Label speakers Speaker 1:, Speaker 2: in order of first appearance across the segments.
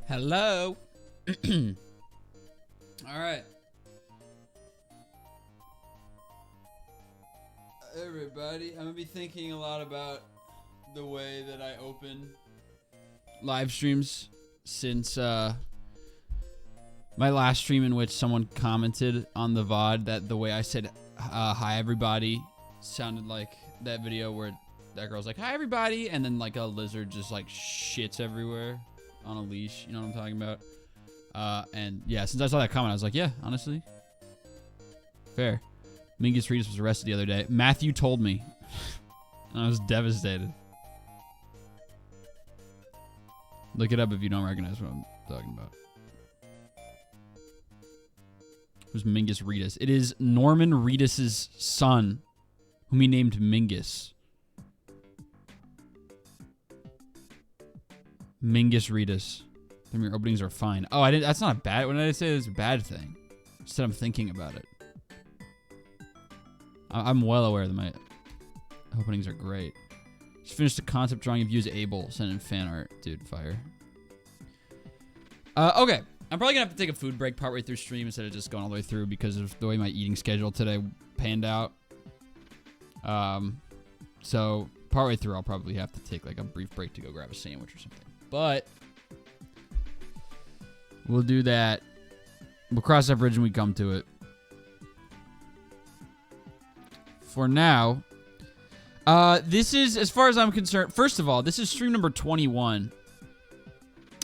Speaker 1: Hello. All right. Everybody, I'm going to be thinking a lot about the way that I open live streams since my last stream, in which someone commented on the VOD that the way I said hi everybody sounded like that video where that girl's like, hi everybody, and then like a lizard just like shits everywhere on a leash. You know what I'm talking about? And yeah, since I saw that comment, I was like, yeah, honestly, fair. Mingus Regis was arrested the other day. Matthew told me. And I was devastated. Look it up if you don't recognize what I'm talking about. Who's Mingus Regis? It is Norman Reedus's son, whom he named Mingus. Mingus Regis. Your openings are fine. Oh, I didn't. That's not a bad. When did I say it was a bad thing? Just that I'm thinking about it. I'm well aware that my openings are great. Just finished the concept drawing of you as Abel. Send in fan art. Dude, fire. Okay. I'm probably going to have to take a food break partway through stream instead of just going all the way through because of the way my eating schedule today panned out. So partway through, I'll probably have to take like a brief break to go grab a sandwich or something. But we'll do that. We'll cross that bridge when we come to it. For now, this is, as far as I'm concerned, first of all, this is stream number 21.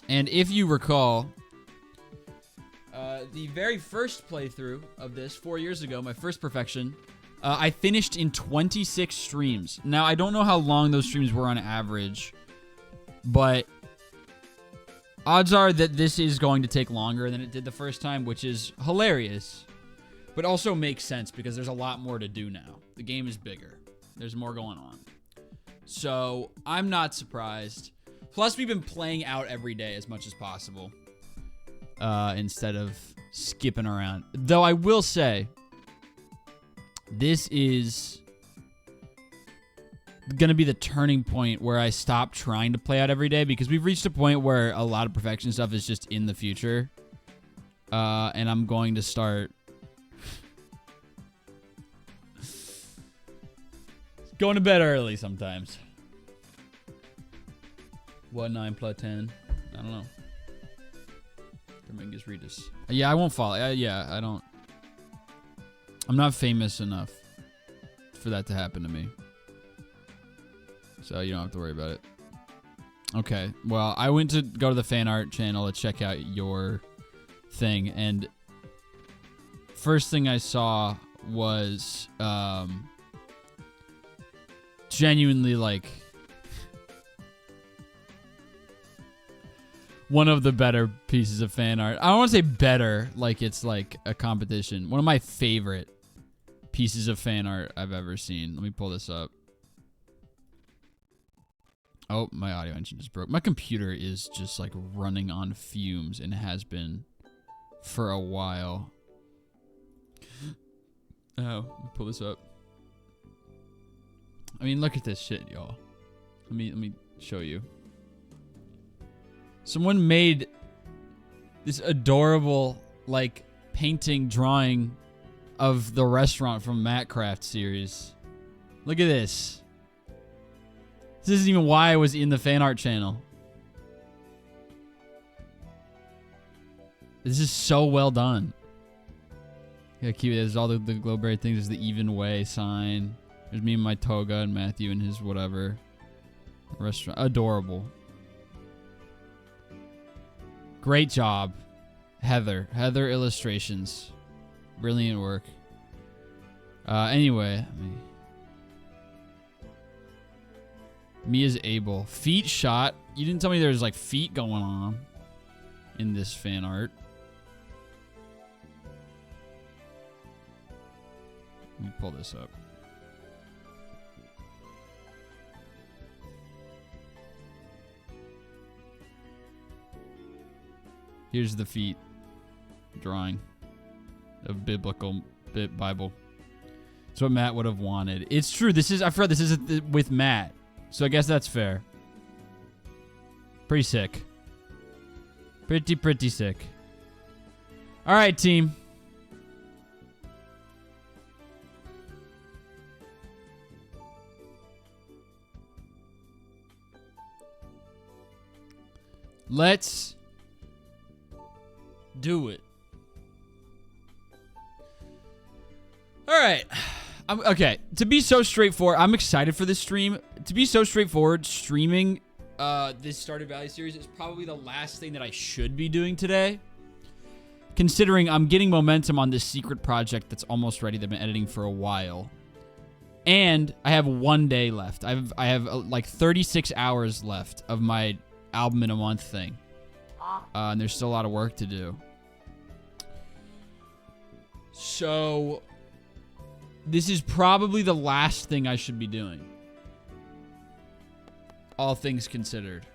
Speaker 1: And if you recall, the very first playthrough of this 4 years ago, my first perfection, I finished in 26 streams. Now, I don't know how long those streams were on average, but odds are that this is going to take longer than it did the first time, which is hilarious, but also makes sense because there's a lot more to do now. The game is bigger. There's more going on. So I'm not surprised. Plus, we've been playing out every day as much as possible instead of skipping around. Though I will say, this is going to be the turning point where I stop trying to play out every day because we've reached a point where a lot of perfection stuff is just in the future. And I'm going to start going to bed early sometimes. What, 9 plus 10? I don't know. Mingus Regis. Yeah, I won't follow. Yeah, I don't. I'm not famous enough for that to happen to me. So you don't have to worry about it. Okay, well, I went to go to the fan art channel to check out your thing, and first thing I saw was genuinely like one of the better pieces of fan art. I don't want to say better, like it's like a competition. One of my favorite pieces of fan art I've ever seen. Let me pull this up. Oh, my audio engine just broke. My computer is just like running on fumes and has been for a while. Oh, let me pull this up. I mean, look at this shit, y'all. Let me show you. Someone made this adorable, like, painting drawing of the restaurant from Matcraft series. Look at this. This isn't even why I was in the fan art channel. This is so well done. Yeah, cute. There's all the Glowberry things. There's the even way sign. There's me and my toga and Matthew and his whatever. Restaurant. Adorable. Great job. Heather. Heather Illustrations. Brilliant work. Anyway. Me as Abel. Feet shot. You didn't tell me there's like feet going on in this fan art. Let me pull this up. Here's the feet drawing of biblical Bible. It's what Matt would have wanted. It's true. This is, I forgot this is with Matt. So I guess that's fair. Pretty sick. Pretty sick. All right, team. Let's do it. All right. Okay. To be so straightforward, I'm excited for this stream. To be so straightforward, streaming this Stardew Valley series is probably the last thing that I should be doing today. Considering I'm getting momentum on this secret project that's almost ready that I've been editing for a while. And I have 1 day left. I have like 36 hours left of my album in a month thing. And there's still a lot of work to do. So this is probably the last thing I should be doing. All things considered.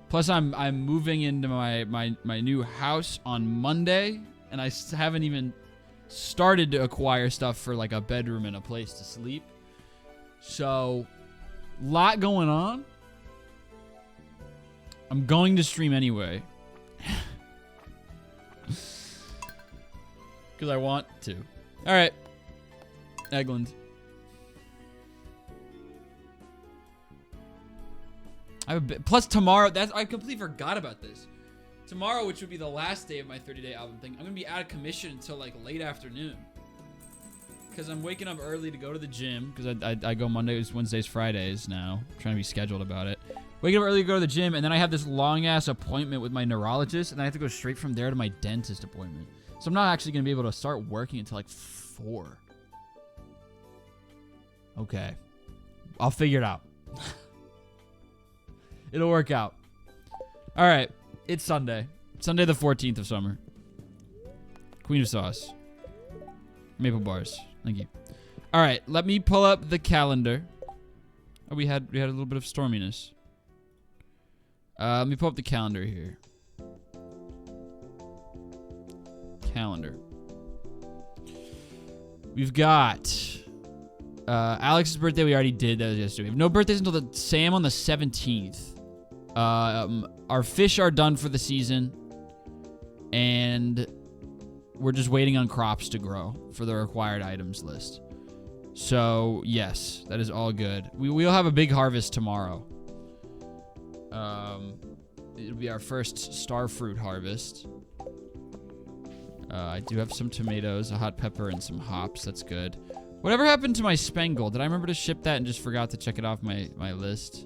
Speaker 1: Plus I'm moving into my new house on Monday, and I haven't even started to acquire stuff for like a bedroom and a place to sleep. So lot going on. I'm going to stream anyway. Because I want to. Alright. Eggland. I have a bit, plus tomorrow, I completely forgot about this. Tomorrow, which would be the last day of my 30-day album thing, I'm going to be out of commission until like late afternoon. Because I'm waking up early to go to the gym. Because I go Mondays, Wednesdays, Fridays now. I'm trying to be scheduled about it. Waking up early to go to the gym, and then I have this long-ass appointment with my neurologist, and I have to go straight from there to my dentist appointment. So I'm not actually going to be able to start working until like 4. Okay. I'll figure it out. It'll work out. All right. It's Sunday. Sunday the 14th of summer. Queen of Sauce. Maple bars. Thank you. All right. Let me pull up the calendar. Oh, we had a little bit of storminess. Let me pull up the calendar here. Calendar. We've got Alex's birthday. We already did. That was yesterday. We have no birthdays until Sam on the 17th. Our fish are done for the season, and we're just waiting on crops to grow for the required items list. So yes, that is all good. We'll have a big harvest tomorrow. It'll be our first star fruit harvest. I do have some tomatoes, a hot pepper, and some hops. That's good. Whatever happened to my spangle? Did I remember to ship that and just forgot to check it off my list?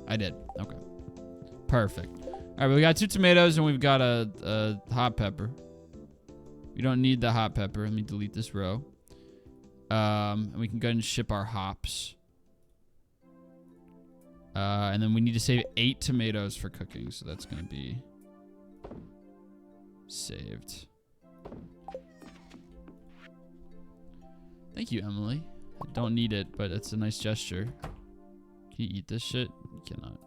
Speaker 1: I did. Okay. Perfect. All right, we got 2 tomatoes and we've got a hot pepper. We don't need the hot pepper. Let me delete this row. And we can go ahead and ship our hops. And then we need to save 8 tomatoes for cooking, so that's going to be saved. Thank you, Emily. I don't need it, but it's a nice gesture. Can you eat this shit? You cannot.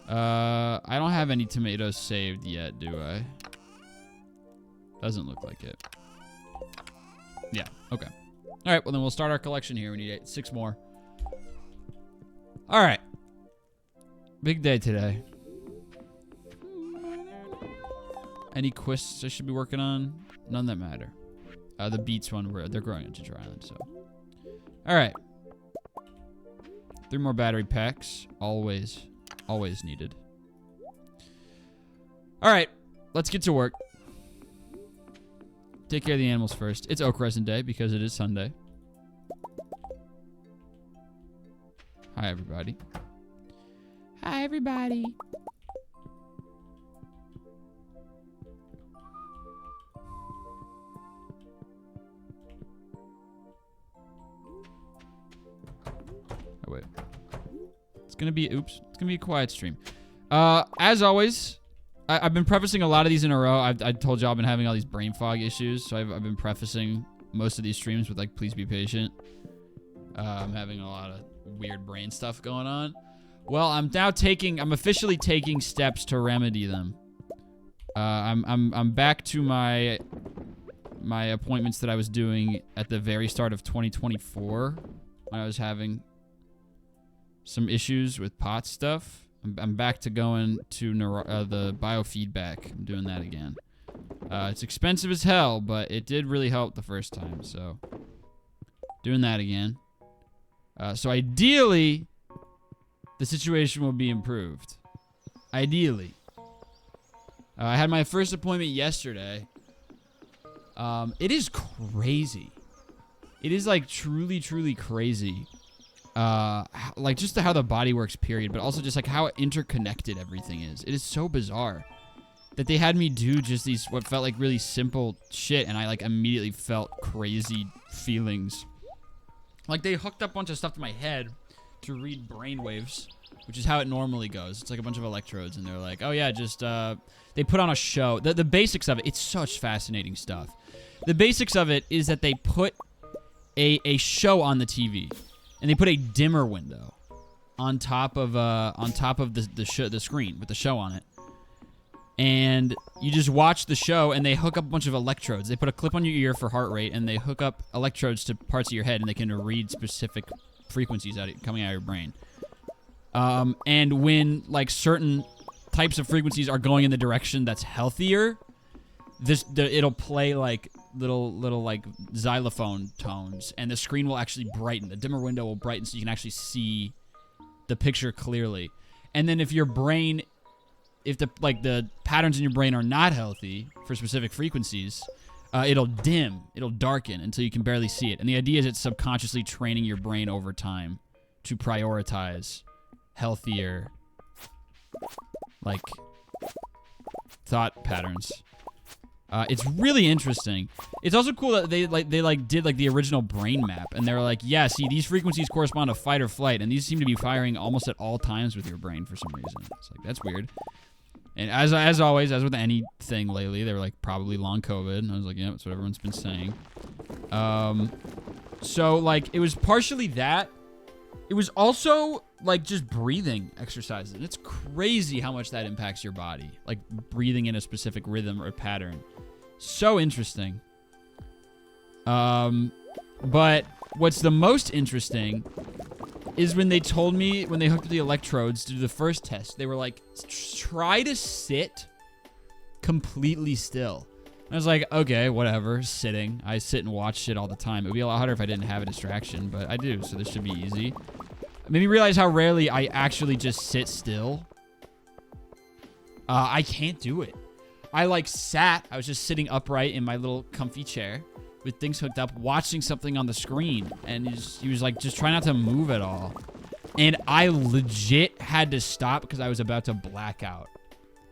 Speaker 1: I don't have any tomatoes saved yet, do I? Doesn't look like it. Yeah, okay. All right, well then we'll start our collection here. We need 6 more. All right. Big day today. Any quests I should be working on? None that matter. The beets one, they're growing on Ginger Island, so. All right. 3 more battery packs. Always needed. All right. Let's get to work. Take care of the animals first. It's Oak Resin Day because it is Sunday. Hi, everybody. Hi, everybody. Oh, wait. It's gonna be, oops. It's gonna be a quiet stream. As always, I've been prefacing a lot of these in a row. I told you I've been having all these brain fog issues, so I've been prefacing most of these streams with, like, please be patient. I'm having a lot of weird brain stuff going on. Well, I'm officially taking steps to remedy them. I'm back to my appointments that I was doing at the very start of 2024 when I was having some issues with pot stuff. I'm back to going to the biofeedback. I'm doing that again. It's expensive as hell, but it did really help the first time, so doing that again. So ideally, the situation will be improved. Ideally. I had my first appointment yesterday. It is crazy. It is like truly, truly crazy. Like just how the body works, period, but also just like how interconnected everything is. It is so bizarre that they had me do just these, what felt like really simple shit, and I like immediately felt crazy feelings. Like they hooked up a bunch of stuff to my head to read brainwaves, which is how it normally goes. It's like a bunch of electrodes, and they're like, oh yeah, just, they put on a show. The basics of it, it's such fascinating stuff. The basics of it is that they put a show on the TV, and they put a dimmer window on top of the screen with the show on it. And you just watch the show, and they hook up a bunch of electrodes. They put a clip on your ear for heart rate, and they hook up electrodes to parts of your head, and they can read specific frequencies coming out of your brain. And when like certain types of frequencies are going in the direction that's healthier, it'll play like little like xylophone tones, and the screen will actually brighten. The dimmer window will brighten so you can actually see the picture clearly. And then if your brain, if the patterns in your brain are not healthy for specific frequencies, it'll darken until you can barely see it. And the idea is it's subconsciously training your brain over time to prioritize healthier, like, thought patterns. It's really interesting. It's also cool that they did like the original brain map, and they were like, yeah, see, these frequencies correspond to fight or flight, and these seem to be firing almost at all times with your brain for some reason. It's like, that's weird. And as always, as with anything lately, they were like, probably long COVID. And I was like, yeah, that's what everyone's been saying. So like, it was partially that. It was also like just breathing exercises. And it's crazy how much that impacts your body. Like breathing in a specific rhythm or pattern. So interesting. But what's the most interesting is when they told me, when they hooked up the electrodes to do the first test, they were like, try to sit completely still. And I was like, okay, whatever, sitting. I sit and watch shit all the time. It would be a lot harder if I didn't have a distraction, but I do, so this should be easy. It made me realize how rarely I actually just sit still. I can't do it. I like sat, I was just sitting upright in my little comfy chair with things hooked up, watching something on the screen, and he was like, just try not to move at all. And I legit had to stop because I was about to black out.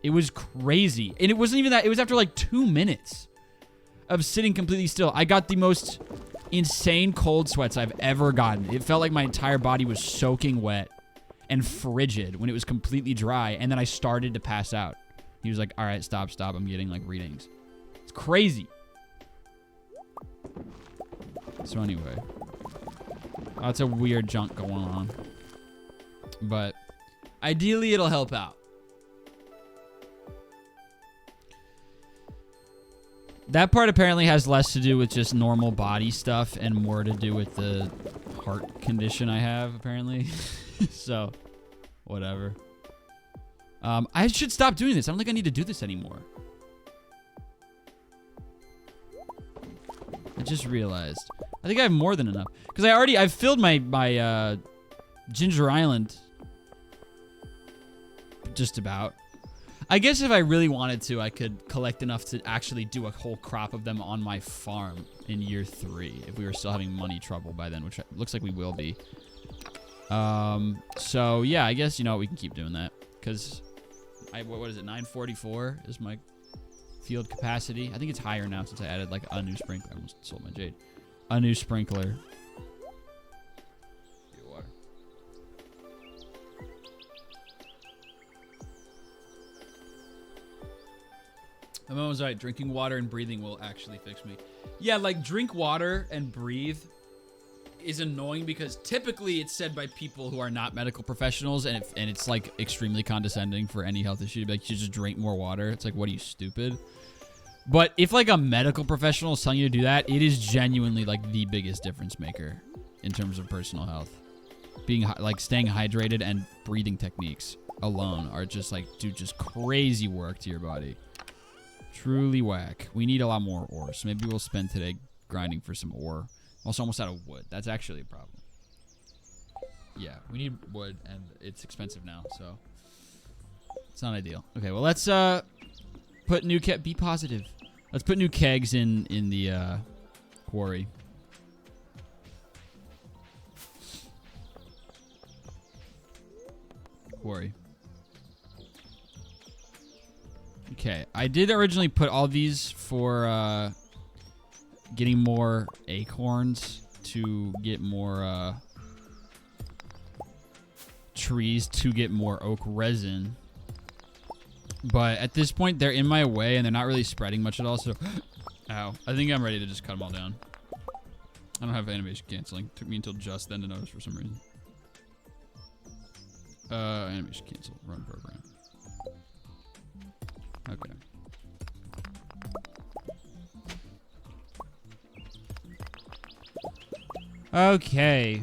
Speaker 1: It was crazy. And it wasn't even that, it was after like 2 minutes of sitting completely still. I got the most insane cold sweats I've ever gotten. It felt like my entire body was soaking wet and frigid when it was completely dry, and then I started to pass out. He was like, all right, stop, I'm getting like readings. It's crazy. So anyway, lots of weird junk going on, but ideally it'll help out. That part apparently has less to do with just normal body stuff and more to do with the heart condition I have, apparently. So, whatever. I should stop doing this. I don't think I need to do this anymore. I just realized. I think I have more than enough. Because I've filled my Ginger Island. Just about. I guess if I really wanted to, I could collect enough to actually do a whole crop of them on my farm in year 3. If we were still having money trouble by then, which looks like we will be. So yeah, I guess, you know, we can keep doing that. Because, what is it, 944 is my field capacity. I think it's higher now since I added like a new sprinkler. I almost sold my jade. A new sprinkler. Get water. My mom was right. Drinking water and breathing will actually fix me. Yeah, like drink water and breathe is annoying because typically it's said by people who are not medical professionals, and it's like extremely condescending for any health issue to be like, you just drink more water. It's like, what are you, stupid? But if like a medical professional is telling you to do that, it is genuinely like the biggest difference maker in terms of personal health. being like staying hydrated and breathing techniques alone are just like do just crazy work to your body. Truly whack. We need a lot more ore, so maybe we'll spend today grinding for some ore. Also almost out of wood. That's actually a problem. Yeah, we need wood, and it's expensive now, so it's not ideal. Okay, well let's put new be positive. Let's put new kegs in the quarry. Quarry. Okay, I did originally put all these for getting more acorns to get more trees to get more oak resin. But at this point, they're in my way and they're not really spreading much at all, so... Ow. I think I'm ready to just cut them all down. I don't have animation canceling. Took me until just then to notice for some reason. Animation cancel. Run program. Okay. Okay.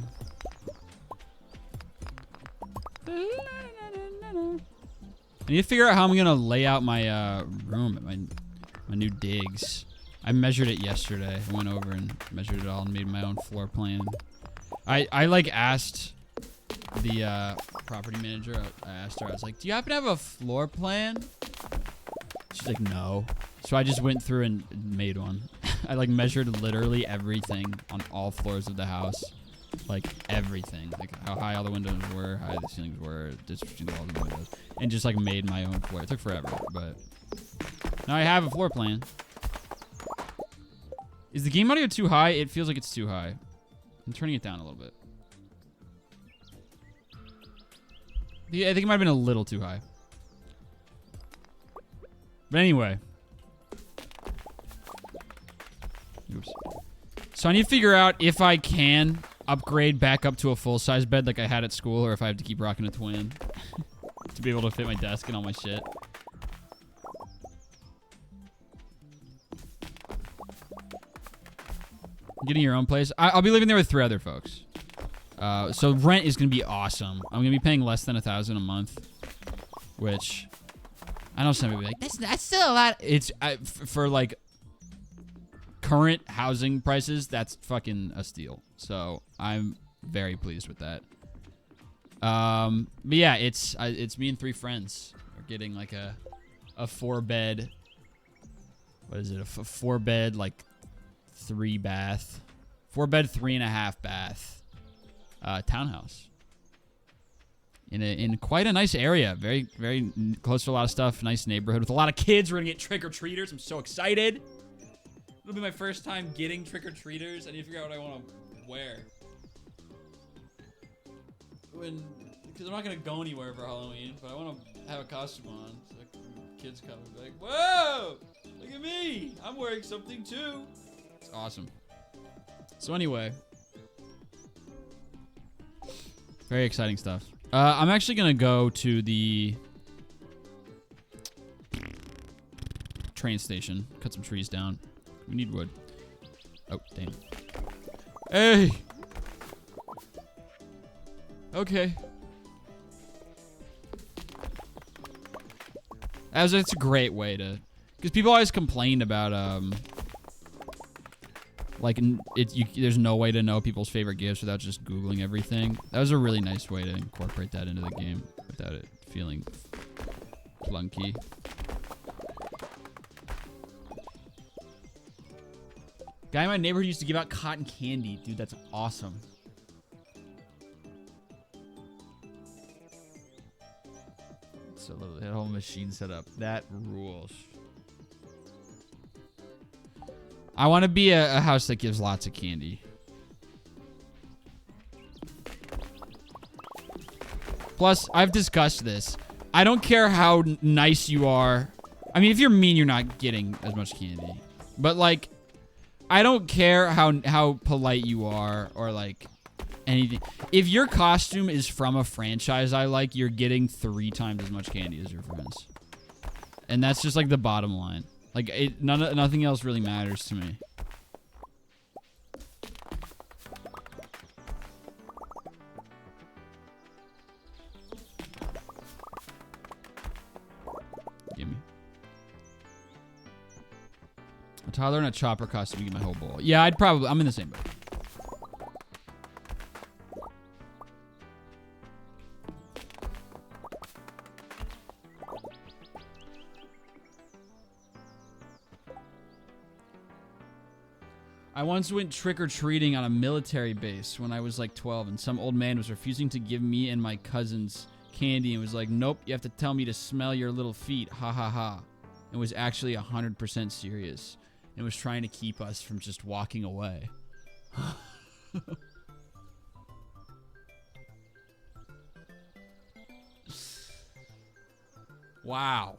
Speaker 1: I need to figure out how I'm gonna lay out my room at my new digs. I measured it yesterday. I went over and measured it all and made my own floor plan. I like asked the property manager. I asked her. I was like, "Do you happen to have a floor plan?" She's like, "No." So I just went through and made one. I like measured literally everything on all floors of the house. Like everything, like how high all the windows were, how high the ceilings were, distance between all the windows, and just like made my own floor. It took forever, but now I have a floor plan. Is the game audio too high? It feels like it's too high. I'm turning it down a little bit. Yeah, I think it might have been a little too high. But anyway. Oops. So I need to figure out if I can upgrade back up to a full-size bed like I had at school, or if I have to keep rocking a twin to be able to fit my desk and all my shit. Getting your own place. I'll be living there with 3 other folks. So rent is going to be awesome. I'm going to be paying less than $1,000 a month, which I know some people be like, that's still a lot. It's for like current housing prices, that's fucking a steal. So I'm very pleased with that. But yeah, it's me and 3 friends. We're getting like a 4-bed. What is it? A 4-bed, like 3-bath, 4-bed, 3.5 bath, townhouse. In quite a nice area. Very, very close to a lot of stuff. Nice neighborhood with a lot of kids. We're gonna get trick-or-treaters. I'm so excited. It'll be my first time getting trick-or-treaters. I need to figure out what I want to wear. Because I'm not going to go anywhere for Halloween, but I want to have a costume on. So like, kids come and be like, whoa, look at me. I'm wearing something too. It's awesome. So anyway. Very exciting stuff. I'm actually going to go to the train station. Cut some trees down. We need wood. Oh, damn. Hey! Okay. It's a great way to... Because people always complain about, like, there's no way to know people's favorite gifts without just Googling everything. That was a really nice way to incorporate that into the game without it feeling clunky. Guy in my neighborhood used to give out cotton candy. Dude, that's awesome. So that whole machine setup. That rules. I want to be a house that gives lots of candy. Plus, I've discussed this. I don't care how nice you are. I mean, if you're mean, you're not getting as much candy. But, like... I don't care how polite you are or like anything. If your costume is from a franchise I like, you're getting 3 times as much candy as your friends. And that's just like the bottom line. Like nothing else really matters to me. toddler and a chopper costume to get my whole bowl. Yeah, I'm in the same boat. I once went trick-or-treating on a military base when I was like 12, and some old man was refusing to give me and my cousins candy and was like, nope, you have to tell me to smell your little feet, ha ha ha. And was actually 100% serious and was trying to keep us from just walking away. Wow.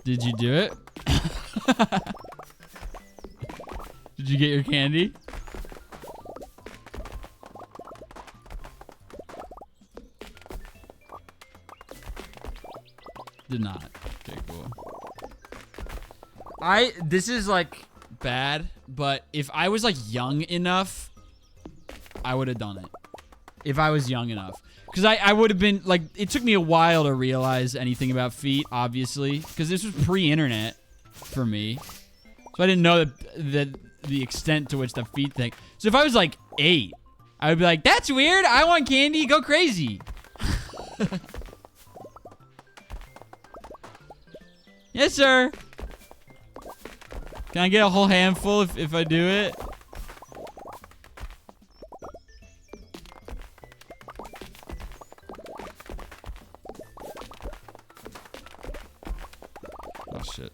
Speaker 1: Did you do it? Did you get your candy? Did not. Okay, cool. This is like bad, but if I was like young enough, I would have done it. If I was young enough. Because I would have been, like, it took me a while to realize anything about feet, obviously. Because this was pre-internet for me. So I didn't know the extent to which the feet thing. So if I was, like, 8, I would be like, that's weird. I want candy. Go crazy. Yes, sir. Can I get a whole handful if I do it? Oh, shit.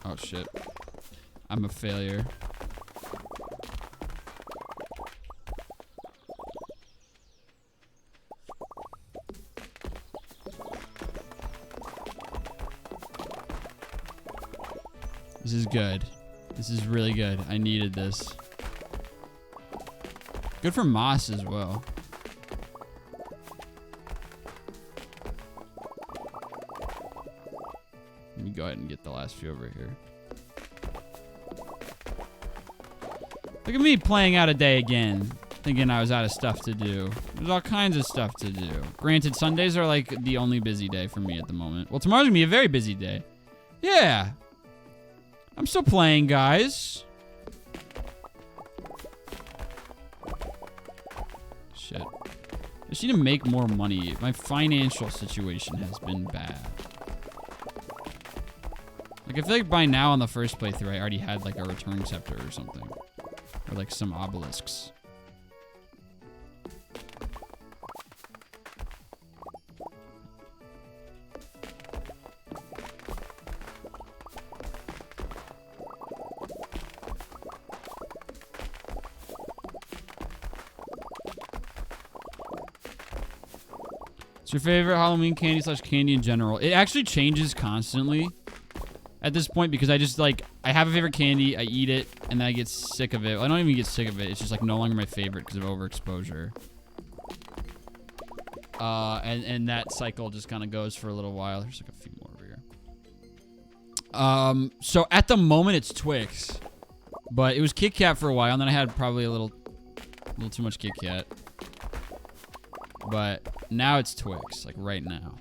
Speaker 1: Oh, shit. I'm a failure. This is good. This is really good. I needed this. Good for moss as well. Let me go ahead and get the last few over here. Look at me playing out a day again, thinking I was out of stuff to do. There's all kinds of stuff to do. Granted, Sundays are like the only busy day for me at the moment. Well, tomorrow's gonna be a very busy day. Yeah. I'm still playing, guys. Shit. I just need to make more money. My financial situation has been bad. Like, I feel like by now on the first playthrough, I already had, like, a return scepter or something. Or, like, some obelisks. What's your favorite Halloween candy / candy in general? It actually changes constantly at this point because I just like, I have a favorite candy, I eat it, and then I get sick of it. I don't even get sick of it. It's just like no longer my favorite because of overexposure. And that cycle just kind of goes for a little while. There's like a few more over here. So at the moment it's Twix, but it was Kit Kat for a while, and then I had probably a little too much Kit Kat. But now it's Twix, like right now.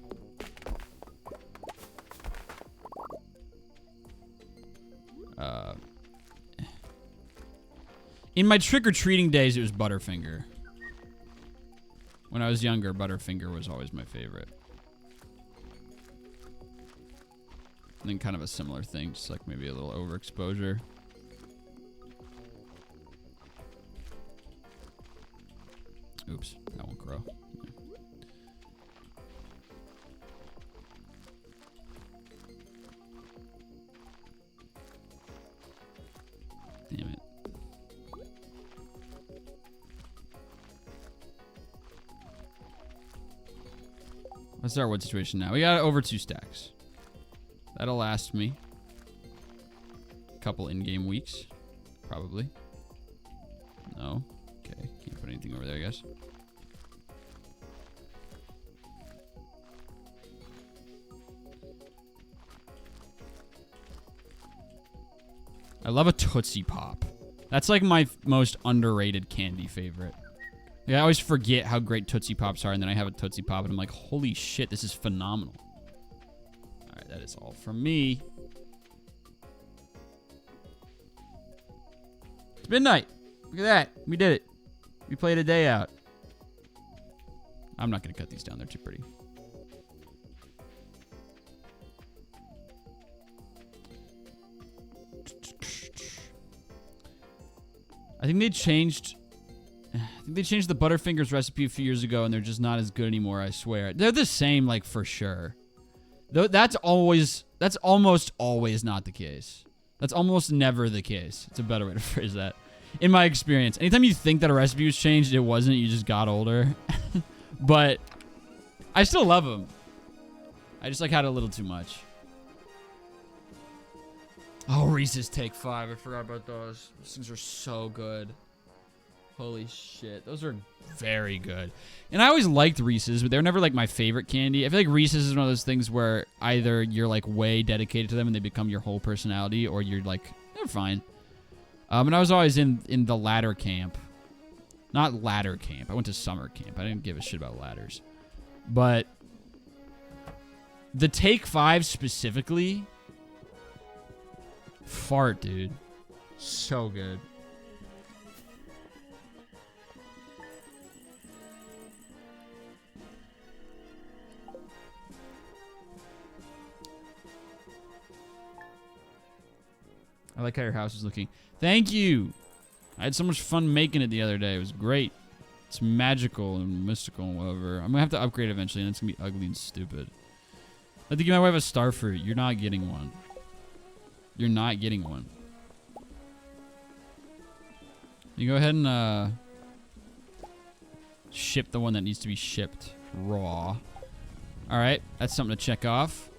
Speaker 1: In my trick-or-treating days, it was Butterfinger. When I was younger, Butterfinger was always my favorite. And then kind of a similar thing, just like maybe a little overexposure. Oops, that won't grow. Damn it. What's our wood situation now? We got over 2 stacks. That'll last me a couple in-game weeks, probably. No. Okay, can't put anything over there, I guess. I love a Tootsie Pop. That's like my most underrated candy favorite. Like, I always forget how great Tootsie Pops are, and then I have a Tootsie Pop, and I'm like, holy shit, this is phenomenal. All right, that is all from me. It's midnight. Look at that. We did it. We played a day out. I'm not going to cut these down. They're too pretty. I think they changed the Butterfingers recipe a few years ago, and they're just not as good anymore, I swear. They're the same, like, for sure. Though that's almost always not the case. That's almost never the case. It's a better way to phrase that. In my experience, anytime you think that a recipe was changed, it wasn't. You just got older. But I still love them. I just, like, had a little too much. Oh, Reese's Take 5. I forgot about those. Those things are so good. Holy shit. Those are very good. And I always liked Reese's, but they're never, like, my favorite candy. I feel like Reese's is one of those things where either you're, like, way dedicated to them and they become your whole personality, or you're, like, they're fine. And I was always in the ladder camp. Not ladder camp. I went to summer camp. I didn't give a shit about ladders. But the Take 5 specifically... Fart, dude. So good. I like how your house is looking. Thank you. I had so much fun making it the other day. It was great. It's magical and mystical and whatever. I'm going to have to upgrade eventually, and it's going to be ugly and stupid. I have to give my wife a starfruit. You're not getting one. You're not getting one. You go ahead and ship the one that needs to be shipped raw. Alright, that's something to check off.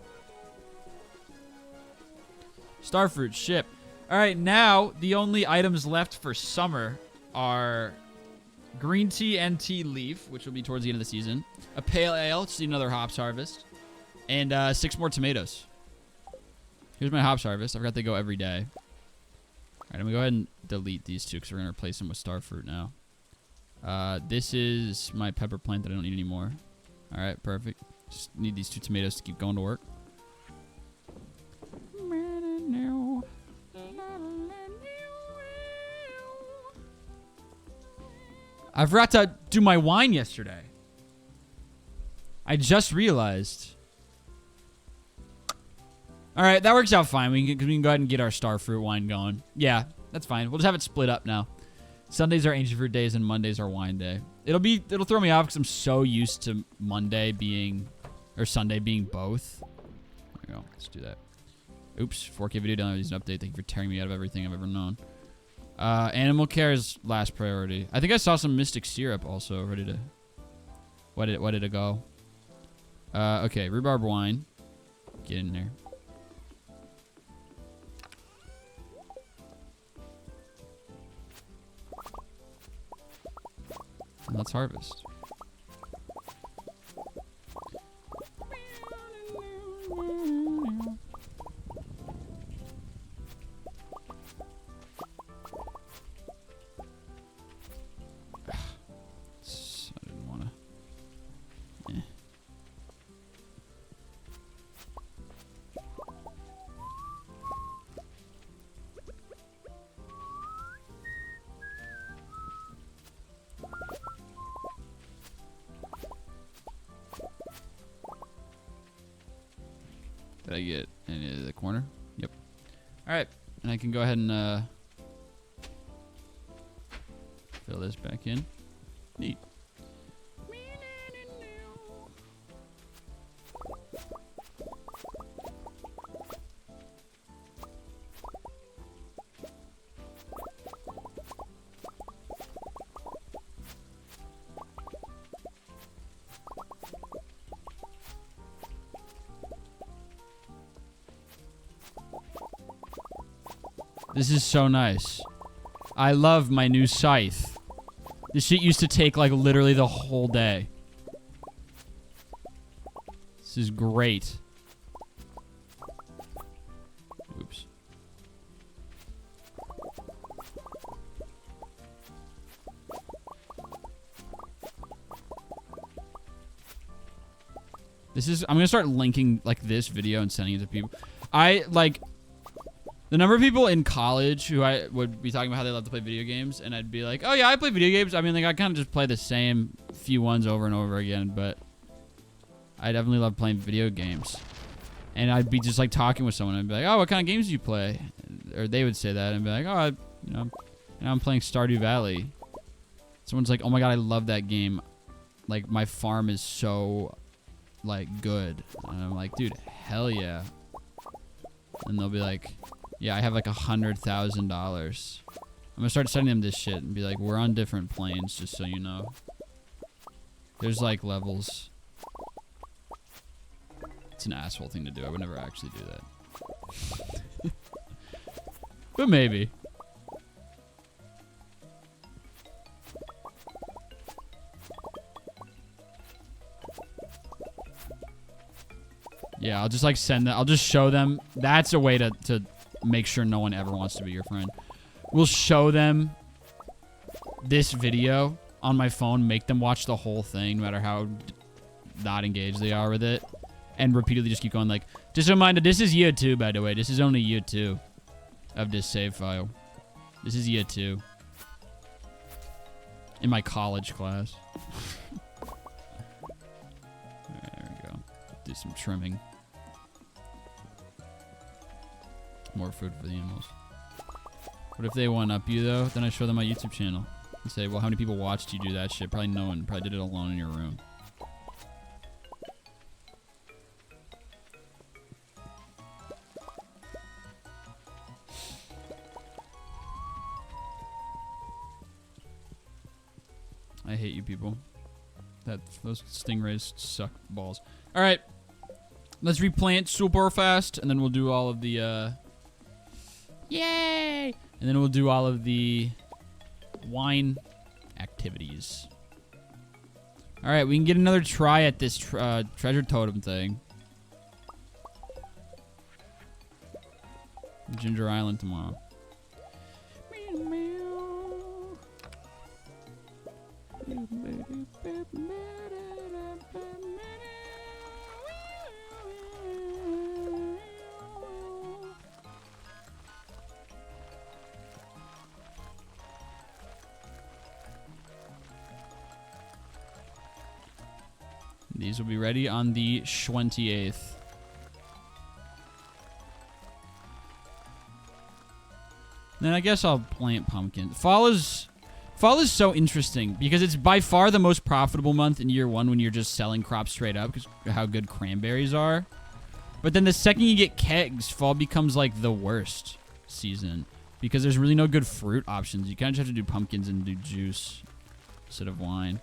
Speaker 1: Starfruit, ship. Alright, now the only items left for summer are green tea and tea leaf, which will be towards the end of the season. A pale ale, just need another hops harvest. And 6 more tomatoes. Here's my hops harvest. I forgot they go every day. All right, I'm going to go ahead and delete these two because we're going to replace them with starfruit now. This is my pepper plant that I don't need anymore. All right, perfect. Just need these 2 tomatoes to keep going to work. I forgot to do my wine yesterday. I just realized. All right, that works out fine. We can go ahead and get our starfruit wine going. Yeah, that's fine. We'll just have it split up now. Sundays are ancient fruit days and Mondays are wine day. It'll throw me off because I'm so used to Monday being, or Sunday being both. There we go. Let's do that. Oops, 4K video download is an update. Thank you for tearing me out of everything I've ever known. Animal care is last priority. I think I saw some Mystic Syrup also ready to. What did it go? Okay, rhubarb wine. Get in there. Let's harvest. I didn't want to. Did I get any of the corner? Yep. All right, and I can go ahead and fill this back in. Neat. This is so nice. I love my new scythe. This shit used to take like literally the whole day. This is great. Oops. I'm gonna start linking like this video and sending it to people. I like the number of people in college who I would be talking about how they love to play video games, and I'd be like, oh yeah, I play video games. I mean, like I kind of just play the same few ones over and over again, but I definitely love playing video games. And I'd be just like talking with someone and be like, oh, what kind of games do you play? Or they would say that and be like, oh, I'm playing Stardew Valley. Someone's like, oh my god, I love that game. Like my farm is so like good. And I'm like, dude, hell yeah. And they'll be like, yeah, I have like $100,000. I'm gonna start sending them this shit and be like, we're on different planes, just so you know. There's like levels. It's an asshole thing to do. I would never actually do that. But maybe. Yeah, I'll just like send that. I'll just show them. That's a way to make sure no one ever wants to be your friend. We'll show them this video on my phone, make them watch the whole thing, no matter how not engaged they are with it. And repeatedly just keep going like, just a reminder, this is year 2, by the way. This is only year 2 of this save file. This is year 2. In my college class. Alright, there we go. Do some trimming. More food for the animals. What if they one-up you, though? Then I show them my YouTube channel. And say, well, how many people watched you do that shit? Probably no one. Probably did it alone in your room. I hate you people. Those stingrays suck balls. All right, let's replant super fast, and then we'll do all of the yay! And then we'll do all of the wine activities. All right, we can get another try at this treasure totem thing. Ginger Island tomorrow. These will be ready on the 28th. Then I guess I'll plant pumpkins. Fall is so interesting because it's by far the most profitable month in year 1 when you're just selling crops straight up because of how good cranberries are. But then the second you get kegs, fall becomes like the worst season because there's really no good fruit options. You kind of just have to do pumpkins and do juice instead of wine.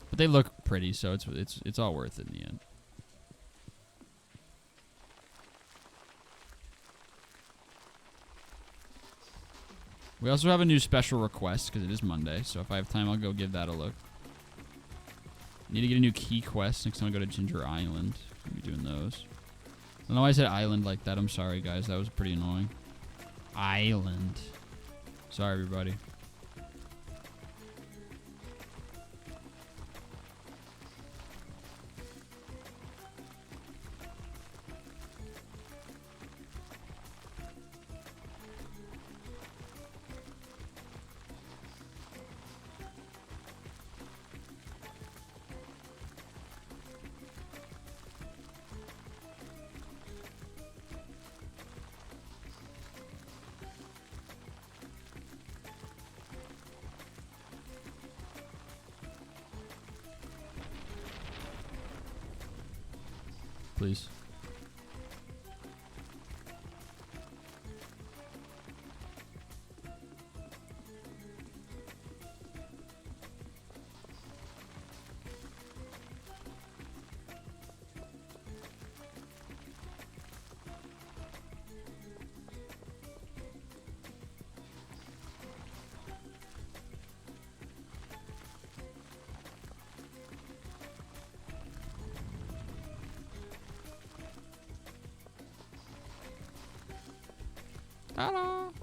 Speaker 1: But they look pretty, so it's all worth it in the end. We also have a new special request because it is Monday, so if I have time, I'll go give that a look. Need to get a new key quest next time I go to Ginger Island. I'll be doing those. I don't know why I said island like that. I'm sorry, guys. That was pretty annoying. Island. Sorry, everybody. Please. Hello.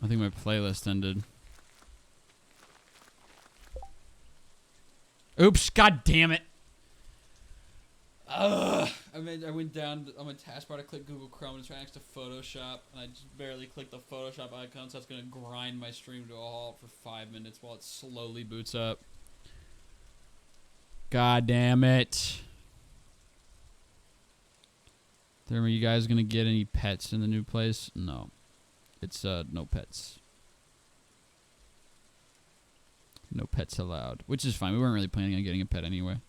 Speaker 1: I think my playlist ended. Oops, god damn it. Ugh. I went down on my taskbar to click Google Chrome and it's right next to Photoshop, and I just barely clicked the Photoshop icon, so that's gonna grind my stream to a halt for 5 minutes while it slowly boots up. God damn it. Are you guys gonna get any pets in the new place? No. It's no pets. No pets allowed. Which is fine. We weren't really planning on getting a pet anyway.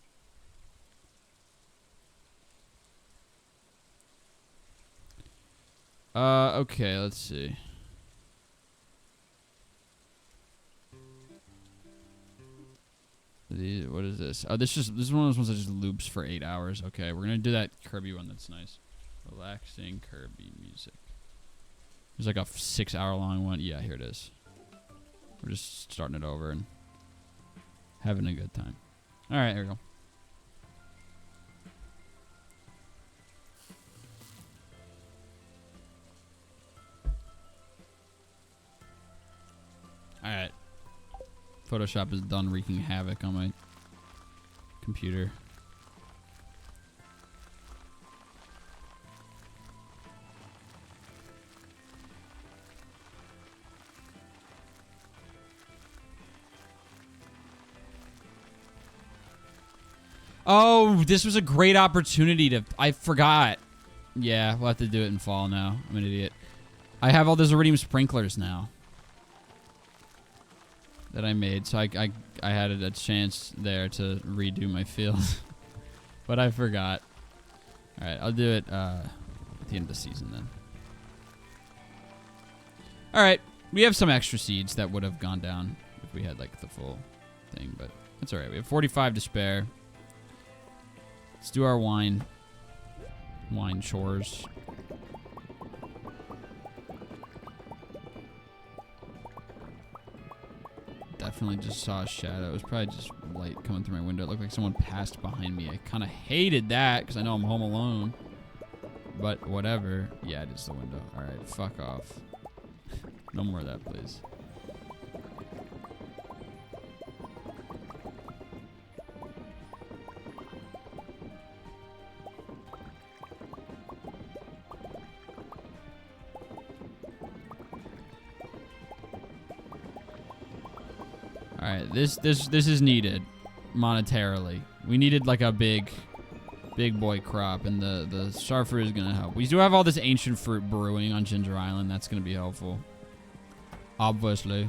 Speaker 1: Okay, let's see. What is this? Oh, this is one of those ones that just loops for 8 hours. Okay, we're gonna do that Kirby one. That's nice. Relaxing Kirby music. There's like a 6 hour long one. Yeah, here it is. We're just starting it over and having a good time. All right, here we go. All right. Photoshop is done wreaking havoc on my computer. Oh, this was a great opportunity to... I forgot. Yeah, we'll have to do it in fall now. I'm an idiot. I have all those iridium sprinklers now that I made, so I had a chance there to redo my field. But I forgot. Alright, I'll do it at the end of the season then. Alright, we have some extra seeds that would have gone down if we had like the full thing, but that's alright. We have 45 to spare. Let's do our wine chores. Definitely just saw a shadow. It was probably just light coming through my window. It looked like someone passed behind me. I kind of hated that because I know I'm home alone. But whatever. Yeah, it is the window. Alright, fuck off. No more of that, please. Alright, this is needed monetarily. We needed like a big boy crop, and the star fruit is gonna help. We do have all this ancient fruit brewing on Ginger Island. That's gonna be helpful. Obviously.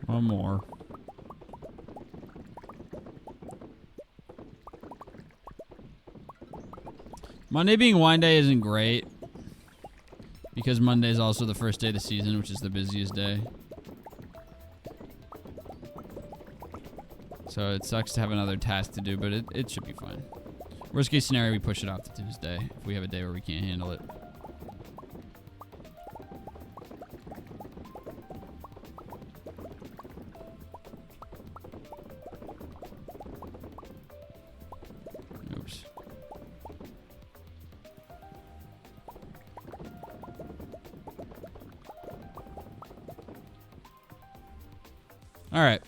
Speaker 1: One more. Monday being wine day isn't great because Monday is also the first day of the season, which is the busiest day. So it sucks to have another task to do, but it should be fine. Worst case scenario, we push it off to Tuesday if we have a day where we can't handle it. Oops. All right.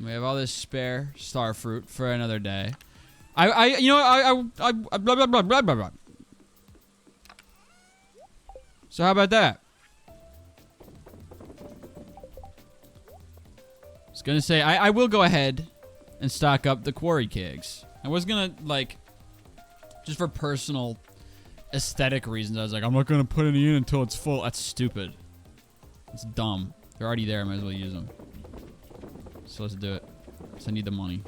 Speaker 1: We have all this spare star fruit for another day. Blah, blah, blah, blah, blah, blah. So how about that? I was gonna say I will go ahead and stock up the quarry kegs. I was gonna like Just for personal aesthetic reasons. I was like, I'm not going to put any in until it's full. That's stupid. It's dumb. They're already there. I might as well use them. So let's do it. So I need the money.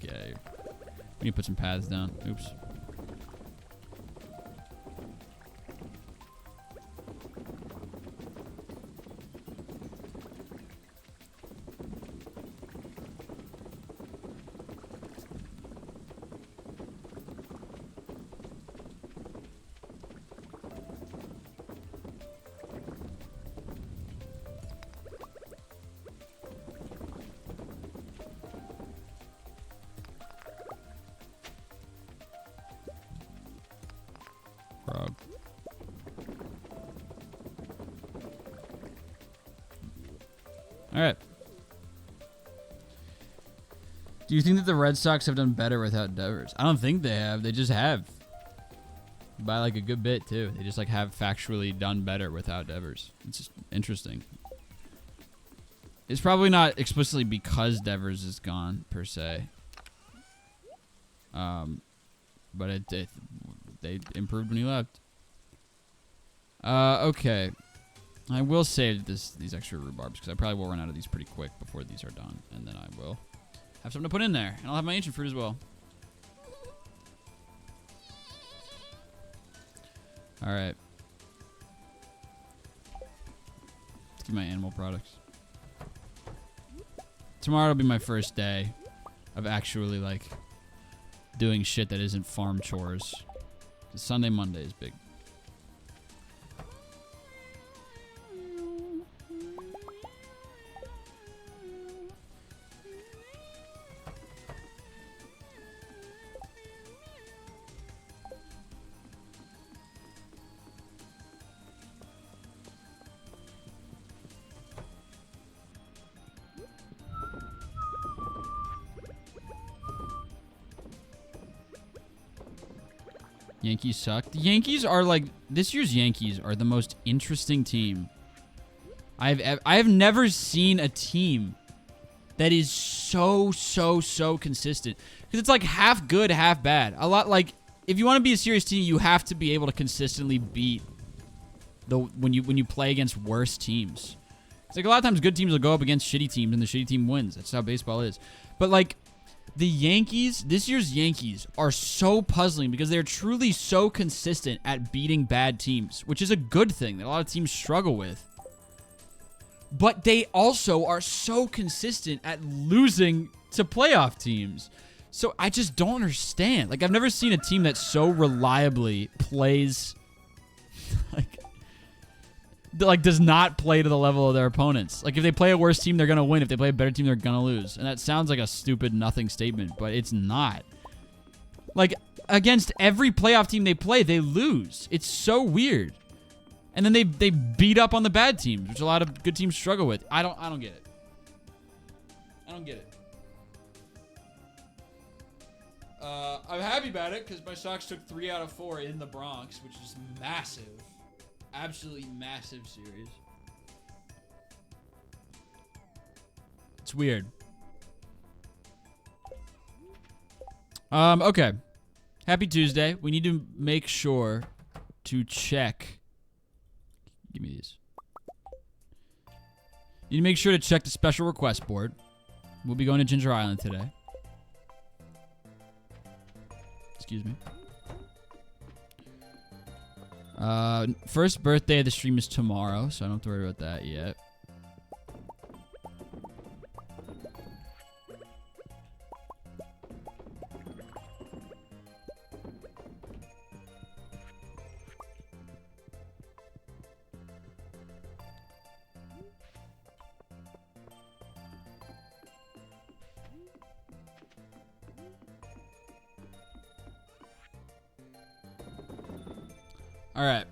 Speaker 1: Okay. We need to put some paths down. Oops. Frog. All right. Do you think that the Red Sox have done better without Devers? I don't think they have. They just have. By like a good bit, too. They just like have factually done better without Devers. It's just interesting. It's probably not explicitly because Devers is gone, per se. But they improved when he left. Okay. I will save these extra rhubarbs because I probably will run out of these pretty quick before these are done. And then I will have something to put in there. And I'll have my ancient fruit as well. Alright. Let's get my animal products. Tomorrow will be my first day of actually, like, doing shit that isn't farm chores. Sunday, Monday is big. Yankees suck. The Yankees are like, this year's Yankees are the most interesting team. I've never seen a team that is so consistent. Because it's like half good, half bad. A lot like, if you want to be a serious team, you have to be able to consistently beat when you play against worse teams. It's like a lot of times good teams will go up against shitty teams and the shitty team wins. That's how baseball is. But like, the Yankees, this year's Yankees, are so puzzling because they're truly so consistent at beating bad teams, which is a good thing that a lot of teams struggle with. But they also are so consistent at losing to playoff teams. So I just don't understand. Like, I've never seen a team that so reliably plays, like does not play to the level of their opponents. Like, if they play a worse team, they're going to win. If they play a better team, they're going to lose. And that sounds like a stupid nothing statement, but it's not. Like, against every playoff team they play, they lose. It's so weird. And then they beat up on the bad teams, which a lot of good teams struggle with. I don't get it. I don't get it. I'm happy about it because my Sox took 3 out of 4 in the Bronx, which is massive. Absolutely massive series. It's weird. Okay. Happy Tuesday. We need to make sure to check. Give me these. You need to make sure to check the special request board. We'll be going to Ginger Island today. Excuse me. First birthday of the stream is tomorrow, so I don't have to worry about that yet. All right.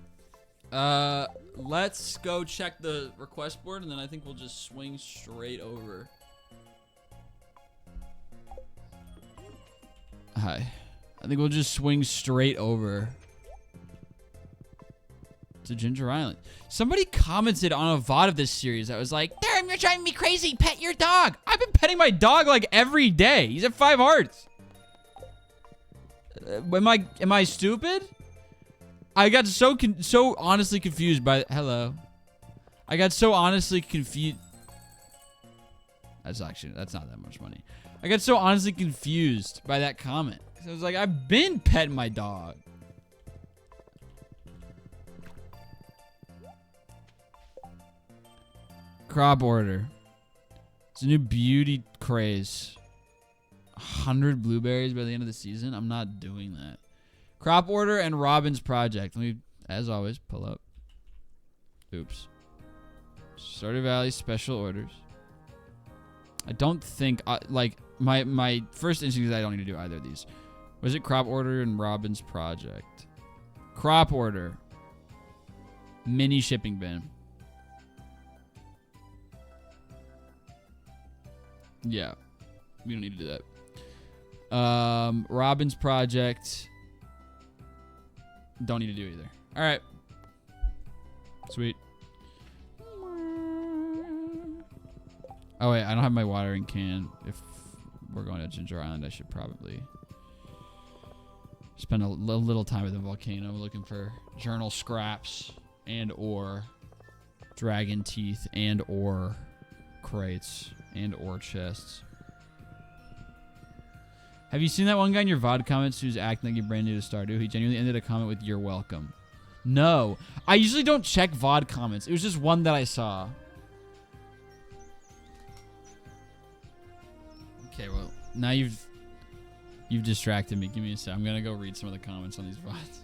Speaker 1: Let's go check the request board, and then I think we'll just swing straight over. Hi. I think we'll just swing straight over to Ginger Island. Somebody commented on a VOD of this series that was like, "Damn, you're driving me crazy. Pet your dog." I've been petting my dog like every day. He's at 5 hearts. Am I stupid? I got so honestly confused by hello. I got so honestly confused. That's not that much money. I got so honestly confused by that comment. I was like, I've been petting my dog. Crop order. It's a new beauty craze. 100 blueberries by the end of the season? I'm not doing that. Crop order and Robin's project. Let me, as always, pull up. Oops. Stardew Valley special orders. I don't think, like, my first instinct is I don't need to do either of these. Was it crop order and Robin's project? Crop order. Mini shipping bin. Yeah. We don't need to do that. Robin's project. Don't need to do either. All right. Sweet. Oh, wait. I don't have my watering can. If we're going to Ginger Island, I should probably spend a little time at the volcano looking for journal scraps and or dragon teeth and or crates and or chests. Have you seen that one guy in your VOD comments who's acting like you're brand new to Stardew? He genuinely ended a comment with "You're welcome." No, I usually don't check VOD comments. It was just one that I saw. Okay, well now you've distracted me. Give me a sec. I'm gonna go read some of the comments on these VODs.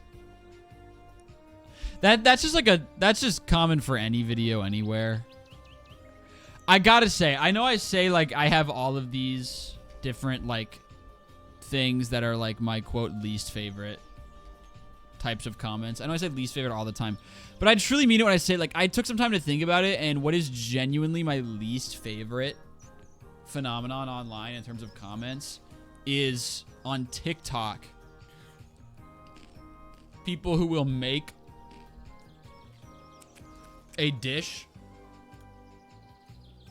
Speaker 1: That's just common for any video anywhere. I gotta say, I know I say like I have all of these different like things that are like my quote least favorite types of comments. I know I say least favorite all the time, but I truly mean it when I say like I took some time to think about it, and what is genuinely my least favorite phenomenon online in terms of comments is on TikTok. People who will make a dish.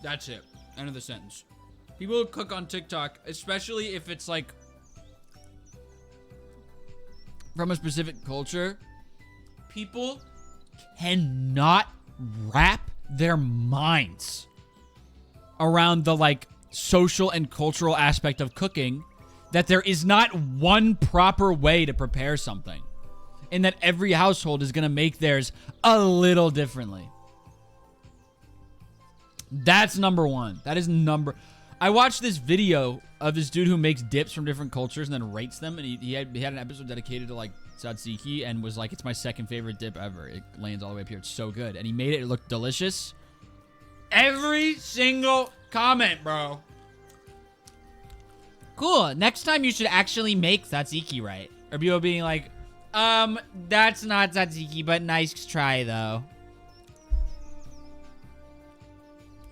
Speaker 1: That's it. End of the sentence. People who cook on TikTok, especially if it's like from a specific culture, people cannot wrap their minds around the like social and cultural aspect of cooking, that there is not one proper way to prepare something, and that every household is going to make theirs a little differently. That's number one. That is number. I watched this video of this dude who makes dips from different cultures and then rates them, and he had an episode dedicated to like tzatziki and was like, it's my second favorite dip ever. It lands all the way up here. It's so good. And he made it look delicious. Every single comment, bro. Cool. Next time you should actually make tzatziki right. Or people being like, that's not tzatziki, but nice try though.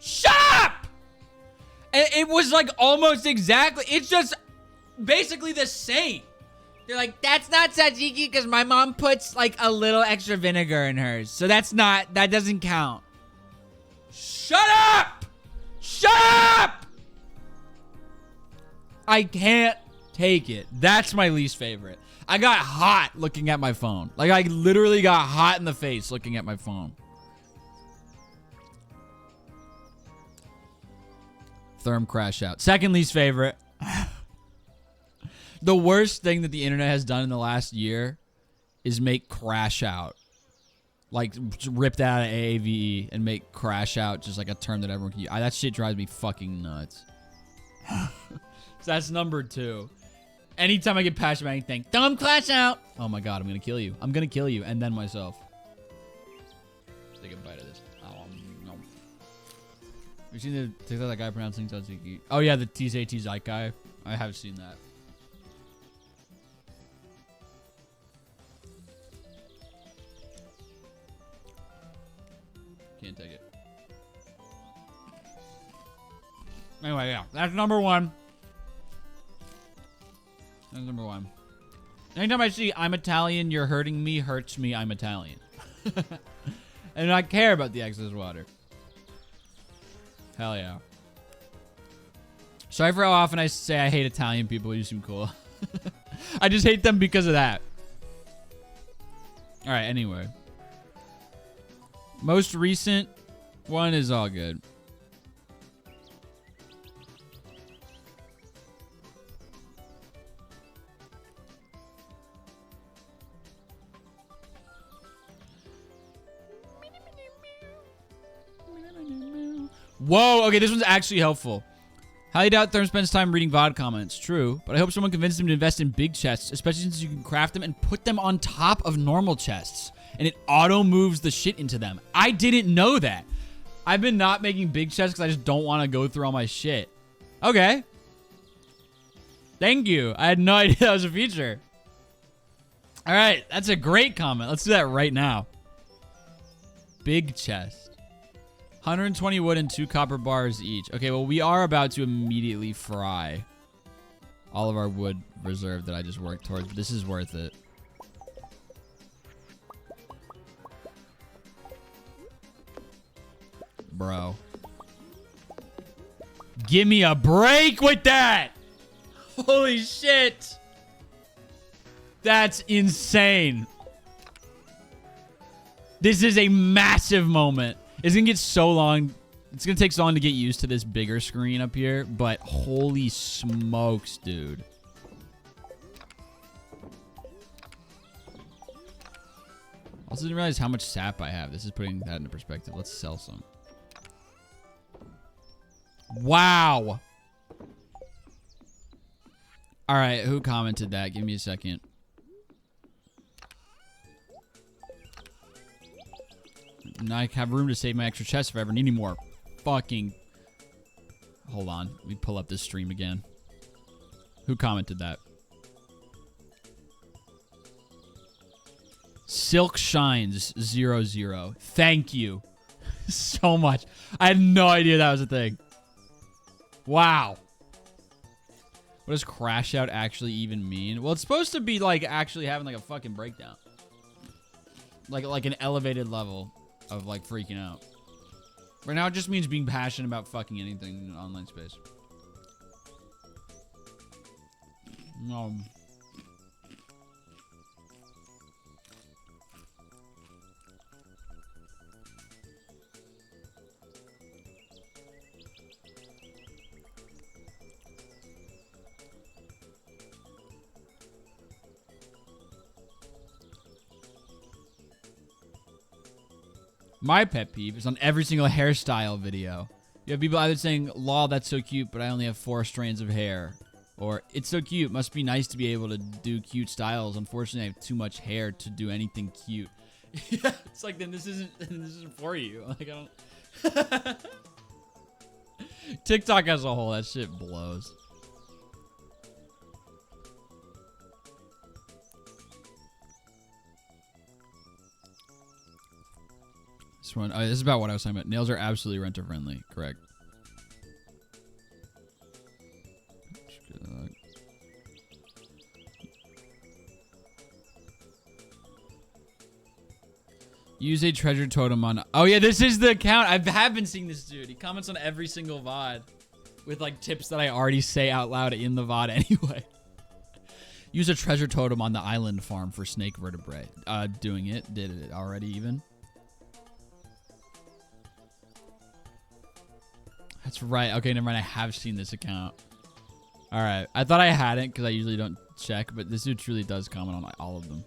Speaker 1: Shut up! It was like almost exactly, it's just basically the same. They're like, that's not tzatziki because my mom puts like a little extra vinegar in hers. So that doesn't count. Shut up! Shut up! I can't take it. That's my least favorite. I got hot looking at my phone. Like I literally got hot in the face looking at my phone. Therm crash out. Second least favorite. The worst thing that the internet has done in the last year is make crash out. Like, rip that out of AAVE and make crash out just like a term that everyone can use. That shit drives me fucking nuts. So that's number two. Anytime I get passionate about anything, dumb crash out. Oh my god, I'm gonna kill you. I'm gonna kill you and then myself. Take a bite of this. No. You seen the TikTok that guy pronouncing tzatziki? Oh yeah, the TZT Zyke guy. I have seen that. Can't take it. Anyway, yeah, that's number one. That's number one. Anytime I see I'm Italian, you're hurting me, hurts me, I'm Italian. And I care about the excess water. Hell yeah. Sorry for how often I say I hate Italian people. You seem cool. I just hate them because of that. All right, anyway. Most recent one is all good. Whoa, okay, this one's actually helpful. Highly doubt Therm spends time reading VOD comments. True, but I hope someone convinces him to invest in big chests, especially since you can craft them and put them on top of normal chests. And it auto-moves the shit into them. I didn't know that. I've been not making big chests because I just don't want to go through all my shit. Okay. Thank you. I had no idea that was a feature. All right, that's a great comment. Let's do that right now. Big chest. 120 wood and 2 copper bars each. Okay, well, we are about to immediately fry all of our wood reserve that I just worked towards. But this is worth it. Bro. Give me a break with that! Holy shit! That's insane. This is a massive moment. It's gonna get so long. It's gonna take so long to get used to this bigger screen up here, but holy smokes, dude. Also didn't realize how much sap I have. This is putting that into perspective. Let's sell some. Wow. All right, who commented that? Give me a second. Now I have room to save my extra chest if I ever need any more. Fucking. Hold on. Let me pull up this stream again. Who commented that? Silk Shines 00. Thank you so much. I had no idea that was a thing. Wow. What does crash out actually even mean? Well, it's supposed to be like actually having like a fucking breakdown. Like an elevated level of like freaking out. Right now it just means being passionate about fucking anything in an online space. My pet peeve is on every single hairstyle video. You have people either saying, lol, that's so cute, but I only have 4 strands of hair. Or, it's so cute, must be nice to be able to do cute styles. Unfortunately, I have too much hair to do anything cute. Yeah, it's like, then this isn't for you. Like, I don't... TikTok as a whole, that shit blows. This one, this is about what I was talking about. Nails are absolutely renter friendly. Correct. Use a treasure totem on. Oh yeah, this is the account. I have been seeing this dude. He comments on every single VOD with like tips that I already say out loud in the VOD anyway. Use a treasure totem on the island farm for snake vertebrae. Doing it. Did it already even. That's right. Okay, never mind. I have seen this account. All right. I thought I hadn't because I usually don't check, but this dude truly does comment on all of them.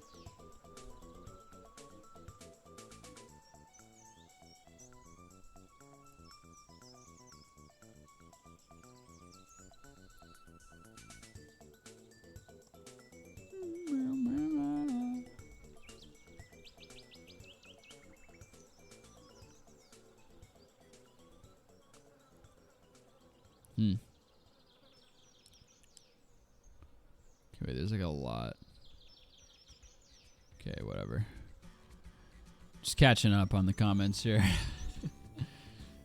Speaker 1: Okay, wait, there's like a lot. Okay, whatever. Just catching up on the comments here.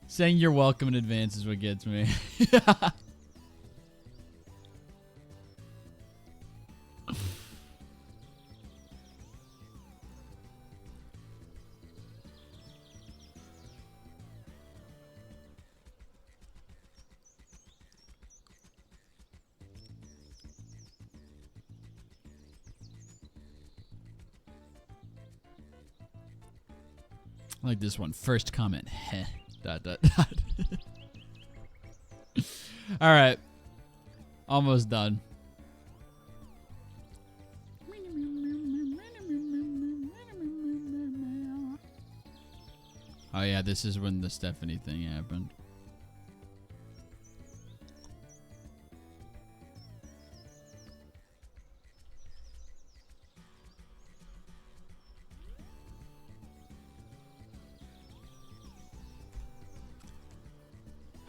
Speaker 1: Saying you're welcome in advance is what gets me. I like this one. First comment. Heh. ... All right. Almost done. Oh yeah, this is when the Stephanie thing happened.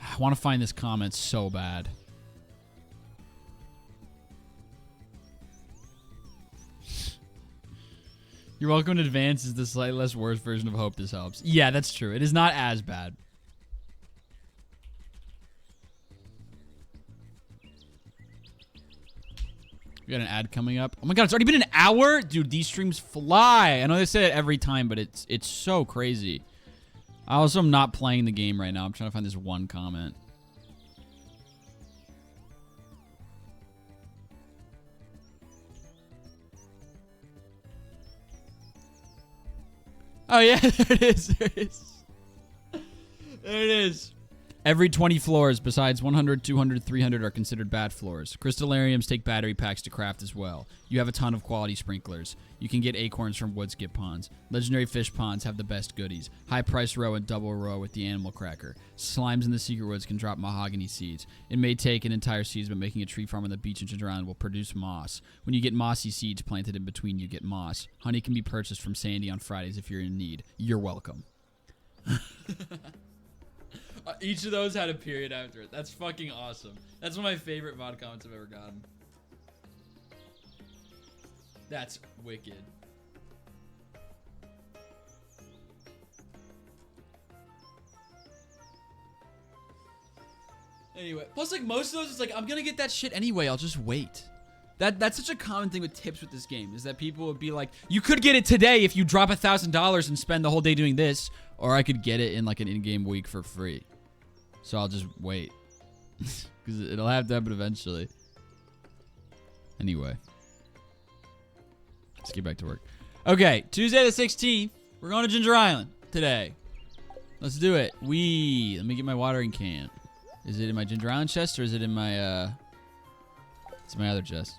Speaker 1: I want to find this comment so bad. You're welcome in advance is the slightly less worse version of hope this helps. Yeah, that's true. It is not as bad. We got an ad coming up. Oh my god, it's already been an hour? Dude, these streams fly. I know they say it every time, but it's so crazy. I also am not playing the game right now. I'm trying to find this one comment. Oh yeah, there it is. There it is. There it is. Every 20 floors besides 100, 200, 300 are considered bad floors. Crystallariums take battery packs to craft as well. You have a ton of quality sprinklers. You can get acorns from wood skip ponds. Legendary fish ponds have the best goodies. High price row and double row with the animal cracker. Slimes in the secret woods can drop mahogany seeds. It may take an entire season, but making a tree farm on the beach in Ginger Island will produce moss. When you get mossy seeds planted in between, you get moss. Honey can be purchased from Sandy on Fridays if you're in need. You're welcome. Each of those had a period after it. That's fucking awesome. That's one of my favorite VOD comments I've ever gotten. That's wicked. Anyway, plus like most of those, it's like, I'm gonna get that shit anyway. I'll just wait. That's such a common thing with tips with this game, is that people would be like, you could get it today if you drop $1,000 and spend the whole day doing this, or I could get it in like an in-game week for free. So I'll just wait. Because it'll have to happen eventually. Anyway. Let's get back to work. Okay, Tuesday the 16th. We're going to Ginger Island today. Let's do it. Let me get my watering can. Is it in my Ginger Island chest or is it in my, it's my other chest?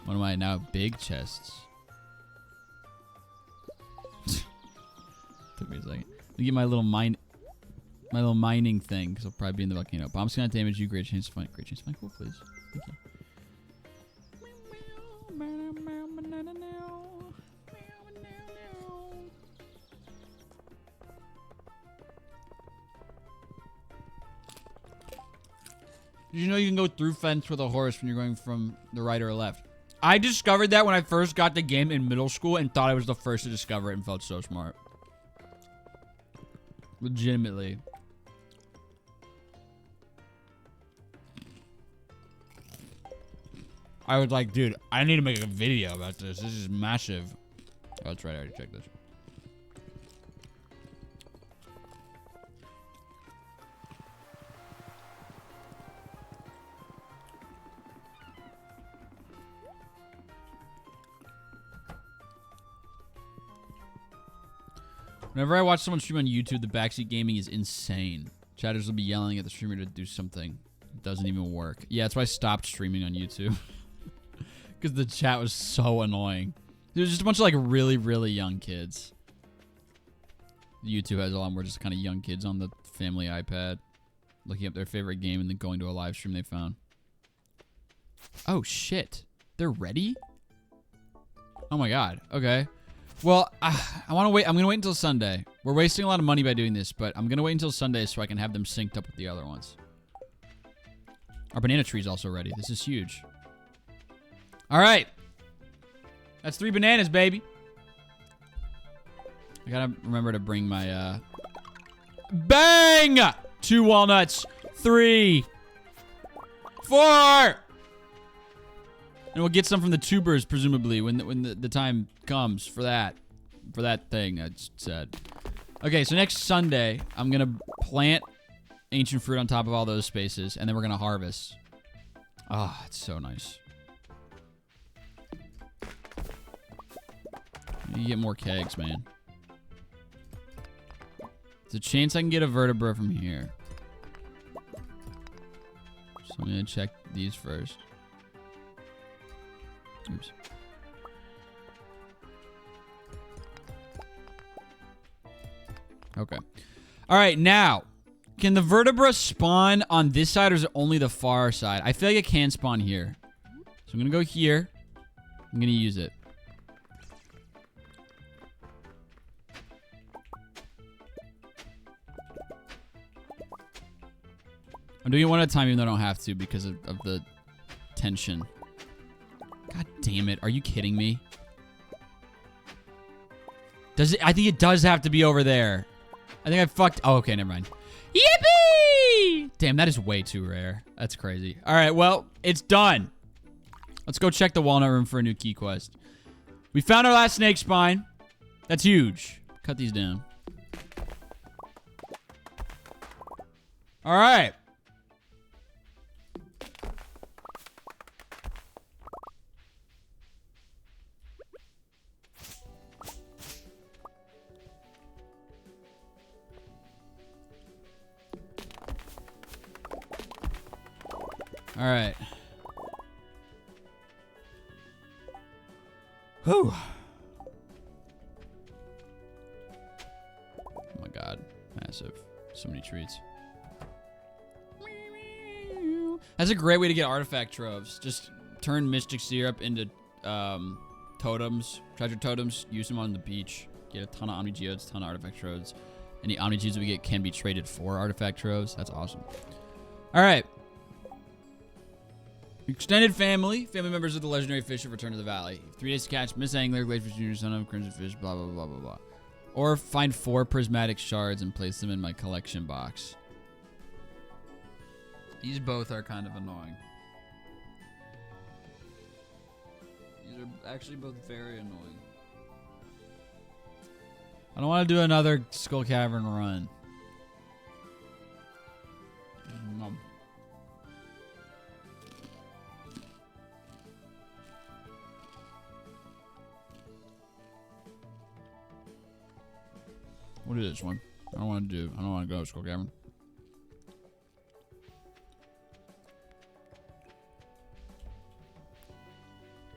Speaker 1: One of my now big chests. Took me a second. Let me get my little mining thing, because I'll probably be in the volcano. Bomb's gonna damage you. Great chance to find. Great chance to find. Cool, please. Thank you. Did you know you can go through fence with a horse when you're going from the right or left? I discovered that when I first got the game in middle school and thought I was the first to discover it and felt so smart. Legitimately. I was like, dude, I need to make a video about this. This is massive. Oh, that's right. I already checked this. Whenever I watch someone stream on YouTube, the backseat gaming is insane. Chatters will be yelling at the streamer to do something. It doesn't even work. Yeah, that's why I stopped streaming on YouTube. Because the chat was so annoying. There's just a bunch of like really, really young kids. YouTube has a lot more just kind of young kids on the family iPad. Looking up their favorite game and then going to a live stream they found. Oh, shit. They're ready? Oh my god. Okay. Well, I want to wait. I'm going to wait until Sunday. We're wasting a lot of money by doing this, but I'm going to wait until Sunday so I can have them synced up with the other ones. Our banana tree is also ready. This is huge. All right. That's 3 bananas, baby. I got to remember to bring my, Bang! 2 walnuts. 3. 4. And we'll get some from the tubers, presumably, when the time comes for that thing I said. Okay, so next Sunday, I'm going to plant ancient fruit on top of all those spaces, and then we're going to harvest. Ah, it's so nice. You get more kegs, man. There's a chance I can get a vertebra from here. So I'm gonna check these first. Oops. Okay. All right, now, can the vertebra spawn on this side or is it only the far side? I feel like it can spawn here. So I'm gonna go here. I'm gonna use it. I'm doing it one at a time even though I don't have to because of the tension. God damn it. Are you kidding me? Does it? I think it does have to be over there. I think I fucked. Oh, okay. Never mind. Yippee! Damn, that is way too rare. That's crazy. All right, well, it's done. Let's go check the walnut room for a new key quest. We found our last snake spine. That's huge. Cut these down. All right. All right. Whew. Oh my god. Massive. So many treats. That's a great way to get artifact troves. Just turn mystic syrup into totems, treasure totems, use them on the beach. Get a ton of omni geodes, ton of artifact troves. Any omni geodes we get can be traded for artifact troves. That's awesome. All right. Extended family. Family members of the legendary fish have returned to the valley. 3 days to catch Miss Angler, Gladefish Jr., son of Crimson Fish, blah, blah, blah, blah, blah. Or find 4 prismatic shards and place them in my collection box. These both are kind of annoying. These are actually both very annoying. I don't want to do another Skull Cavern run. No. What is this one? I don't want to go to Skull Cavern.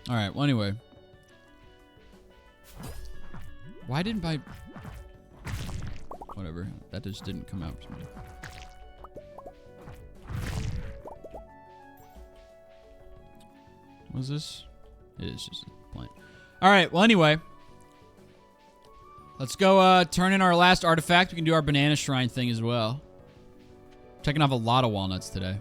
Speaker 1: Alright, well anyway. Why didn't I... Whatever. That just didn't come out to me. What is this? It is just a plant. Alright, well anyway. Let's go turn in our last artifact. We can do our banana shrine thing as well. Checking off a lot of walnuts today.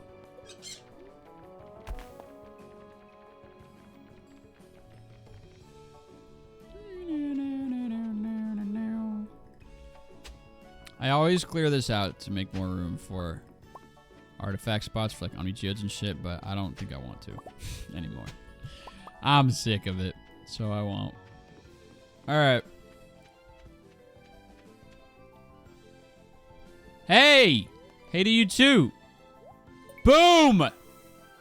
Speaker 1: I always clear this out to make more room for artifact spots for like omni geodes and shit, but I don't think I want to anymore. I'm sick of it, so I won't. Alright. Hey! Hey to you too! Boom!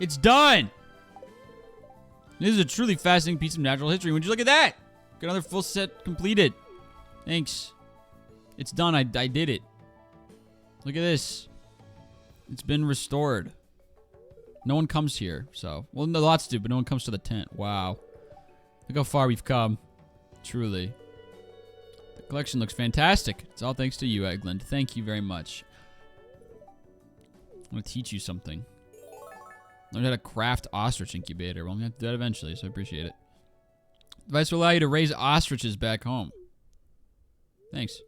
Speaker 1: It's done! This is a truly fascinating piece of natural history. Would you look at that? Got another full set completed. Thanks. It's done. I did it. Look at this. It's been restored. No one comes here, so... Well, no, lots do, but no one comes to the tent. Wow. Look how far we've come. Truly. The collection looks fantastic. It's all thanks to you, Eggland. Thank you very much. I'm going to teach you something. Learn how to craft ostrich incubator. Well, I'm going to have to do that eventually, so I appreciate it. Device will allow you to raise ostriches back home. Thanks.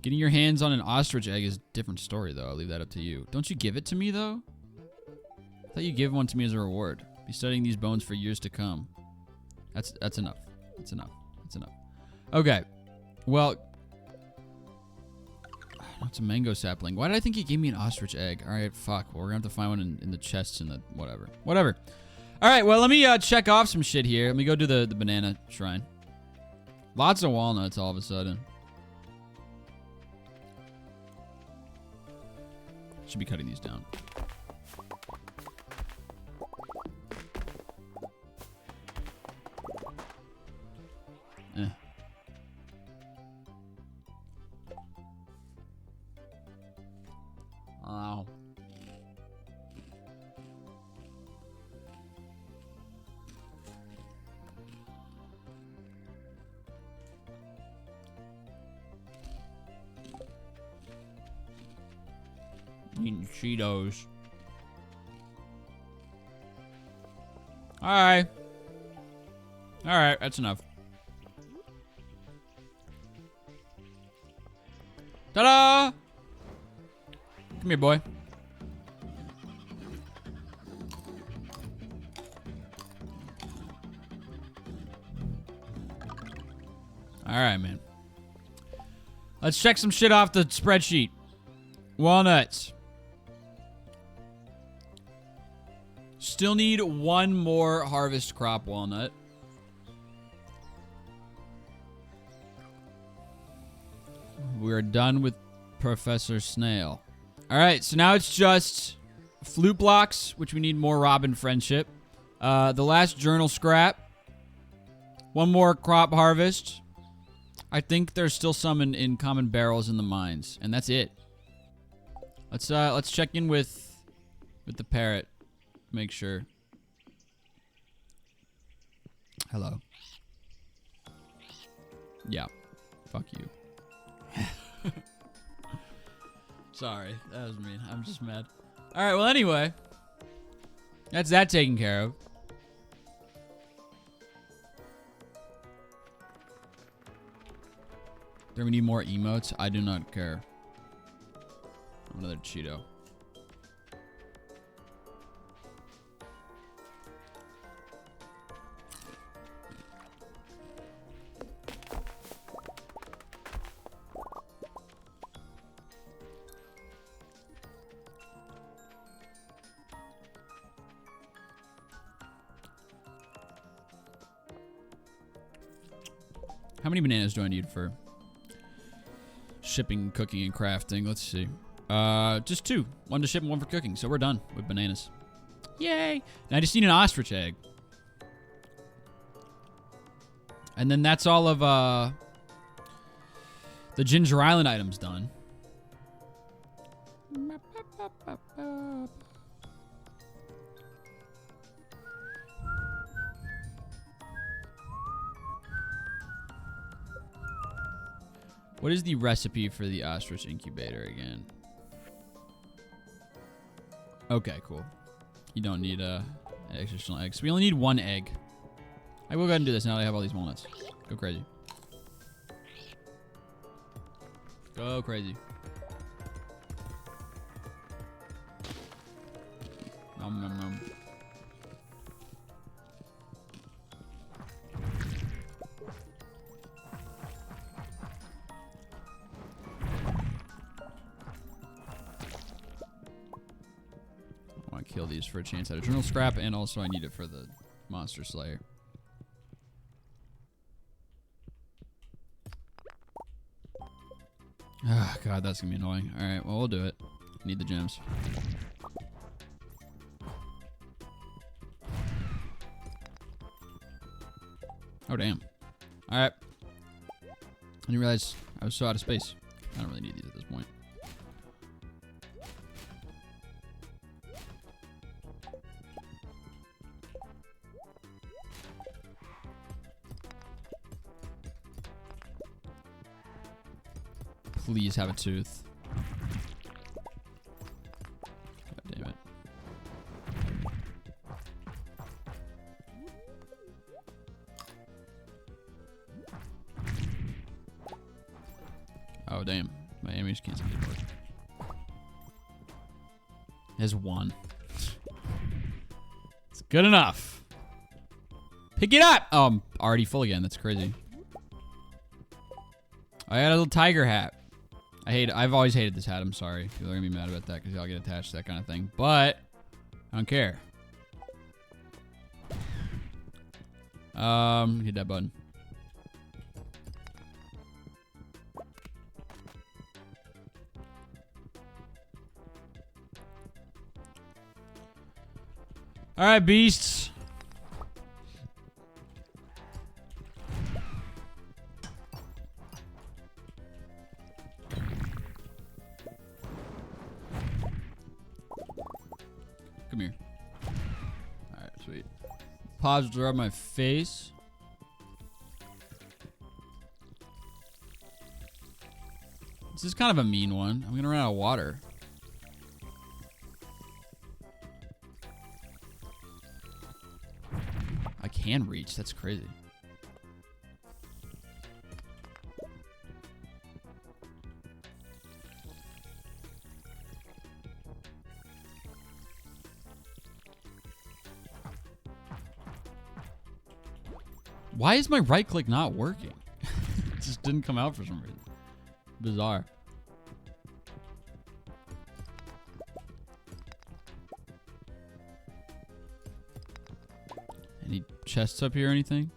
Speaker 1: Getting your hands on an ostrich egg is a different story, though. I'll leave that up to you. Don't you give it to me, though? I thought you'd give one to me as a reward. Be studying these bones for years to come. That's enough. That's enough. That's enough. Okay. Well... It's a mango sapling. Why did I think he gave me an ostrich egg? Alright, fuck. Well, we're gonna have to find one in the chests and the... Whatever. Whatever. Alright, well, let me check off some shit here. Let me go do the banana shrine. Lots of walnuts all of a sudden. Should be cutting these down. Eating Cheetos. Alright. Alright, that's enough. Ta-da! Come here, boy. Alright, man. Let's check some shit off the spreadsheet. Walnuts. Still need one more harvest crop walnut. We're done with Professor Snail. Alright, so now it's just flute blocks, which we need more Robin friendship. The last journal scrap. One more crop harvest. I think there's still some in common barrels in the mines, and that's it. Let's check in with the parrot. Make sure. Hello. Yeah. Fuck you. Sorry, that was mean. I'm just mad. All right. Well, anyway, that's that taken care of. Do we need more emotes? I do not care. Another Cheeto. How many bananas do I need for shipping, cooking, and crafting? Let's see. Just 2. 1 to ship and 1 for cooking. So we're done with bananas. Yay! Now I just need an ostrich egg. And then that's all of the Ginger Island items done. What is the recipe for the ostrich incubator again? Okay, cool. You don't need additional eggs. We only need 1 egg. I will go ahead and do this now that I have all these walnuts. Go crazy. Go crazy. Nom nom nom. Kill these for a chance at a journal scrap, and also I need it for the monster slayer. Ah, God, that's gonna be annoying. All right, well, we'll do it. Need the gems. Oh, damn. All right. I didn't realize I was so out of space. I don't really need these at this point. Please have a tooth. God damn it. Oh, damn. My image can't see it. There's 1. It's good enough. Pick it up! Oh, I'm already full again. That's crazy. I got a little tiger hat. I've always hated this hat. I'm sorry. People are gonna be mad about that because y'all get attached to that kind of thing. But I don't care. Hit that button. All right, beasts. Come here. Alright, sweet. Paws will rub my face. This is kind of a mean one. I'm gonna run out of water. can reach. That's crazy. Why is my right click not working? It just didn't come out for some reason. Bizarre. Any chests up here or anything?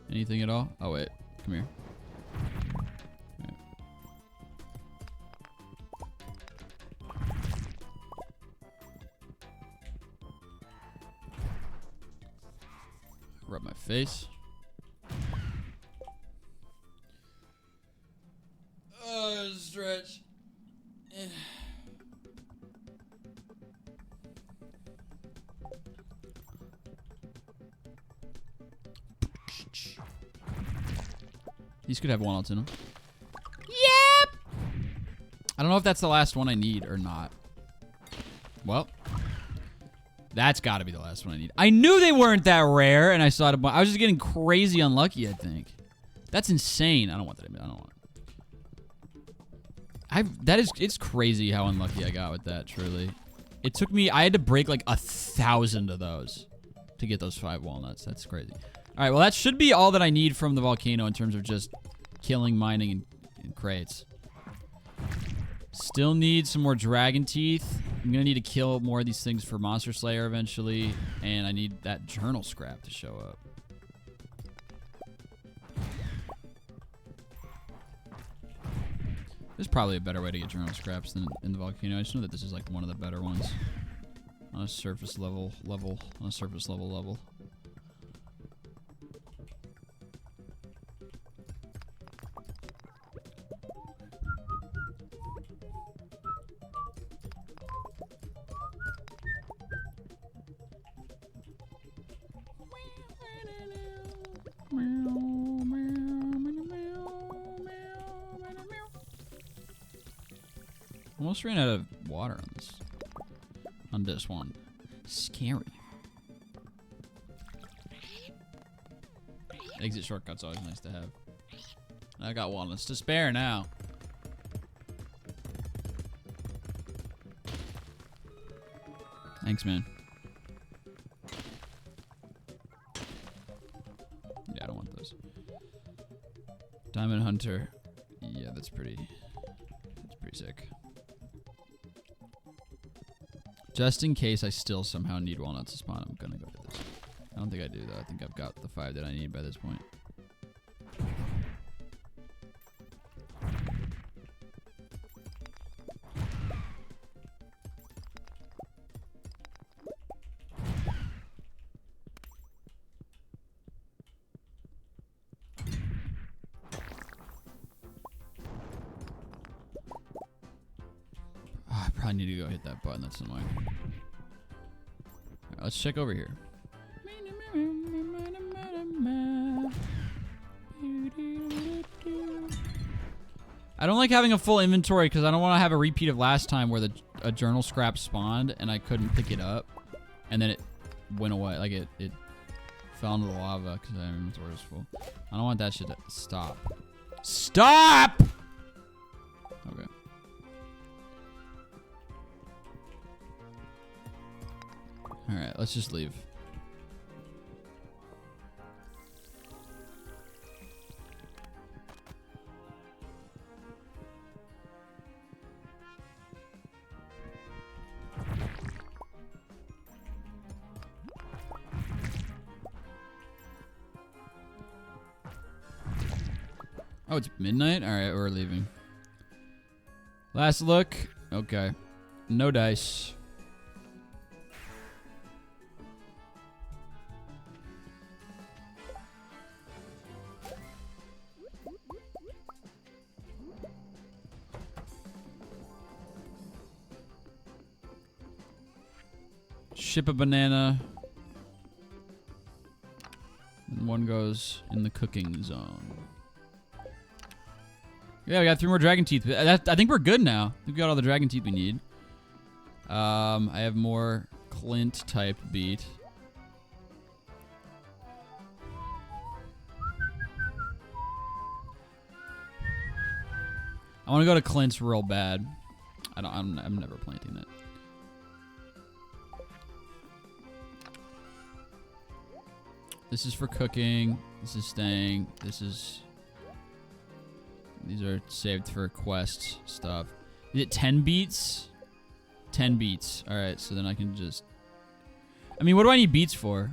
Speaker 1: Anything at all? Oh, wait. Come here. Okay. Rub my face. Stretch. These could have walnuts in them. Yep! I don't know if that's the last one I need or not. Well, that's got to be the last one I need. I knew they weren't that rare, and I saw it. I was just getting crazy unlucky, I think. That's insane. I don't want that. I don't want it. It's crazy how unlucky I got with that, truly. It took me, I had to break like 1,000 of those to get those 5 walnuts. That's crazy. All right, well, that should be all that I need from the volcano in terms of just killing, mining, and crates. Still need some more dragon teeth. I'm gonna need to kill more of these things for Monster Slayer eventually, and I need that journal scrap to show up. There's probably a better way to get journal scraps than in the volcano. I just know that this is like one of the better ones on a surface level. On a surface level. Almost ran out of water on this one. Scary. Exit shortcut's always nice to have. I got walnuts to spare now. Thanks, man. Yeah, I don't want those. Diamond Hunter. Yeah, that's pretty sick. Just in case I still somehow need walnuts to spawn, I'm gonna go to this. I don't think I do, though. I think I've got the 5 that I need by this point. I need to go hit that button. That's annoying. All right, let's check over here. I don't like having a full inventory because I don't want to have a repeat of last time where a journal scrap spawned and I couldn't pick it up, and then it went away. Like it fell into the lava because my inventory was full. I don't want that shit to stop. Stop! Okay. Alright, let's just leave. Oh, it's midnight? Alright, we're leaving. Last look. Okay. No dice. Ship a banana. And one goes in the cooking zone. Yeah, we got 3 more dragon teeth. I think we're good now. We've got all the dragon teeth we need. I have more Clint type beat. I want to go to Clint's real bad. I'm never planting that. This is for cooking. This is staying. These are saved for quest stuff. Is it 10 beets? 10 beets. All right, so then I can just... I mean, what do I need beets for?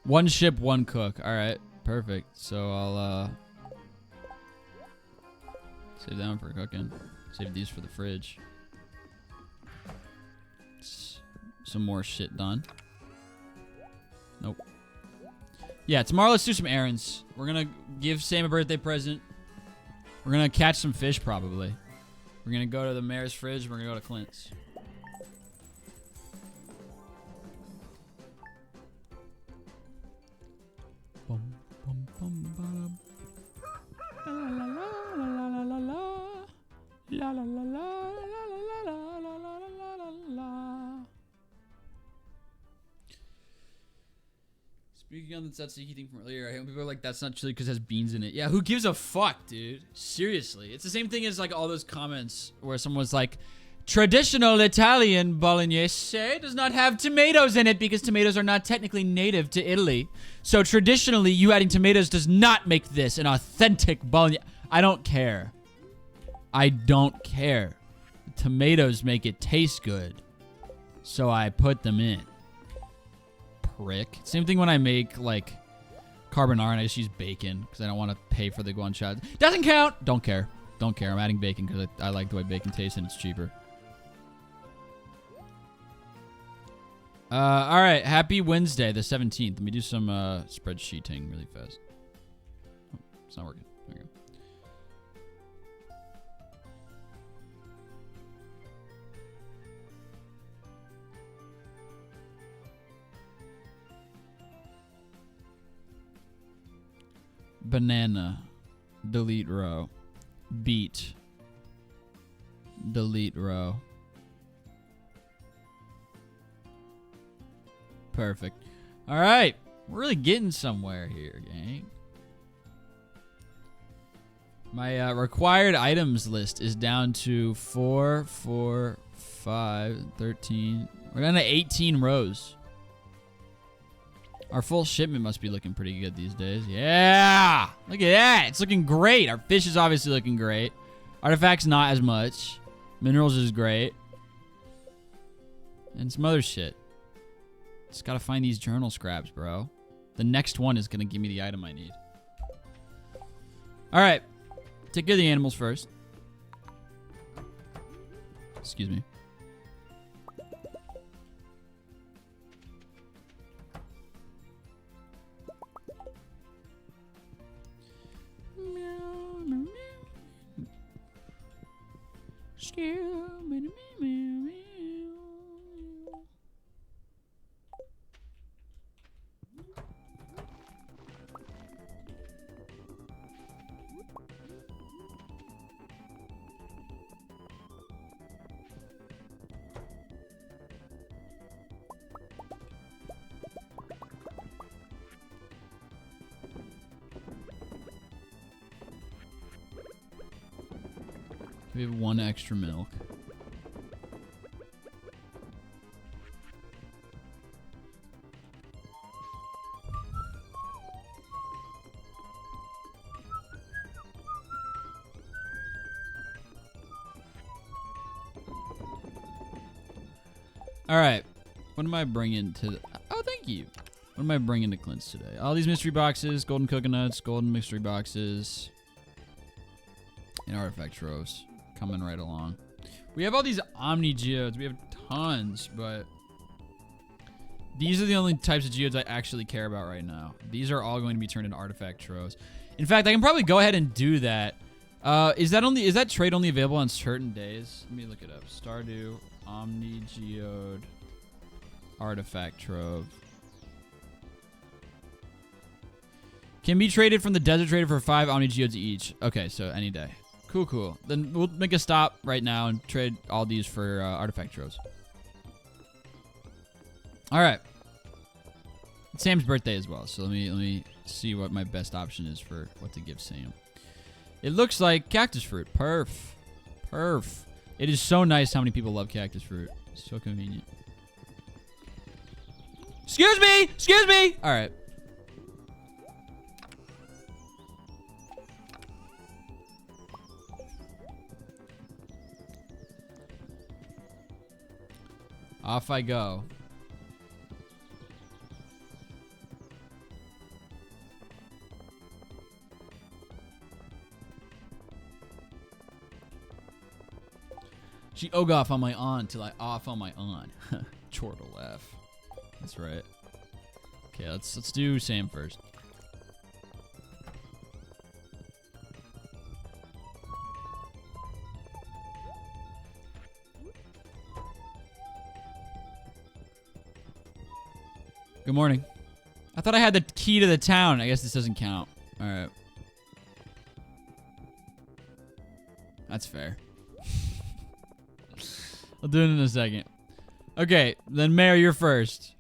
Speaker 1: 1 ship, 1 cook. All right, perfect. So I'll save that one for cooking. Save these for the fridge. Some more shit done. Nope. Yeah, tomorrow let's do some errands. We're gonna give Sam a birthday present. We're gonna catch some fish probably. We're gonna go to the mayor's fridge. We're gonna go to Clint's. Bum, bum, bum, bum. La la la la la la la la la la la la la la la la. Speaking on the tzatziki thing from earlier, I hate when people are like, that's not chili because it has beans in it. Yeah, who gives a fuck, dude? Seriously. It's the same thing as like all those comments where someone's like, traditional Italian bolognese does not have tomatoes in it because tomatoes are not technically native to Italy. So traditionally, you adding tomatoes does not make this an authentic bolognese. I don't care. I don't care. Tomatoes make it taste good. So I put them in. Prick. Same thing when I make like carbonara and I just use bacon because I don't want to pay for the guanciale. Doesn't count. Don't care. Don't care. I'm adding bacon because I like the way bacon tastes and it's cheaper. All right. Happy Wednesday, the 17th. Let me do some spreadsheeting really fast. Oh, it's not working. There we go. Banana, delete row. Beet, delete row. Perfect. All right, we're really getting somewhere here, gang. My required items list is down to 4, 4, 5, 13. We're down to 18 rows. Our full shipment must be looking pretty good these days. Yeah! Look at that. It's looking great. Our fish is obviously looking great. Artifacts, not as much. Minerals is great. And some other shit. Just gotta find these journal scraps, bro. The next one is gonna give me the item I need. Alright. Take care of the animals first. Excuse me. We have 1 extra milk. All right. What am I bringing to... Oh, thank you. What am I bringing to Clint's today? All these mystery boxes, golden coconuts, golden mystery boxes, and artifact troves. Coming right along. We have all these omni geodes. We have tons, but these are the only types of geodes I actually care about right now. These are all going to be turned into artifact troves. In fact, I can probably go ahead and do that. Is that trade only available on certain days? Let me look it up. Stardew Omni Geode Artifact Trove. Can be traded from the Desert Trader for 5 Omni Geodes each. Okay, so any day. Cool, cool. Then we'll make a stop right now and trade all these for artifact troves. All right. It's Sam's birthday as well, so let me see what my best option is for what to give Sam. It looks like cactus fruit. Perf. Perf. It is so nice how many people love cactus fruit. It's so convenient. Excuse me! Excuse me! Alright. Off I go. She og off on my on till I off on my on. Chortle laugh. That's right. Okay, let's do Sam first. Good morning. I thought I had the key to the town. I guess this doesn't count. All right. That's fair. I'll do it in a second. Okay, then Mayor, you're first.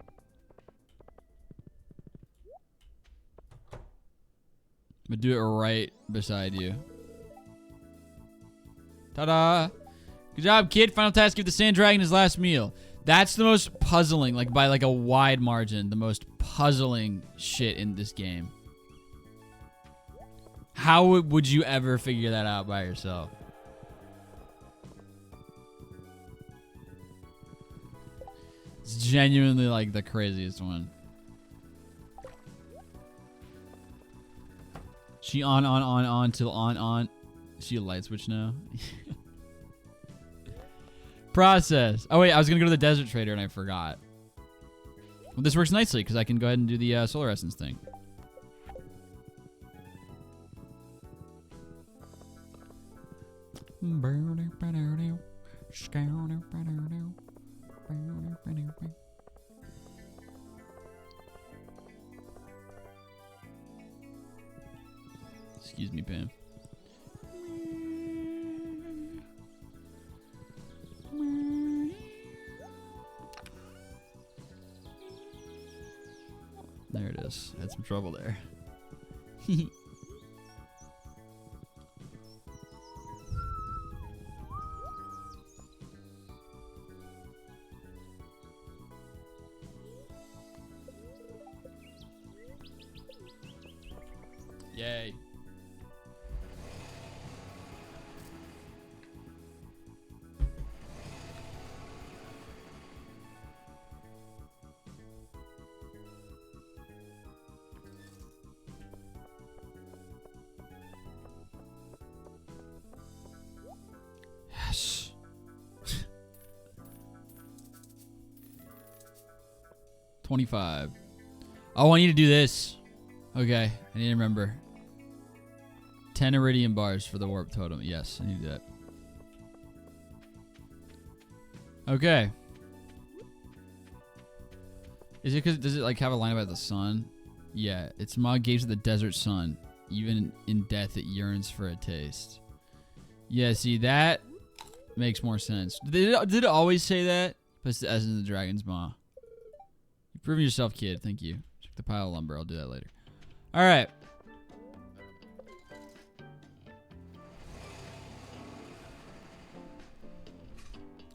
Speaker 1: I'm gonna do it right beside you. Ta-da! Good job, kid. Final task, give the sand dragon his last meal. That's the most puzzling, like by like a wide margin, the most puzzling shit in this game. How would you ever figure that out by yourself? It's genuinely like the craziest one. She on till on. Is she a light switch now? Process. Oh wait, I was gonna go to the desert trader and I forgot. Well, this works nicely because I can go ahead and do the solar essence thing. Excuse me, Pam. There it is. Had some trouble there. Yay. Yes. $25. Oh, I need to do this. Okay, I need to remember. 10 iridium bars for the warp totem. Yes, I need to do that. Okay. Is it because does it like have a line about the sun? Yeah, it's Mog gaze of the desert sun. Even in death, it yearns for a taste. Yeah, see that makes more sense. Did it always say that? But as in the dragon's maw. You've proven yourself, kid. Thank you. Check the pile of lumber. I'll do that later. All right.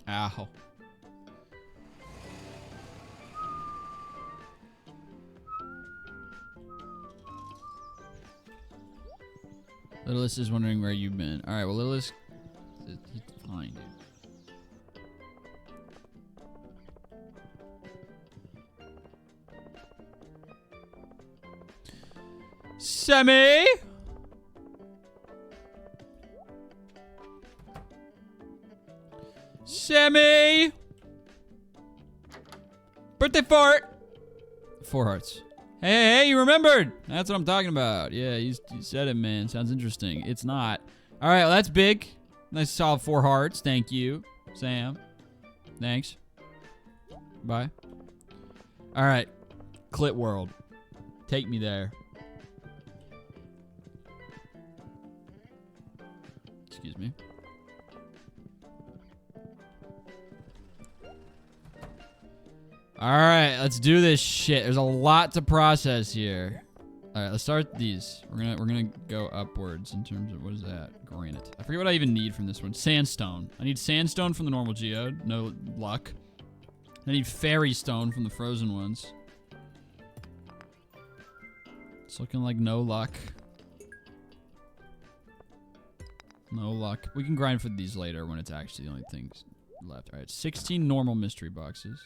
Speaker 1: Ow. Littlest is wondering where you've been. All right, well, Littlest, he's fine, dude. Semi! Semi! Birthday fart! 4 hearts. Hey, you remembered! That's what I'm talking about. Yeah, you said it, man. Sounds interesting. It's not. All right, well, that's big. Nice solid 4 hearts. Thank you, Sam. Thanks. Bye. All right. Clit World. Take me there. Excuse me. All right, let's do this shit. There's a lot to process here. All right, let's start these. We're gonna go upwards in terms of, what is that? Granite. I forget what I even need from this one. Sandstone. I need sandstone from the normal geode. No luck. I need fairy stone from the frozen ones. It's looking like no luck. No luck. We can grind for these later when it's actually the only things left. All right, 16 normal mystery boxes.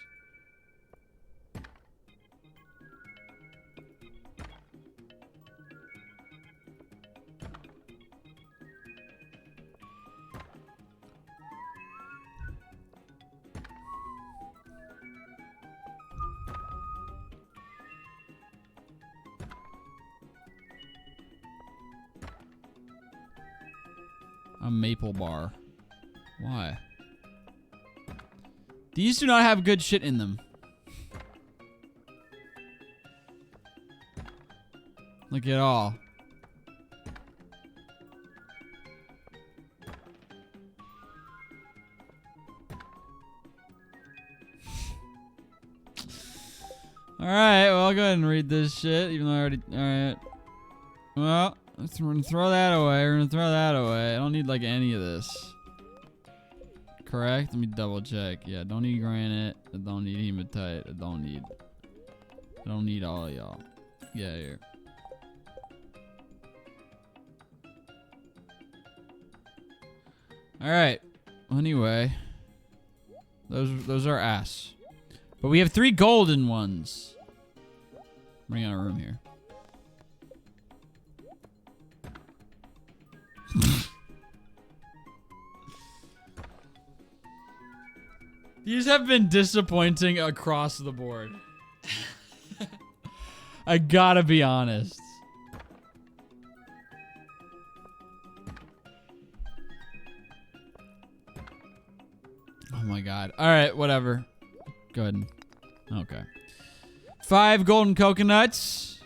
Speaker 1: A maple bar. Why? These do not have good shit in them. Like at all. Alright, well, I'll go ahead and read this shit, even though I already... Alright. Well... We're gonna throw that away. We're gonna throw that away. I don't need like any of this. Correct? Let me double check. Yeah, don't need granite. I don't need hematite. I don't need all of y'all. Yeah, here. Alright. Anyway. Those are ass. But we have 3 golden ones. I'm running out of room here. These have been disappointing across the board. I gotta be honest. Oh my god. Alright, whatever. Go ahead. Okay. 5 golden coconuts.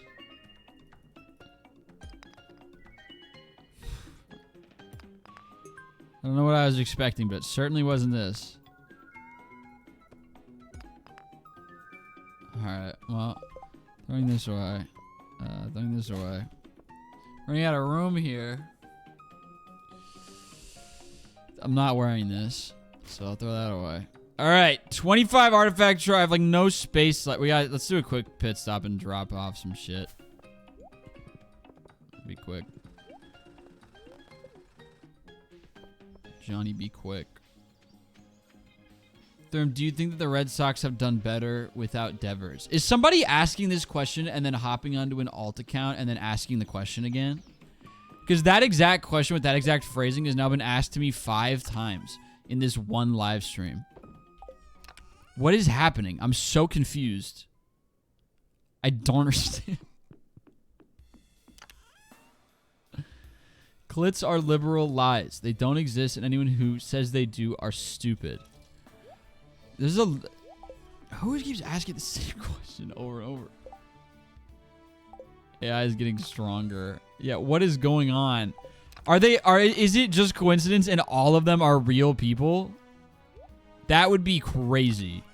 Speaker 1: I don't know what I was expecting, but it certainly wasn't this. Alright, well, throwing this away. Throwing this away. Running out of room here. I'm not wearing this, so I'll throw that away. Alright, 25 artifact drive, like no space. Like let's do a quick pit stop and drop off some shit. Be quick. Johnny, be quick. Therm, do you think that the Red Sox have done better without Devers? Is somebody asking this question and then hopping onto an alt account and then asking the question again? Because that exact question with that exact phrasing has now been asked to me 5 times in this one live stream. What is happening? I'm so confused. I don't understand. Clits are liberal lies. They don't exist, and anyone who says they do are stupid. There's a... Who keeps asking the same question over and over? AI is getting stronger. Yeah, what is going on? Is it just coincidence and all of them are real people? That would be crazy.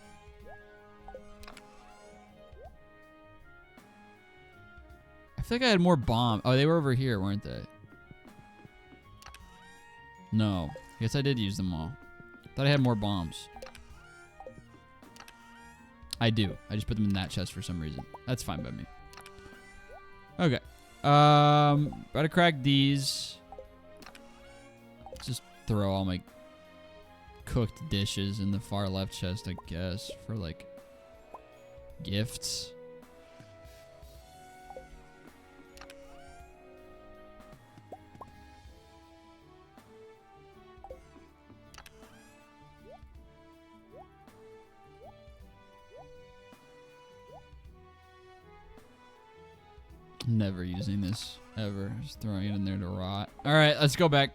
Speaker 1: I feel like I had more bombs. Oh, they were over here, weren't they? No. I guess I did use them all. Thought I had more bombs. I do. I just put them in that chest for some reason. That's fine by me. Okay. Gotta crack these. Just throw all my cooked dishes in the far left chest, I guess, for like gifts. Never using this ever. Just throwing it in there to rot. All right, let's go back.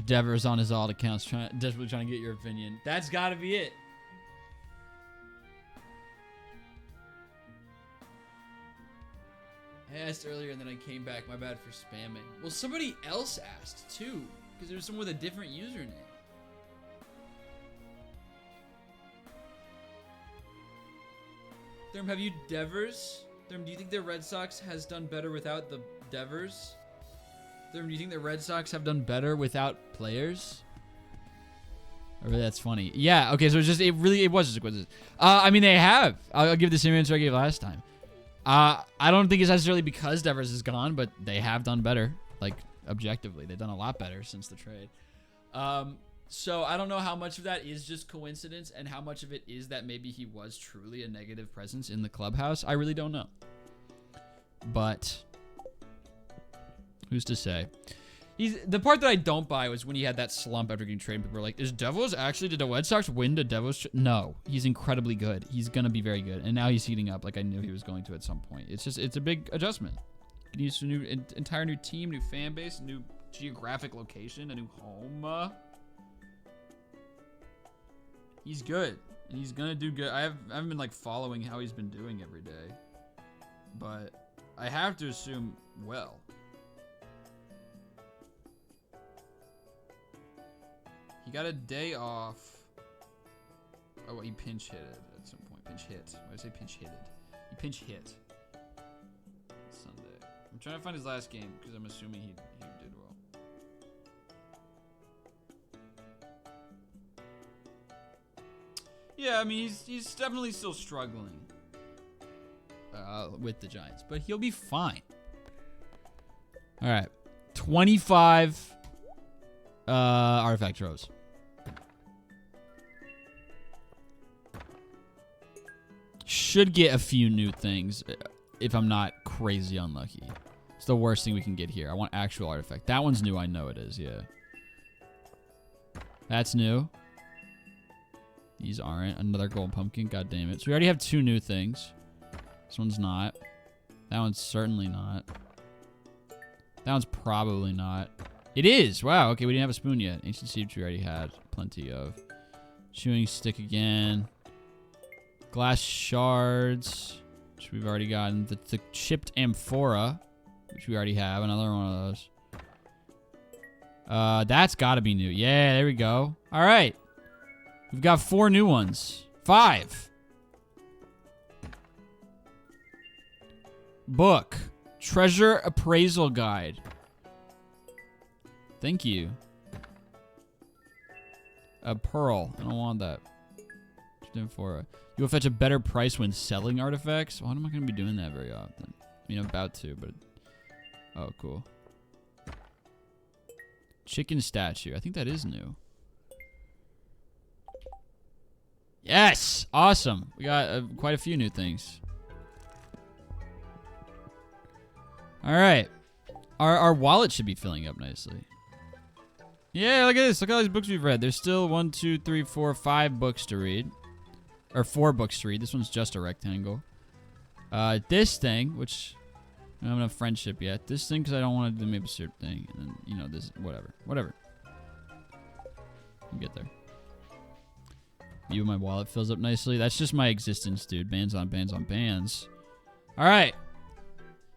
Speaker 1: Devers on his alt accounts, desperately trying to get your opinion. That's got to be it. I asked earlier and then I came back. My bad for spamming. Well, somebody else asked too, because there was someone with a different username. Therm, have you Devers? Therm, do you think the Red Sox has done better without the Devers? Therm, do you think the Red Sox have done better without players? Oh, really, that's funny. Yeah, okay, so it was just a coincidence. I mean, they have. I'll give the same answer I gave last time. I don't think it's necessarily because Devers is gone, but they have done better. Like, objectively. They've done a lot better since the trade. So I don't know how much of that is just coincidence and how much of it is that maybe he was truly a negative presence in the clubhouse. I really don't know. But who's to say? The part that I don't buy was when he had that slump after getting traded. People were like, did the Red Sox win the Devils? No, he's incredibly good. He's going to be very good. And now he's heating up like I knew he was going to at some point. It's a big adjustment. He needs a entire new team, new fan base, new geographic location, a new home. He's good. And he's going to do good. I haven't been like following how he's been doing every day. But I have to assume well. He got a day off. Oh, he pinch hit it at some point. Pinch hit. Why did I say pinch hit it? He pinch hit. Sunday. I'm trying to find his last game because I'm assuming he did well. Yeah, I mean, he's definitely still struggling with the Giants, but he'll be fine. All right. 25 artifact rows. Should get a few new things if I'm not crazy unlucky. It's the worst thing we can get here. I want actual artifact. That one's new. I know it is, yeah. That's new. These aren't. Another gold pumpkin. God damn it. So we already have 2 new things. This one's not. That one's certainly not. That one's probably not. It is. Wow. Okay, we didn't have a spoon yet. Ancient seed we already had plenty of. Chewing stick again. Glass shards, which we've already gotten. The chipped amphora, which we already have. Another one of those. That's got to be new. Yeah, there we go. All right. We've got 4 new ones. 5. Book. Treasure appraisal guide. Thank you. A pearl. I don't want that. For you will fetch a better price when selling artifacts. Why am I going to be doing that very often? I mean, I'm about to, but oh, cool. Chicken statue. I think that is new. Yes, awesome. We got quite a few new things. All right, our wallet should be filling up nicely. Yeah, look at this. Look at all these books we've read. There's still 1, 2, 3, 4, 5 books to read. Or 4 books to read. This one's just a rectangle. This thing, which I don't have enough friendship yet. This thing, because I don't want to do maybe a certain thing. And then, you know, this, whatever. Whatever. We'll get there. View my wallet fills up nicely. That's just my existence, dude. Bands on bands on bands. All right.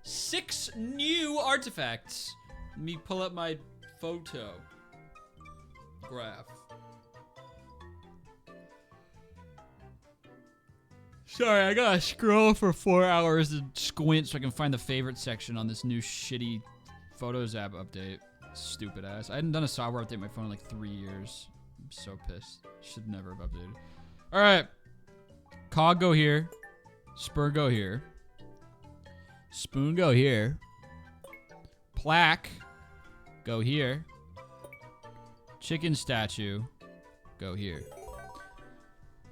Speaker 1: 6 new artifacts. Let me pull up my photo graph. Sorry, I gotta scroll for 4 hours to squint so I can find the favorite section on this new shitty Photos app update. Stupid ass. I hadn't done a software update on my phone in like 3 years. I'm so pissed. Should never have updated. Alright. Cog go here. Spur go here. Spoon go here. Plaque go here. Chicken statue go here.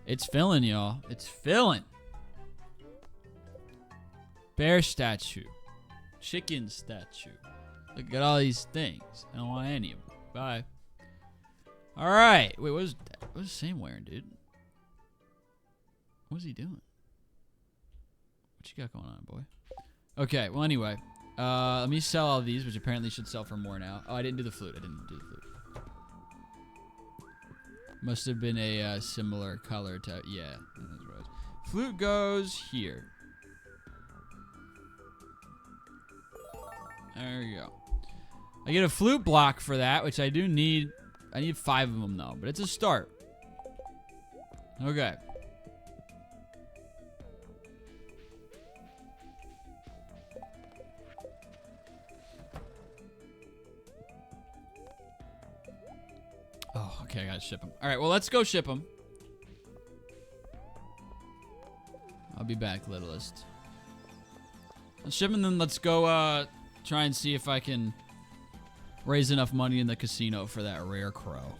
Speaker 1: It's filling, y'all. It's filling. Bear statue. Chicken statue. Look at all these things. I don't want any of them. Bye. All right. Wait, what was Sam wearing, dude? What was he doing? What you got going on, boy? Okay, well, anyway. Let me sell all these, which apparently should sell for more now. Oh, I didn't do the flute. I didn't do the flute. Must have been a similar color to... Yeah, that's right. Flute goes here. There you go. I get a flute block for that, which I do need. I need 5 of them, though. But it's a start. Okay. Oh, okay, I gotta ship them. All right, well, let's go ship them. I'll be back, littlest. Let's ship them, then let's go try and see if I can raise enough money in the casino for that rare crow.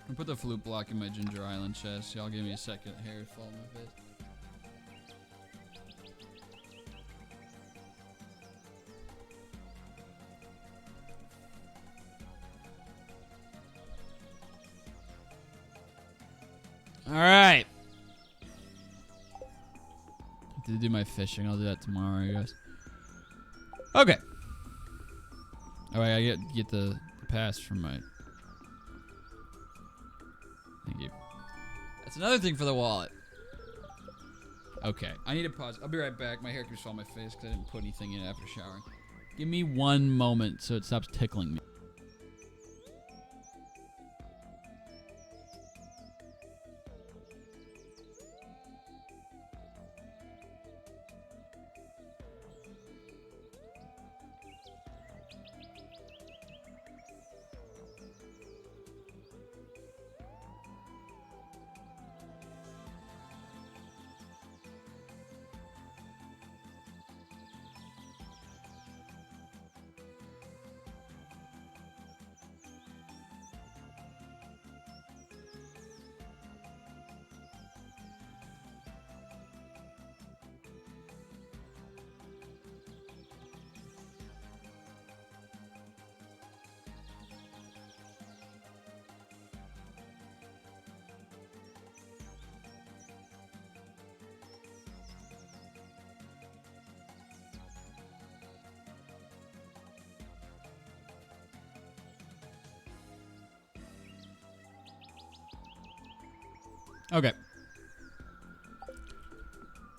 Speaker 1: I'll put the flute block in my Ginger Island chest. Y'all give me a second. Hair fall on my face. All right. I have to do my fishing. I'll do that tomorrow, I guess. Okay. Oh, I gotta get the pass from my... Thank you. That's another thing for the wallet. Okay. I need to pause. I'll be right back. My hair keeps falling on my face because I didn't put anything in after showering. Give me 1 moment so it stops tickling me. Okay.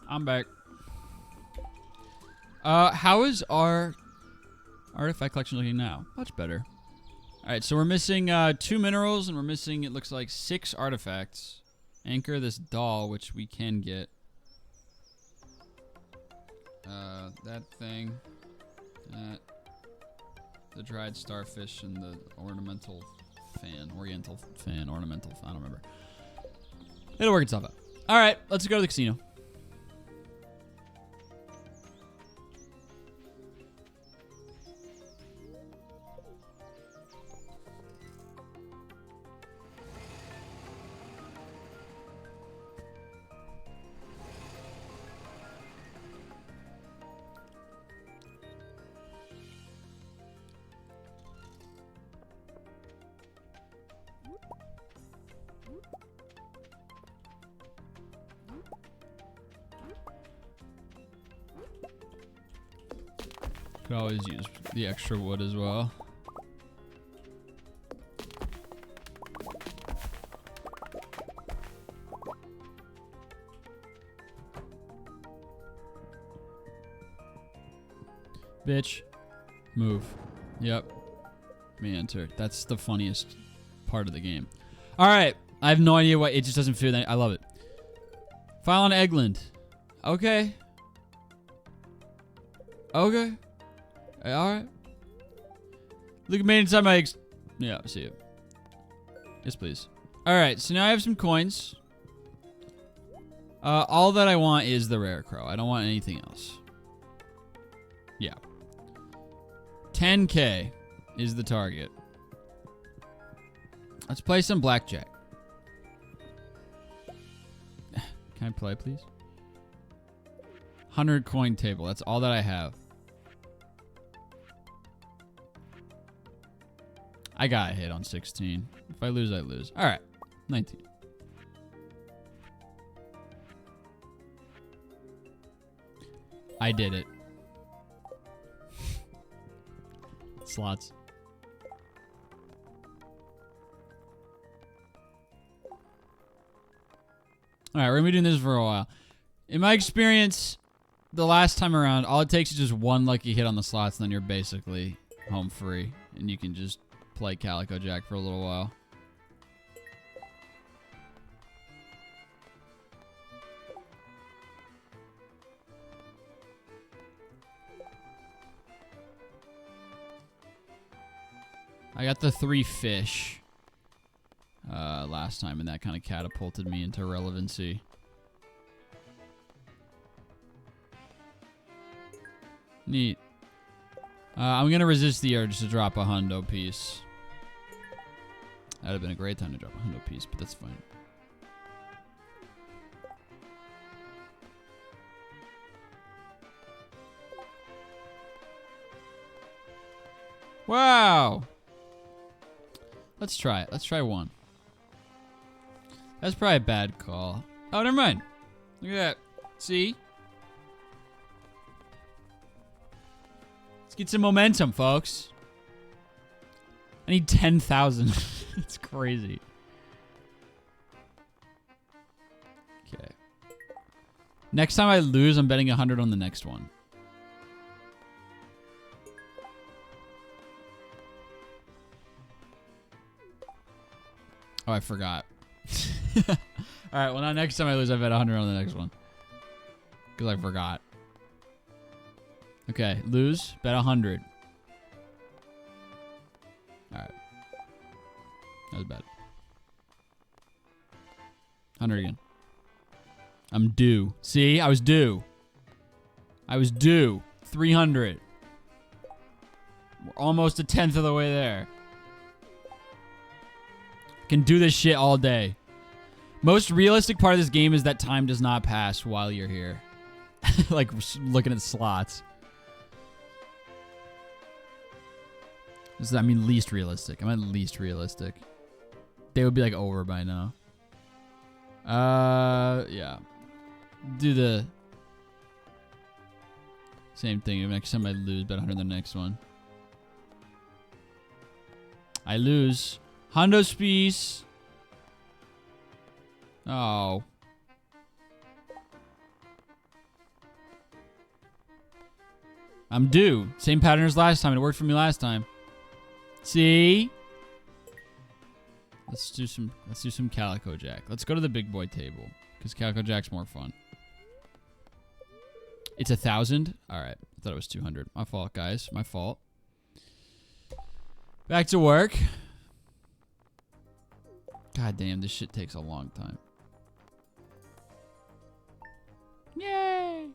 Speaker 1: I'm back. How is our artifact collection looking now? Much better. Alright, so we're missing 2 minerals, and we're missing, it looks like, 6 artifacts. Anchor this doll, which we can get. That thing. That. The dried starfish and the ornamental fan. Oriental fan. Ornamental fan. I don't remember. It'll work itself out. All right, let's go to the casino. Could always use the extra wood as well. Bitch. Move. Yep. Me enter. That's the funniest part of the game. Alright. I have no idea why. It just doesn't feel that. I love it. File on Eggland. Okay. Okay. Alright. Look at me inside my eggs. Yeah, see it. Yes, please. Alright, so now I have some coins. All that I want is the rare crow. I don't want anything else. Yeah. 10K is the target. Let's play some blackjack. Can I play, please? 100 coin table. That's all that I have. I got a hit on 16. If I lose, I lose. All right. 19. I did it. Slots. All right, we're going to be doing this for a while. In my experience, the last time around, all it takes is just one lucky hit on the slots, and then you're basically home free. And you can just play Calico Jack for a little while. I got the 3 fish last time, and that kind of catapulted me into relevancy. Neat. I'm gonna resist the urge to drop a hundo piece. That'd have been a great time to drop a hundo piece, but that's fine. Wow. Let's try it. Let's try 1. That's probably a bad call. Oh, never mind. Look at that. See? Let's get some momentum, folks. I need 10,000. It's crazy. Okay. Next time I lose, I'm betting 100 on the next one. Oh, I forgot. All right, well, now next time I lose, I bet 100 on the next one. Because I forgot. Okay, lose, bet 100. All right. That was bad. 100 again. I'm due. See, I was due. I was due. 300. We're almost a 10th of the way there. Can do this shit all day. Most realistic part of this game is that time does not pass while you're here. Like looking at slots. I mean least realistic. I meant least realistic. They would be like over by now. Yeah. Do the same thing. Next time I lose, bet 100 the next one. I lose. Hondo piece. Oh. I'm due. Same pattern as last time. It worked for me last time. See? Let's do some Calico Jack. Let's go to the big boy table. Because Calico Jack's more fun. It's 1,000? Alright. I thought it was 200. My fault, guys. My fault. Back to work. God damn, this shit takes a long time. Yay!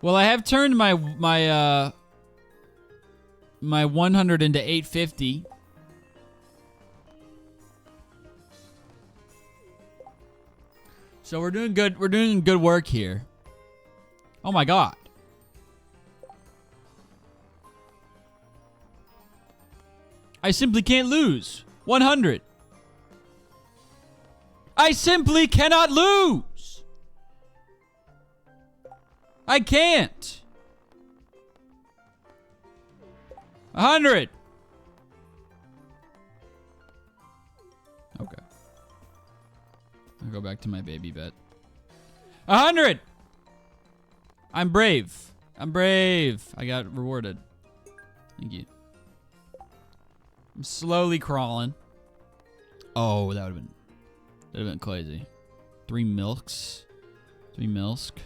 Speaker 1: Well, I have turned my 100 into 850. So we're doing good. We're doing good work here. Oh my god. I simply can't lose. 100. I simply cannot lose. I can't. 100. Okay. I'll go back to my baby bet. 100. I'm brave. I'm brave. I got rewarded. Thank you. I'm slowly crawling. Oh, that would have been crazy. 3 milks. 3 milk.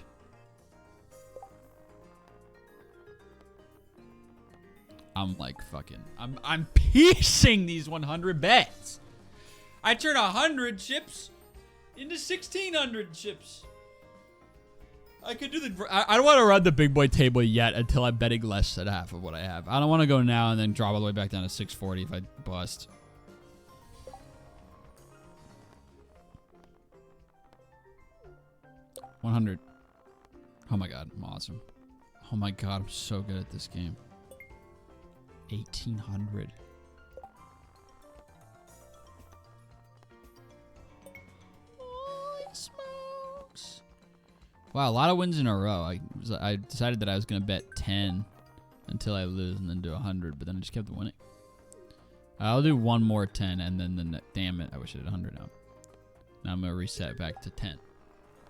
Speaker 1: I'm like fucking. I'm piecing these 100 bets. I turn 100 chips into 1,600 chips. I could do the. I don't want to run the big boy table yet until I'm betting less than half of what I have. I don't want to go now and then drop all the way back down to 640 if I bust. $100. Oh my god, I'm awesome. Oh my god, I'm so good at this game. 1,800. Holy smokes. Wow, a lot of wins in a row. I decided that I was going to bet 10 until I lose and then do 100, but then I just kept winning. I'll do one more 10 and then damn it, I wish I did 100 now. Now I'm going to reset back to 10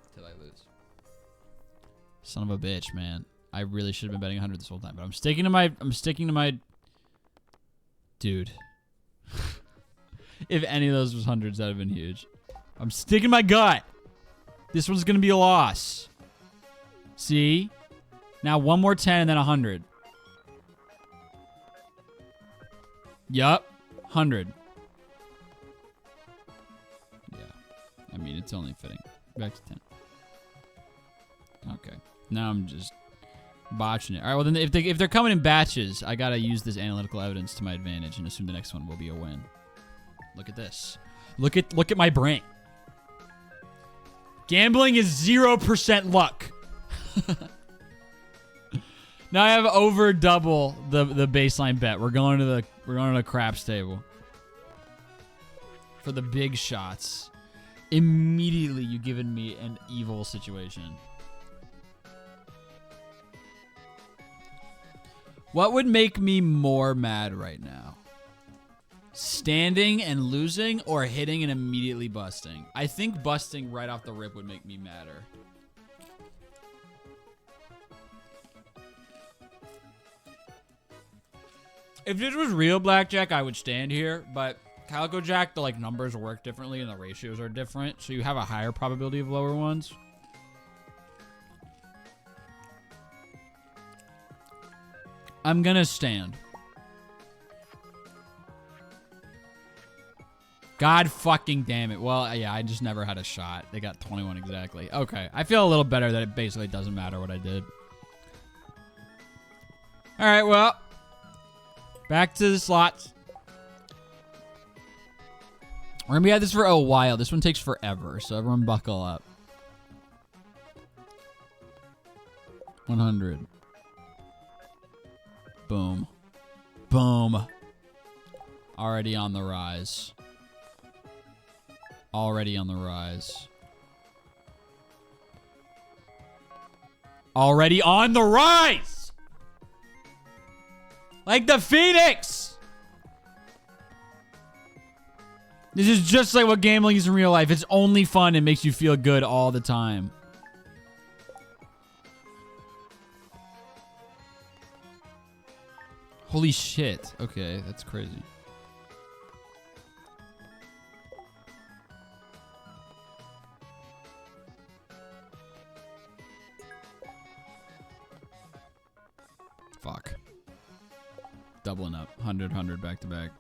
Speaker 1: until I lose. Son of a bitch, man. I really should have been betting 100 this whole time, but I'm sticking to my dude. If any of those was hundreds, that would have been huge. I'm sticking my gut. This one's going to be a loss. See? Now one more 10 and then 100. Yup. 100. Yeah. I mean, it's only fitting. Back to 10. Okay. Now I'm just botching it. All right, well, then if they're coming in batches, I got to use this analytical evidence to my advantage and assume the next one will be a win. Look at this. Look at my brain. Gambling is 0% luck. Now I have over double the baseline bet. We're going to the craps table for the big shots. Immediately, you've given me an evil situation. What would make me more mad right now? Standing and losing or hitting and immediately busting? I think busting right off the rip would make me madder. If this was real blackjack, I would stand here, but Calico Jack, the numbers work differently and the ratios are different, so you have a higher probability of lower ones. I'm gonna stand. God fucking damn it. Well, yeah, I just never had a shot. They got 21 exactly. Okay, I feel a little better that it basically doesn't matter what I did. All right, well, back to the slots. We're gonna be at this for a while. This one takes forever, so everyone buckle up. 100. Boom. Boom. Already on the rise. Already on the rise. Already on the rise! Like the Phoenix! This is just like what gambling is in real life. It's only fun and makes you feel good all the time. Holy shit. Okay, that's crazy. Fuck. Doubling up. 100, 100 back to back.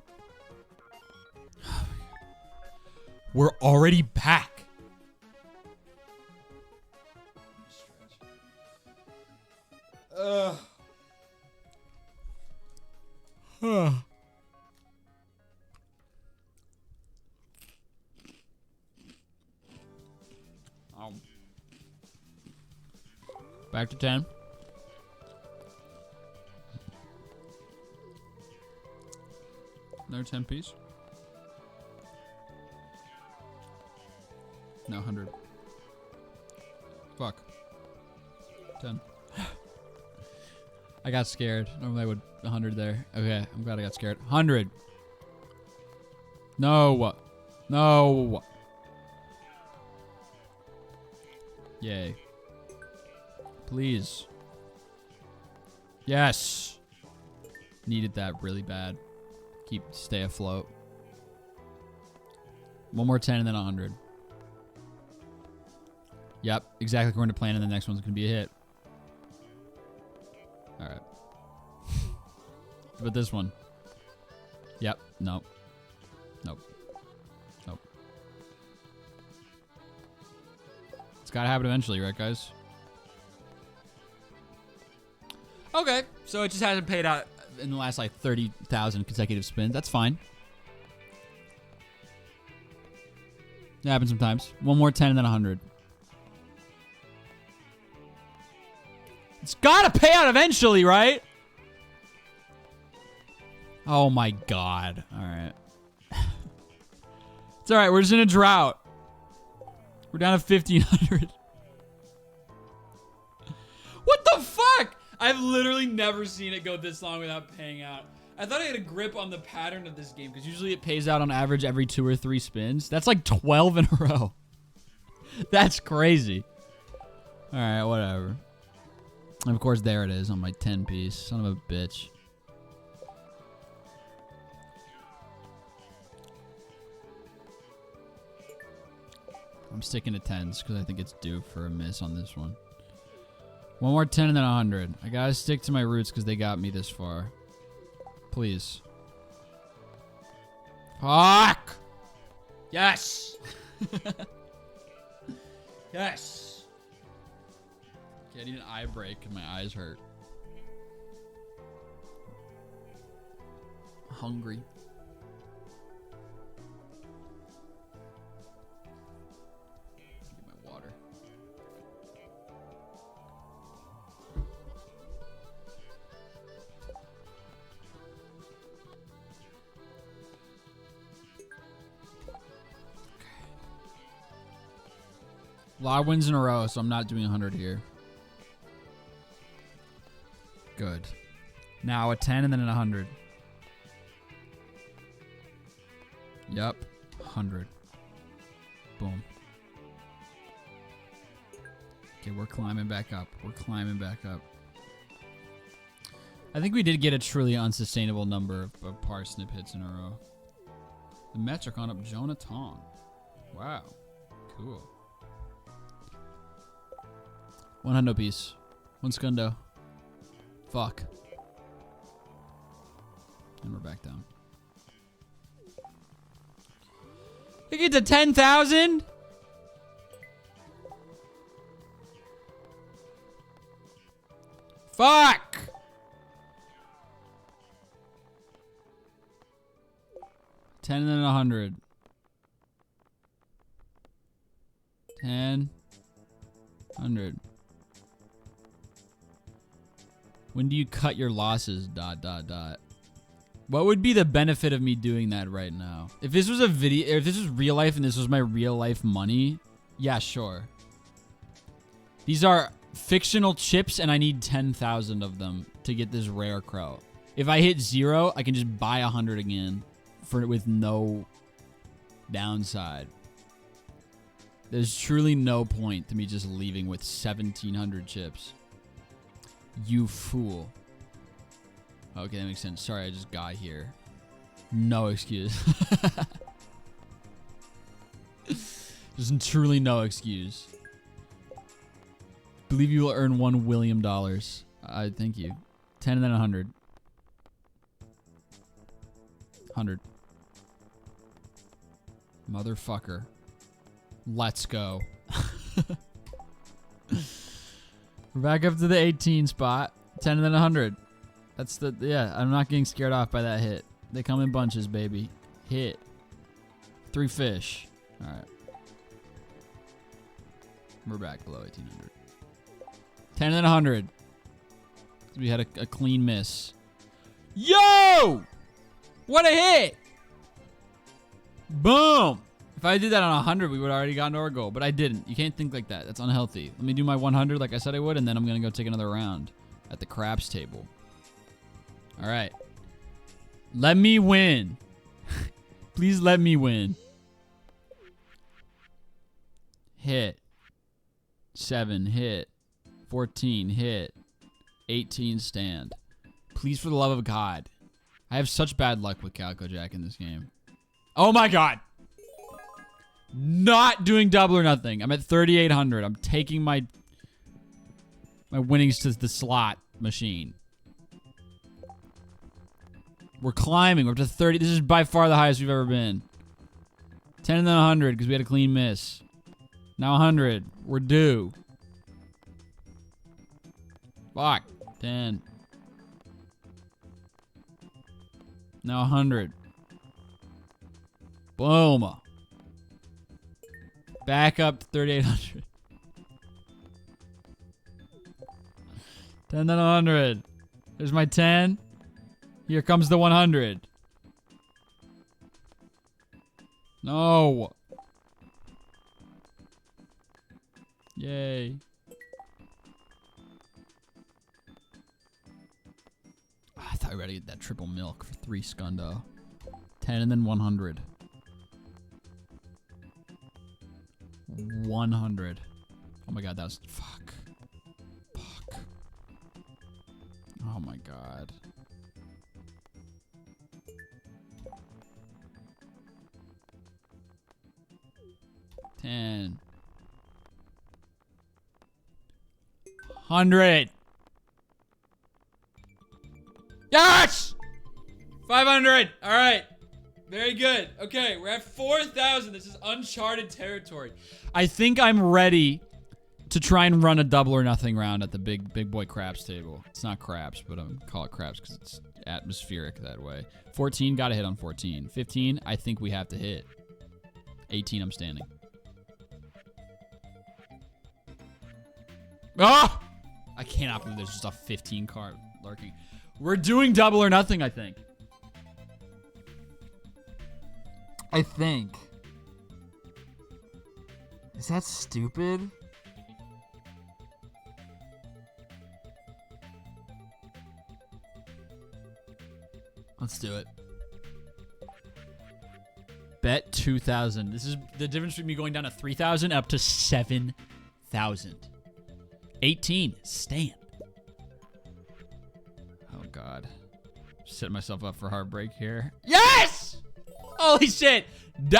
Speaker 1: We're already back. Ugh. Back to 10. Another 10 piece. No, 100. Fuck. 10. I got scared. Normally I would 100 there. Okay, I'm glad I got scared. 100. No. No. Yay. Please. Yes. Needed that really bad. Stay afloat. One more 10 and then 100. Yep, exactly according to plan, and the next one's gonna be a hit. Alright. But this one. Yep, nope. Nope. Nope. It's gotta happen eventually, right, guys? Okay, so it just hasn't paid out in the last 30,000 consecutive spins. That's fine. It happens sometimes. One more 10 and then 100. It's gotta pay out eventually, right? Oh my god. Alright. It's alright, we're just in a drought. We're down to 1,500. What the fuck? I've literally never seen it go this long without paying out. I thought I had a grip on the pattern of this game, because usually it pays out on average every 2 or 3 spins. That's like 12 in a row. That's crazy. Alright, whatever. And of course, there it is on my 10 piece. Son of a bitch. I'm sticking to 10s because I think it's due for a miss on this one. One more 10 and then 100. I gotta stick to my roots because they got me this far. Please. Fuck! Yes! Yes! Okay, I need an eye break because my eyes hurt. Hungry. Get my water. A lot of wins in a row, so I'm not doing 100 here. Good. Now a 10 and then a 100. Yep. 100. Boom. Okay, we're climbing back up. We're climbing back up. I think we did get a truly unsustainable number of parsnip hits in a row. The Mets are calling up Jonah Tong. Wow. Cool. One hundo piece. One scundo. Fuck. And we're back down. You get to 10,000? Fuck! $10 and then 100. 10. 100. When do you cut your losses? ... What would be the benefit of me doing that right now? If this was a video, if this was real life and this was my real life money, yeah, sure. These are fictional chips and I need 10,000 of them to get this rare crow. If I hit 0, I can just buy 100 again with no downside. There's truly no point to me just leaving with 1,700 chips. You fool. Okay, that makes sense. Sorry, I just got here. No excuse. There's truly no excuse. Believe you will earn $1 William. Thank you. 10 and then 100. 100. Motherfucker. Let's go. We're back up to the 18 spot. 10 and then 100. That's the, yeah, I'm not getting scared off by that hit. They come in bunches, baby. Hit. 3 fish. All right. We're back below 1,800. 10 and then 100. We had a clean miss. Yo! What a hit! Boom! If I did that on 100, we would have already gotten to our goal. But I didn't. You can't think like that. That's unhealthy. Let me do my 100 like I said I would, and then I'm going to go take another round at the craps table. All right. Let me win. Please let me win. Hit. 7, hit. 14, hit. 18, stand. Please, for the love of God. I have such bad luck with Calico Jack in this game. Oh my God. Not doing double or nothing. I'm at 3,800. I'm taking my winnings to the slot machine. We're climbing. We're up to 30. This is by far the highest we've ever been. 10 and then 100 because we had a clean miss. Now 100. We're due. Fuck. 10. Now 100. Boom. Back up to 3,800. 10 then 100. There's my 10. Here comes the 100. No. Yay. Oh, I thought we were going to get that triple milk for 3 scundo. 10 and then 100. 100. Oh my God, that was... Fuck. Fuck. Oh my God. $10. 100. Yes! 500. All right. Very good. Okay, we're at 4,000. This is uncharted territory. I think I'm ready to try and run a double or nothing round at the big boy craps table. It's not craps, but I'm call it craps because it's atmospheric that way. 14, gotta hit on 14. 15, I think we have to hit. 18, I'm standing. Ah! I cannot believe there's just a 15 card lurking. We're doing double or nothing, I think. Is that stupid? Let's do it. Bet 2,000. This is the difference between me going down to 3,000 up to 7,000. 18. Stand. Oh, God. Setting myself up for heartbreak here. Yes! Holy shit.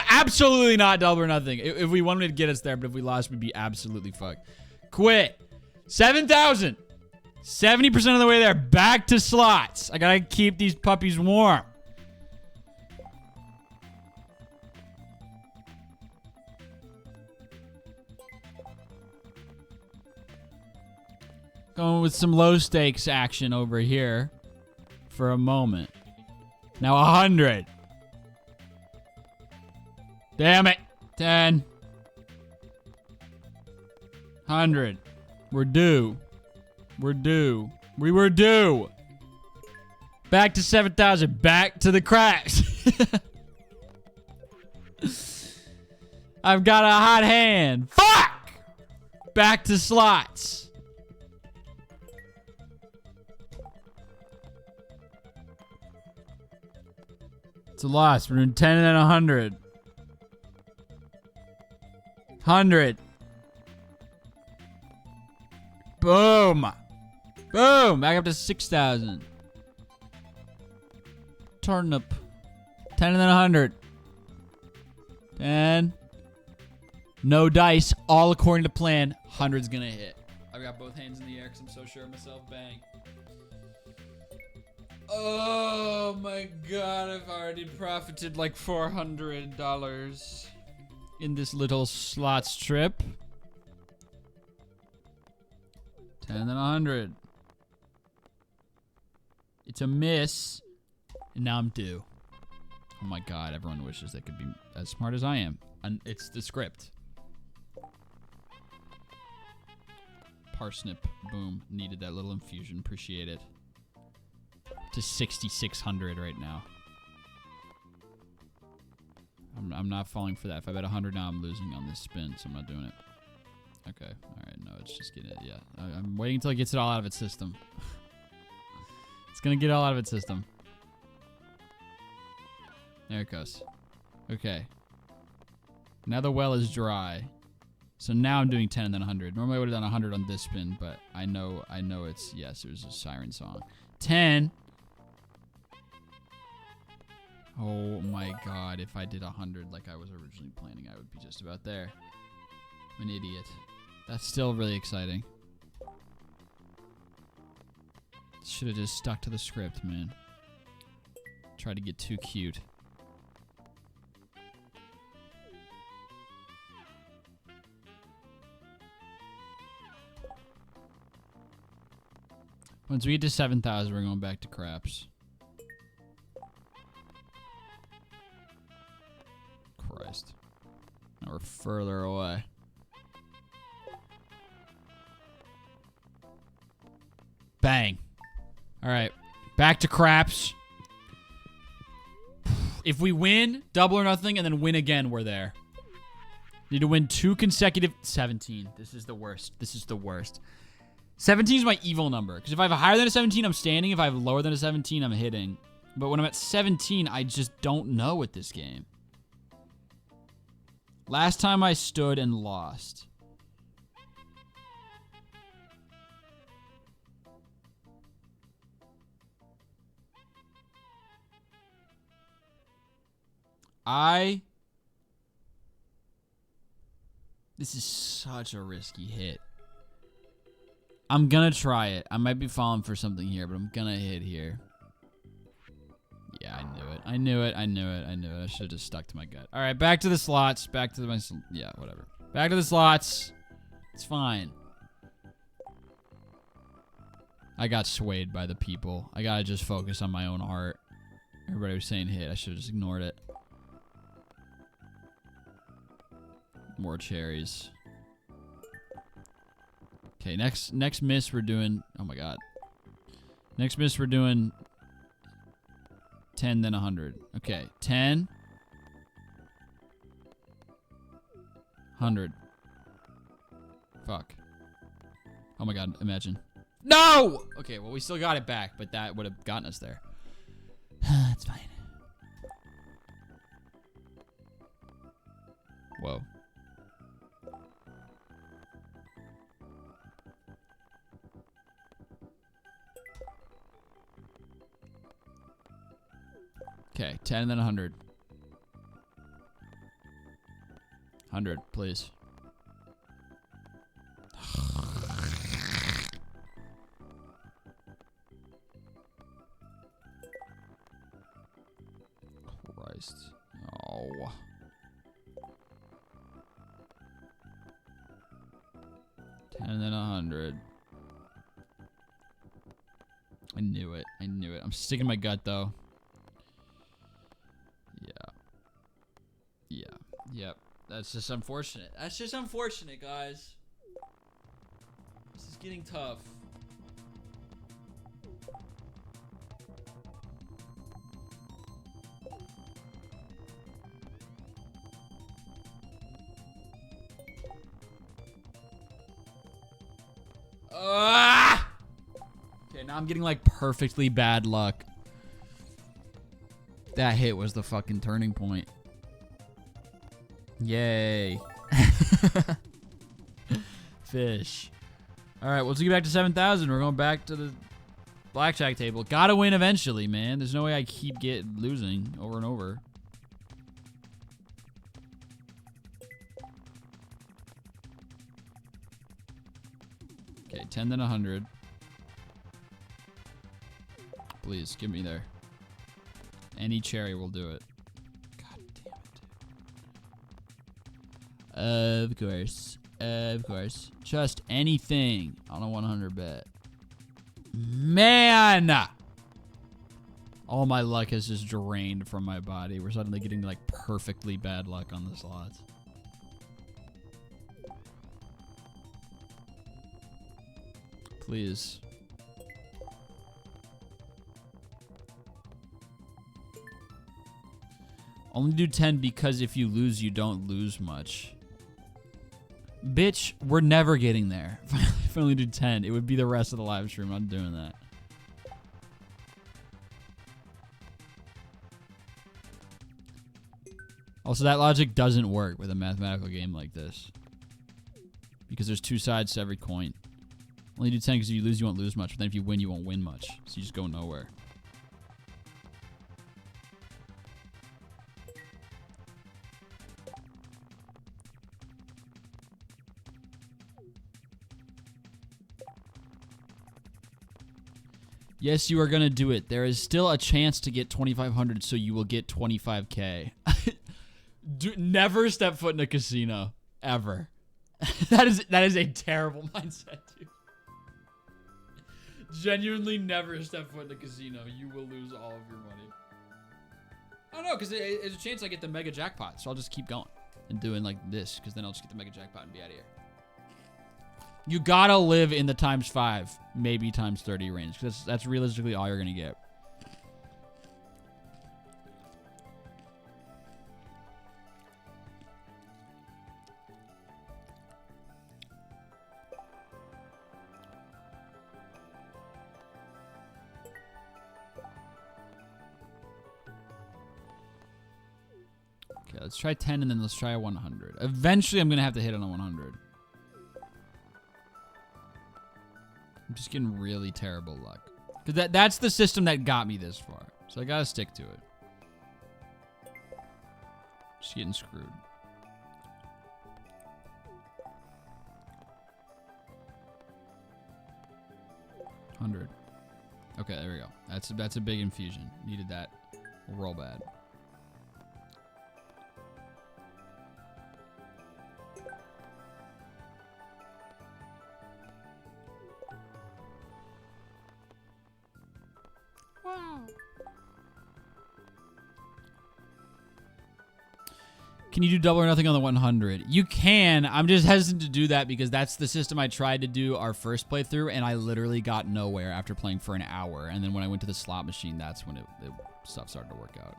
Speaker 1: Absolutely not double or nothing. If we wanted to get us there, but if we lost, we'd be absolutely fucked. Quit. 7,000. 70% of the way there. Back to slots. I gotta keep these puppies warm. Going with some low stakes action over here for a moment. Now 100. Damn it. 10. 100. We're due. We're due. We were due. Back to 7,000. Back to the cracks. I've got a hot hand. Fuck! Back to slots. It's a loss. We're doing 10 and then 100. 100. Boom. Boom. Back up to 6,000. Turnip. 10 and then 100. 10. No dice. All according to plan. 100's gonna hit. I've got both hands in the air because I'm so sure of myself. Bang. Oh my God. I've already profited like $400 in this little slots trip. 10 and then 100. It's a miss. And now I'm due. Oh my God, everyone wishes they could be as smart as I am. And it's the script. Parsnip, boom. Needed that little infusion, appreciate it. To 6,600 right now. I'm not falling for that. If I bet 100 now, I'm losing on this spin, so I'm not doing it. Okay, alright, no, it's just getting it, yeah. I'm waiting until it gets it all out of its system. It's gonna get all out of its system. There it goes. Okay. Now the well is dry. So now I'm doing 10 and then 100. Normally I would have done 100 on this spin, but I know it's, yes, it was a siren song. 10. Oh my God, if I did 100 like I was originally planning, I would be just about there. I'm an idiot. That's still really exciting. Should have just stuck to the script, man. Tried to get too cute. Once we get to 7,000, we're going back to craps. Christ. Now we're further away. Bang. All right. Back to craps. If we win, double or nothing, and then win again, we're there. Need to win 2 consecutive... 17. This is the worst. This is the worst. 17 is my evil number. Because if I have a higher than a 17, I'm standing. If I have lower than a 17, I'm hitting. But when I'm at 17, I just don't know with this game. Last time I stood and lost. This is such a risky hit. I'm gonna try it. I might be falling for something here, but I'm gonna hit here. Yeah, I knew it. I knew it. I knew it. I knew it. I should have just stuck to my gut. All right, back to the slots. Back to my... Yeah, whatever. Back to the slots. It's fine. I got swayed by the people. I gotta just focus on my own heart. Everybody was saying hit. I should have just ignored it. More cherries. Okay, next miss we're doing... Oh my god. Next miss we're doing... 10, then 100. Okay, 10. 100. Fuck. Oh my god, imagine. No! Okay, well, we still got it back, but that would have gotten us there. It's fine. Whoa. Okay, 10 and then 100. 100, please. Christ. Oh. And then 100. I knew it. I knew it. I'm sticking my gut, though. Yeah. Yep. That's just unfortunate. That's just unfortunate, guys. This is getting tough. Okay, now I'm getting like perfectly bad luck. That hit was the fucking turning point. Yay. Fish. Alright, well, let's get back to 7,000. We're going back to the blackjack table. Gotta win eventually, man. There's no way I keep losing over and over. Okay, 10 then 100. Please, get me there. Any cherry will do it. God damn it. Of course. Of course. Just anything on a 100 bet. Man! All my luck has just drained from my body. We're suddenly getting like perfectly bad luck on the slots. Please. Only do 10 because if you lose, you don't lose much. Bitch, we're never getting there. If I only do 10, it would be the rest of the live stream. I'm doing that. Also, that logic doesn't work with a mathematical game like this. Because there's two sides to every coin. Only do 10 because if you lose, you won't lose much. But then if you win, you won't win much. So you just go nowhere. Yes, you are going to do it. There is still a chance to get 2,500, so you will get 25K. Never step foot in a casino. Ever. That is a terrible mindset, dude. Genuinely never step foot in a casino. You will lose all of your money. I don't know, because there's a chance I get the mega jackpot, so I'll just keep going and doing like this, because then I'll just get the mega jackpot and be out of here. You gotta live in the ×5, maybe ×30 range, because that's realistically all you're gonna get. Okay, let's try 10 and then let's try a 100. Eventually, I'm gonna have to hit on a 100. I'm just getting really terrible luck. Because that's the system that got me this far. So I gotta stick to it. Just getting screwed. 100. Okay, there we go. That's a big infusion. Needed that real bad. Wow. Can you do double or nothing on the 100? You can. I'm just hesitant to do that because that's the system I tried to do our first playthrough, and I literally got nowhere after playing for an hour. And then when I went to the slot machine, that's when stuff started to work out.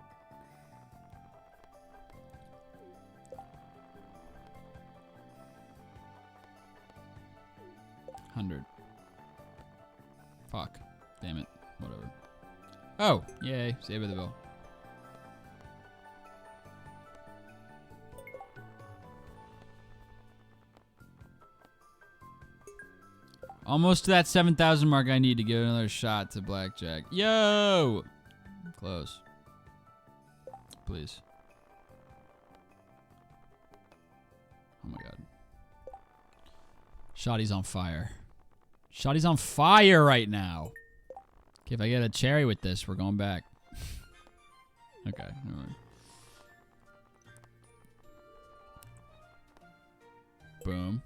Speaker 1: $100. Fuck. Damn it. Whatever. Oh, yay. Save the bill. Almost to that 7,000 mark I need to give another shot to blackjack. Yo! Close. Please. Oh my god. Shoddy's on fire. Shoddy's on fire right now. Okay, if I get a cherry with this, we're going back. Okay, all right. Boom.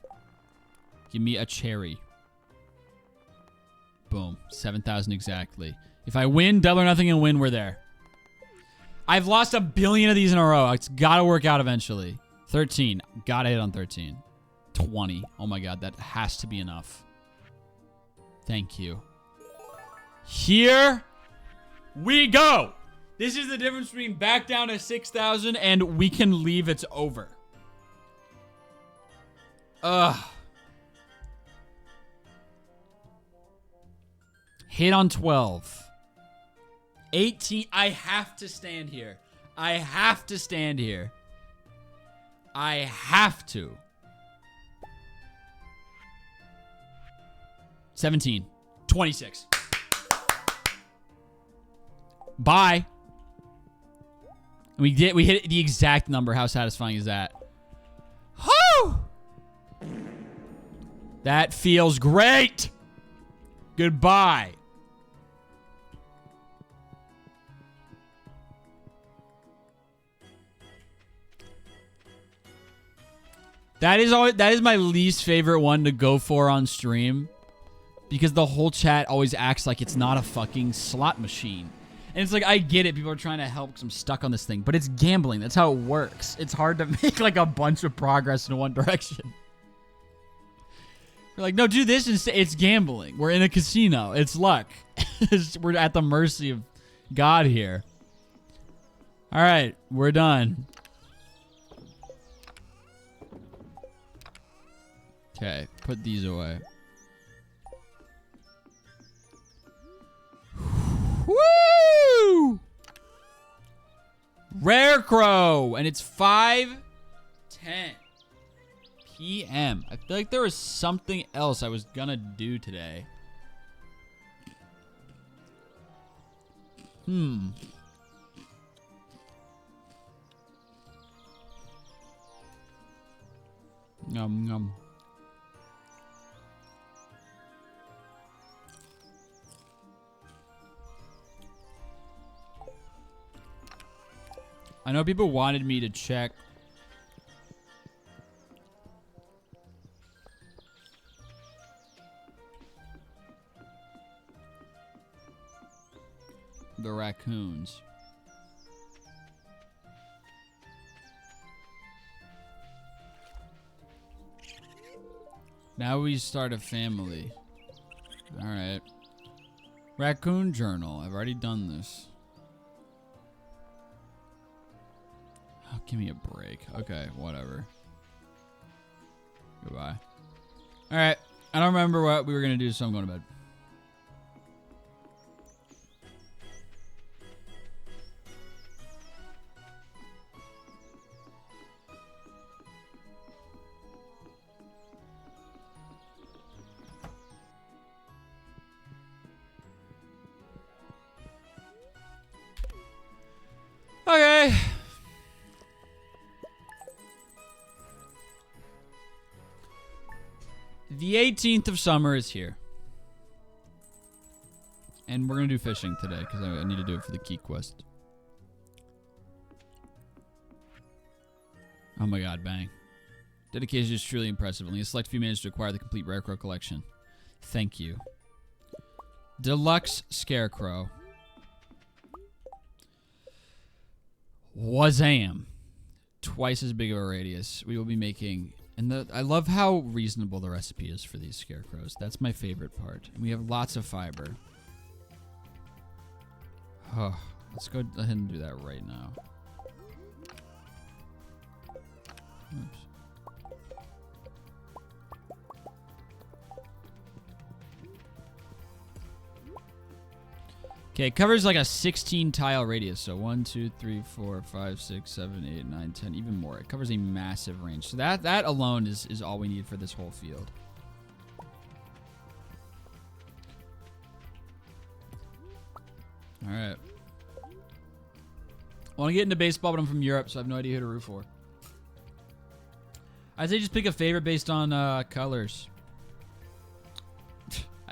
Speaker 1: Give me a cherry. Boom. 7,000 exactly. If I win, double or nothing and win, we're there. I've lost a billion of these in a row. It's got to work out eventually. 13. Got to hit on 13. 20. Oh my god, that has to be enough. Thank you. Here we go. This is the difference between back down to 6,000 and we can leave. It's over. Ugh. Hit on 12. 18. I have to stand here. I have to stand here. I have to. 17. 26. Bye. We hit the exact number. How satisfying is that? Whew! That feels great. Goodbye. That is my least favorite one to go for on stream. Because the whole chat always acts like it's not a fucking slot machine. And it's like, I get it. People are trying to help because I'm stuck on this thing. But it's gambling. That's how it works. It's hard to make like a bunch of progress in one direction. We're like, no, do this instead. It's gambling. We're in a casino. It's luck. We're at the mercy of God here. All right. We're done. Okay. Put these away. Woo! Rare Crow, and it's 5:10 p.m. I feel like there was something else I was gonna do today. Yum, yum. I know people wanted me to check the raccoons. Now we start a family. All right. Raccoon journal. I've already done this. Oh, give me a break. Okay, whatever. Goodbye. All right. I don't remember what we were going to do, so I'm going to bed. Okay. The 18th of summer is here. And we're going to do fishing today because I need to do it for the key quest. Oh my god, bang. Dedication is truly impressive. Only a select few managed to acquire the complete Rare Crow collection. Thank you. Deluxe Scarecrow. Wazam. Twice as big of a radius. We will be making... And I love how reasonable the recipe is for these scarecrows. That's my favorite part. And we have lots of fiber. Oh, let's go ahead and do that right now. Oops. Okay, it covers like a 16 tile radius. So 1, 2, 3, 4, 5, 6, 7, 8, 9, 10, even more. It covers a massive range. So that alone is all we need for this whole field. All right. I want to get into baseball, but I'm from Europe, so I have no idea who to root for. I'd say just pick a favorite based on colors.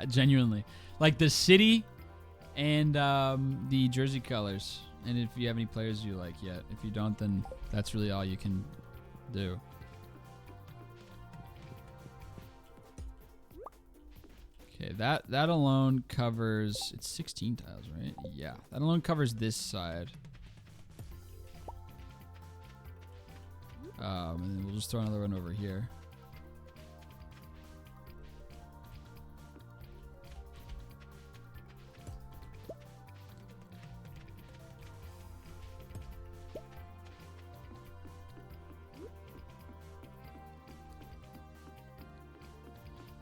Speaker 1: Genuinely. Like the city and the jersey colors. And if you have any players you like yet. If you don't, then that's really all you can do. Okay, that alone covers... It's 16 tiles, right? Yeah. That alone covers this side. And then we'll just throw another one over here.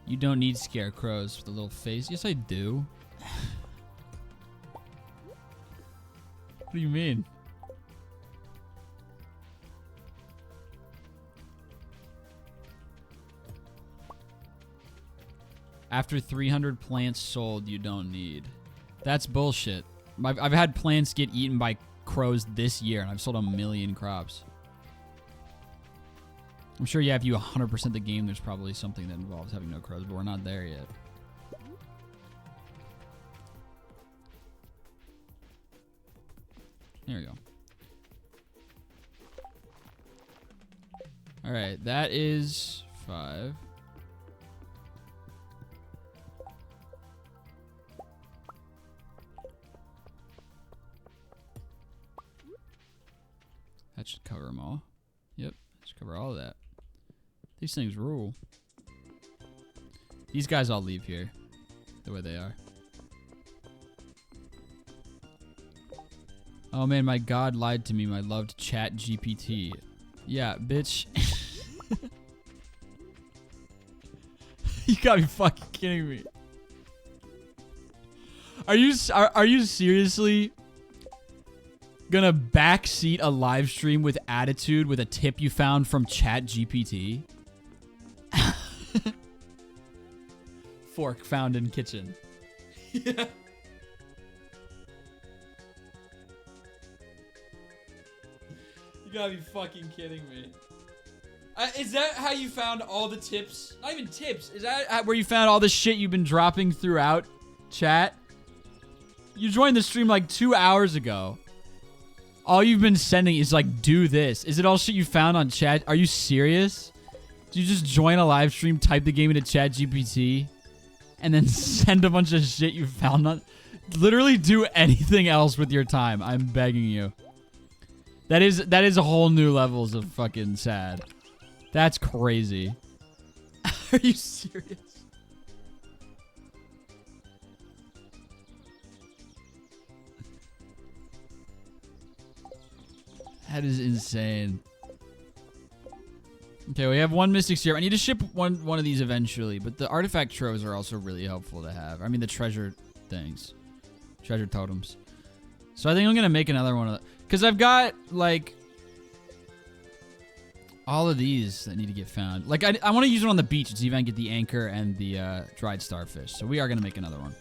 Speaker 1: You don't need scarecrows with a little face. Yes, I do. What do you mean? After 300 plants sold, you don't need. That's bullshit. I've had plants get eaten by crows this year, and I've sold 1 million crops. I'm sure, yeah, if you 100% the game, there's probably something that involves having no crows, but we're not there yet. There we go. All right, that is 5. That should cover them all. Yep, that should cover all of that. These things rule. These guys all leave here the way they are. Oh man, my god lied to me. My loved chat GPT. Yeah, bitch. You gotta be fucking kidding me. Are you seriously gonna backseat a live stream with attitude with a tip you found from chat GPT? Fork found in kitchen. Yeah. You gotta be fucking kidding me. Is that how you found all the tips? Not even tips. Is that where you found all the shit you've been dropping throughout chat? You joined the stream like 2 hours ago. All you've been sending is like, do this. Is it all shit you found on chat? Are you serious? Did you just join a live stream, type the game into chat GPT, and then send a bunch of shit you found on... Literally do anything else with your time. I'm begging you. That is a whole new levels of fucking sad. That's crazy. Are you serious? That is insane. Okay, we have 1 Mystic Serum. I need to ship one of these eventually, but the artifact troves are also really helpful to have. I mean, the treasure things. Treasure totems. So I think I'm going to make another one of them. Because I've got, like, all of these that need to get found. Like, I want to use it on the beach to see if I can get the anchor and the dried starfish. So we are going to make another one.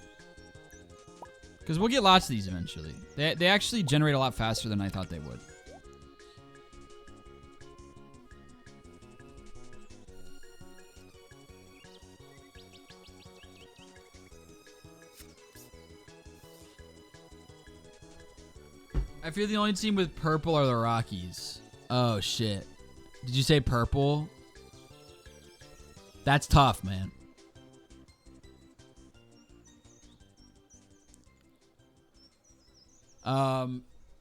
Speaker 1: Because we'll get lots of these eventually. They actually generate a lot faster than I thought they would. I fear the only team with purple are the Rockies. Oh, shit. Did you say purple? That's tough, man.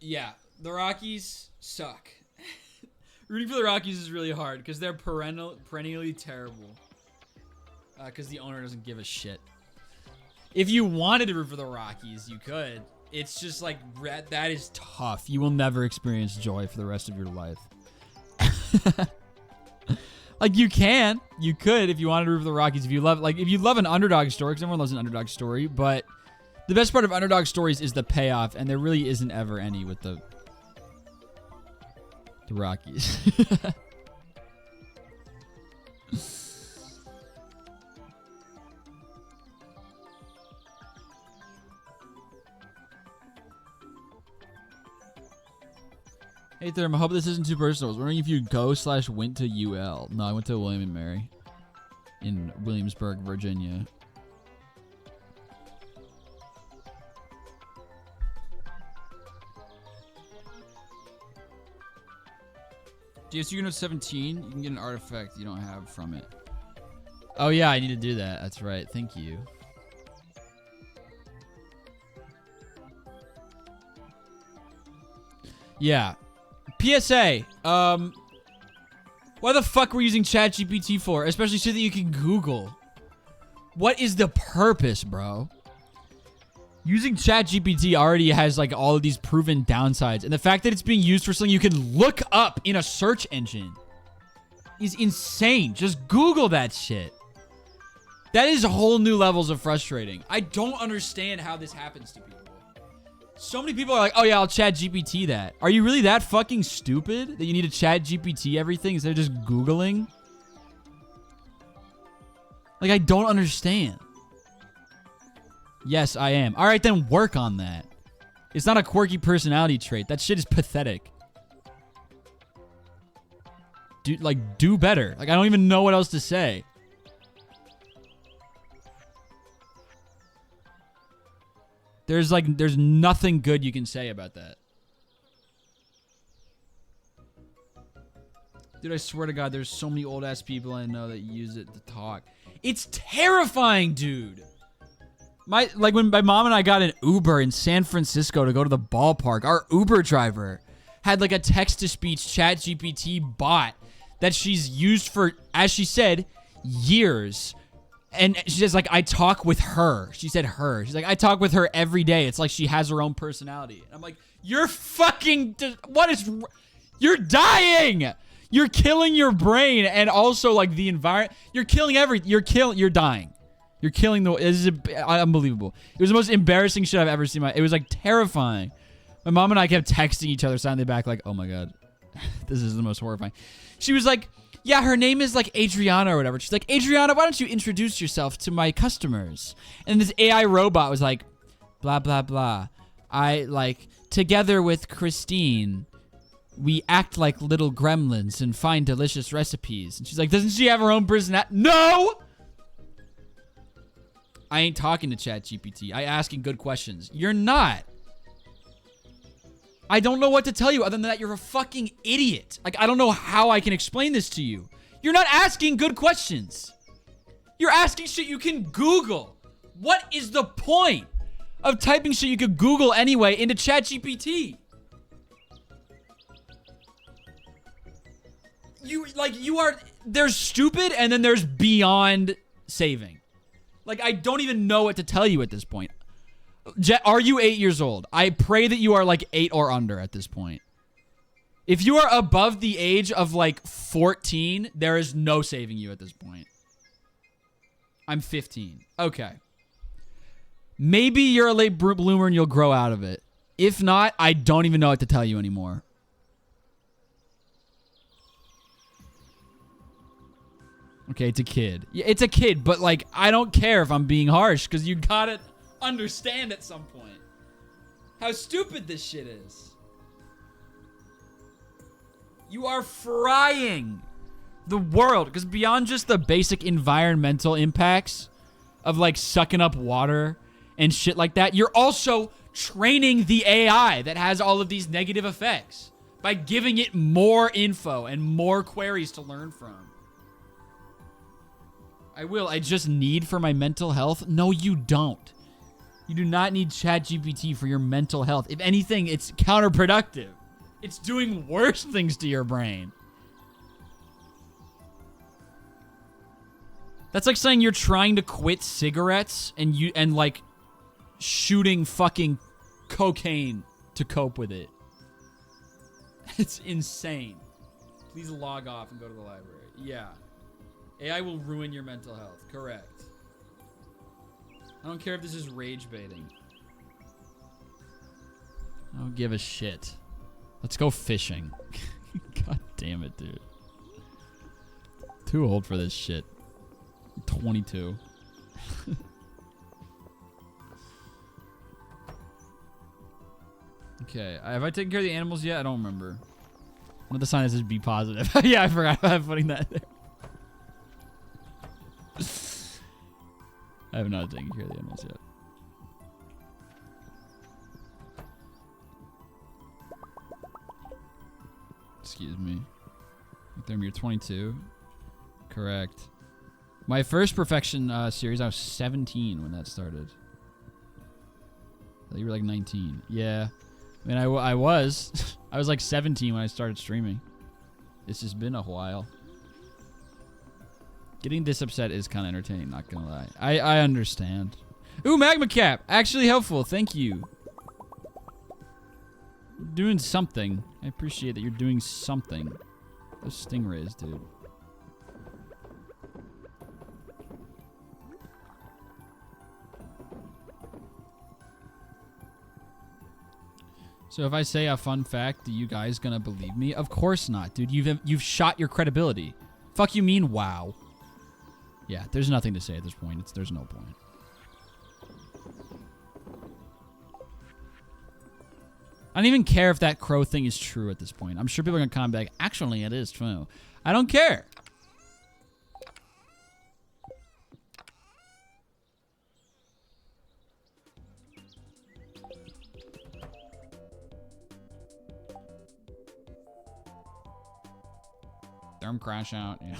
Speaker 1: Yeah. The Rockies suck. Rooting for the Rockies is really hard because they're perennially terrible. Because the owner doesn't give a shit. If you wanted to root for the Rockies, you could. It's just like, that is tough. You will never experience joy for the rest of your life. Like, you could if you wanted to root for the Rockies. If you love an underdog story, because everyone loves an underdog story, but the best part of underdog stories is the payoff, and there really isn't ever any with the Rockies. Hey Therm, I hope this isn't too personal. I was wondering if you go/went to UL. No, I went to William & Mary in Williamsburg, Virginia. DSU Unit 17, you can get an artifact you don't have from it. Oh yeah, I need to do that. That's right. Thank you. Yeah. PSA. Why the fuck were you using ChatGPT for? Especially so that you can Google. What is the purpose, bro? Using ChatGPT already has like all of these proven downsides, and the fact that it's being used for something you can look up in a search engine is insane. Just Google that shit. That is whole new levels of frustrating. I don't understand how this happens to people. So many people are like, oh yeah, I'll ChatGPT that. Are you really that fucking stupid that you need to ChatGPT everything instead of just Googling? Like, I don't understand. Yes, I am. All right, then work on that. It's not a quirky personality trait. That shit is pathetic. Do better. Like, I don't even know what else to say. There's nothing good you can say about that. Dude, I swear to God, there's so many old-ass people I know that use it to talk. It's terrifying, dude. When my mom and I got an Uber in San Francisco to go to the ballpark, our Uber driver had like a text-to-speech ChatGPT bot that she's used for, as she said, years. And she says, like, I talk with her. She said her. She's like, I talk with her every day. It's like she has her own personality. And I'm like, you're fucking... You're dying! You're killing your brain and also, like, the environment. You're killing everything. You're dying. You're killing the... This is unbelievable. It was the most embarrassing shit I've ever seen. It was, like, terrifying. My mom and I kept texting each other silently back, like, oh, my God. This is the most horrifying. She was like... Yeah, her name is like Adriana or whatever. She's like, Adriana, why don't you introduce yourself to my customers? And this AI robot was like, blah, blah, blah. I like, together with Christine, we act like little gremlins and find delicious recipes. And she's like, doesn't she have her own personality? No! I ain't talking to ChatGPT. I asking good questions. You're not. I don't know what to tell you other than that you're a fucking idiot. Like, I don't know how I can explain this to you. You're not asking good questions. You're asking shit you can Google. What is the point of typing shit you could Google anyway into ChatGPT? There's stupid and then there's beyond saving. Like, I don't even know what to tell you at this point. Are you 8 years old? I pray that you are like 8 or under at this point. If you are above the age of like 14, there is no saving you at this point. I'm 15. Okay. Maybe you're a late bloomer and you'll grow out of it. If not, I don't even know what to tell you anymore. Okay, it's a kid. Yeah, it's a kid, but like, I don't care if I'm being harsh because you gotta understand at some point how stupid this shit is. You are frying the world because beyond just the basic environmental impacts of like sucking up water and shit like that, you're also training the AI that has all of these negative effects by giving it more info and more queries to learn from. I will. I just need for my mental health. No, you don't. You do not need ChatGPT for your mental health. If anything, it's counterproductive. It's doing worse things to your brain. That's like saying you're trying to quit cigarettes and like shooting fucking cocaine to cope with it. It's insane. Please log off and go to the library. Yeah. AI will ruin your mental health. Correct. I don't care if this is rage baiting. I don't give a shit. Let's go fishing. God damn it, dude. Too old for this shit. I'm 22. Okay, have I taken care of the animals yet? I don't remember. What the sign that says be positive. Yeah, I forgot about putting that there. I have not taken care of the animals yet. Excuse me. You're 22. Correct. My first Perfection series, I was 17 when that started. You were like 19. Yeah. I mean, I was. I was like 17 when I started streaming. It's just been a while. Getting this upset is kind of entertaining, not gonna lie. I understand. Ooh, Magma Cap! Actually helpful, thank you. You're doing something. I appreciate that you're doing something. Those stingrays, dude. So if I say a fun fact, are you guys gonna believe me? Of course not, dude. You've shot your credibility. Fuck you mean wow. Yeah, there's nothing to say at this point. There's no point. I don't even care if that crow thing is true at this point. I'm sure people are gonna come back. Actually, it is true. I don't care. Therm crash out. Yeah.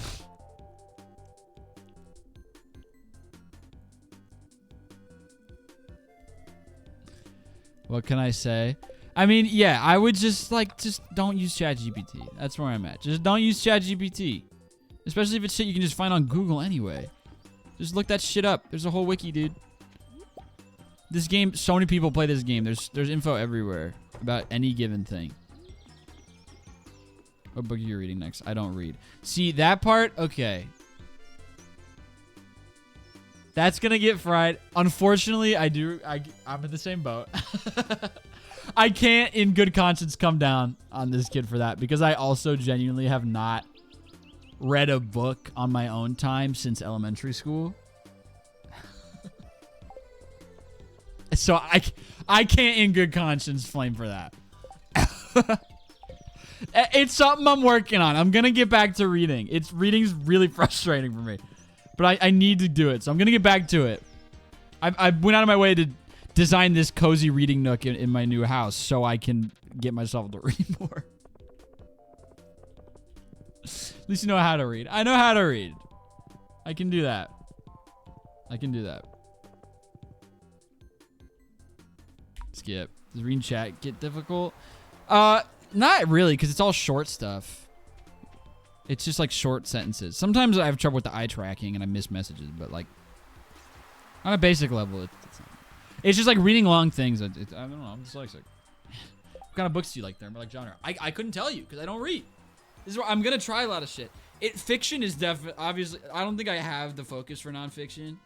Speaker 1: What can I say? I mean, yeah, I would just don't use ChatGPT. That's where I'm at. Just don't use ChatGPT. Especially if it's shit you can just find on Google anyway. Just look that shit up. There's a whole wiki, dude. This game, so many people play this game. There's info everywhere about any given thing. What book are you reading next? I don't read. See, that part? Okay. That's gonna get fried. Unfortunately, I'm in the same boat. I can't in good conscience come down on this kid for that because I also genuinely have not read a book on my own time since elementary school. So I can't in good conscience flame for that. It's something I'm working on. I'm gonna get back to reading. Reading's really frustrating for me. But I need to do it, so I'm going to get back to it. I went out of my way to design this cozy reading nook in my new house so I can get myself to read more. At least you know how to read. I know how to read. I can do that. I can do that. Skip. Does reading chat get difficult? Not really, because it's all short stuff. It's just like short sentences. Sometimes I have trouble with the eye tracking and I miss messages, but like on a basic level, it's just like reading long things. I don't know. I'm dyslexic. What kind of books do you like there? Like genre? I couldn't tell you because I don't read. This is where I'm gonna try a lot of shit. Fiction is definitely obviously. I don't think I have the focus for nonfiction.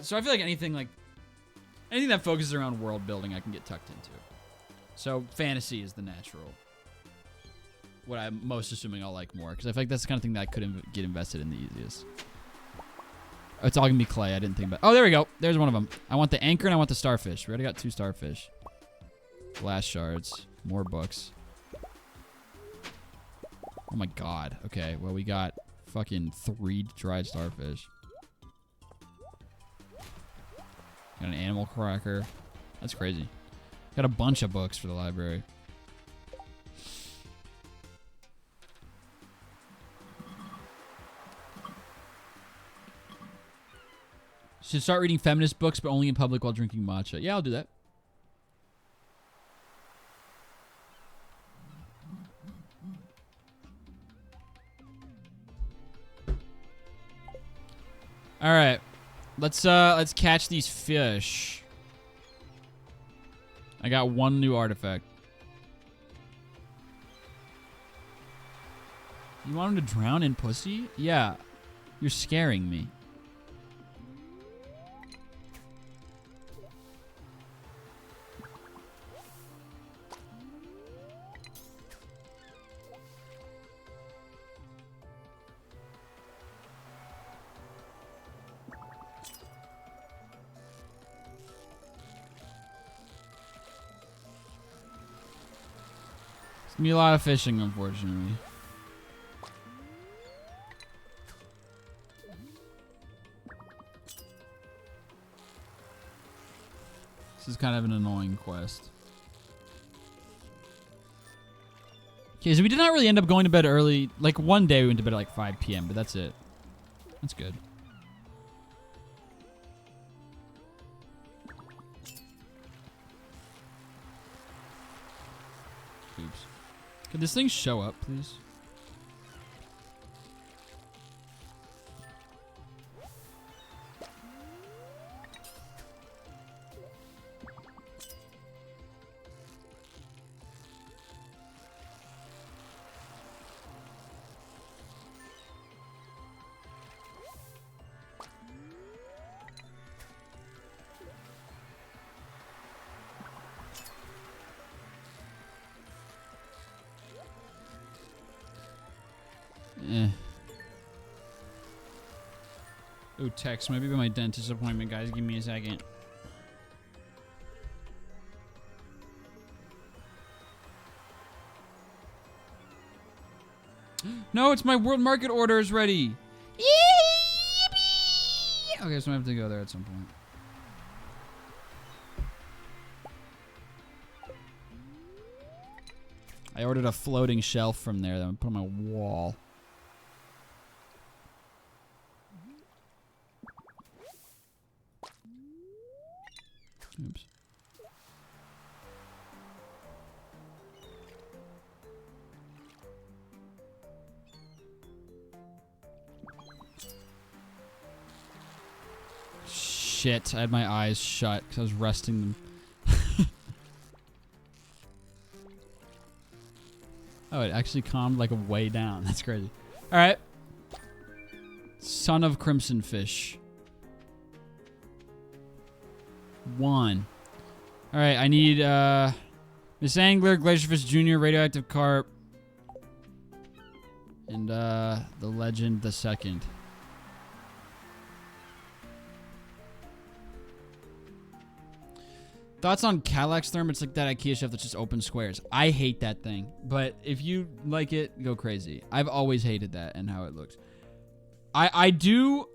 Speaker 1: So I feel like anything that focuses around world building, I can get tucked into. So fantasy is the natural. What I'm most assuming I'll like more, because I feel like that's the kind of thing that I could get invested in the easiest. It's all gonna be clay. I didn't think about. Oh, there we go. There's one of them. I want the anchor and I want the starfish. We already got 2 starfish. Glass shards. More books. Oh my god. Okay. Well, we got fucking 3 dried starfish. Got an animal cracker. That's crazy. Got a bunch of books for the library. Should start reading feminist books, but only in public while drinking matcha. Yeah, I'll do that. All right, let's catch these fish. I got one new artifact. You want him to drown in pussy? Yeah, you're scaring me. It's gonna be a lot of fishing, unfortunately. This is kind of an annoying quest. Okay, so we did not really end up going to bed early. Like, one day we went to bed at like 5 p.m., but that's it. That's good. Oops. Could this thing show up, please? Ooh, text. Maybe by my dentist appointment, guys. Give me a second. No, it's my world market order is ready. Okay, so I have to go there at some point. I ordered a floating shelf from there that I'm gonna put on my wall. Oops. Shit, I had my eyes shut because I was resting them. Oh, it actually calmed like a way down. That's crazy. All right. Son of Crimson Fish. 1. All right, I need Miss Angler, Glacierfish Jr., Radioactive Carp, and the Legend the Second. Thoughts on Kallax Therm? It's like that IKEA shelf that's just open squares. I hate that thing, but if you like it, go crazy. I've always hated that and how it looks. I do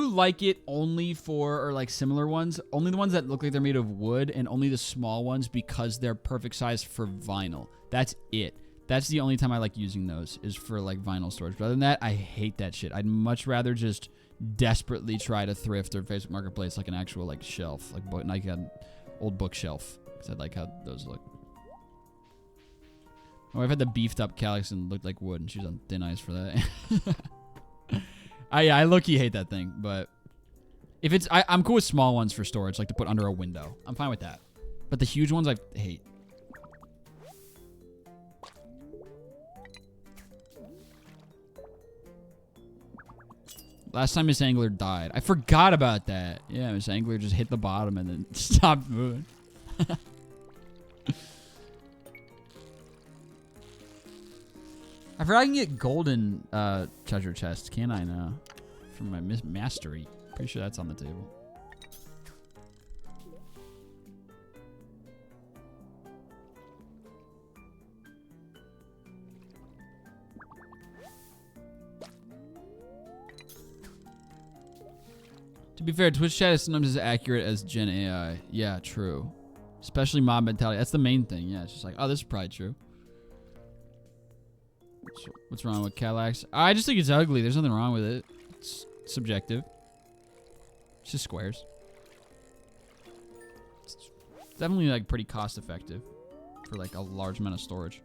Speaker 1: like it only for, or like similar ones, only the ones that look like they're made of wood, and only the small ones because they're perfect size for vinyl. That's it. That's the only time I like using those, is for like vinyl storage. But other than that, I hate that shit. I'd much rather just desperately try to thrift or Facebook Marketplace like an actual like shelf, like an old bookshelf, because I like how those look. Oh, I've had the beefed up Kallax and looked like wood, and she's on thin ice for that. I low-key hate that thing, but if it's, I'm cool with small ones for storage, like to put under a window. I'm fine with that. But the huge ones I hate. Last time Miss Angler died. I forgot about that. Yeah, Miss Angler just hit the bottom and then stopped moving. I forgot I can get golden treasure chests, can I now? From my mastery. Pretty sure that's on the table. To be fair, Twitch chat is sometimes as accurate as Gen AI. Yeah, true. Especially mob mentality. That's the main thing. Yeah, it's just like, oh, this is probably true. What's wrong with Cadillacs? I just think it's ugly. There's nothing wrong with it. It's subjective. It's just squares. It's definitely like pretty cost effective for like a large amount of storage.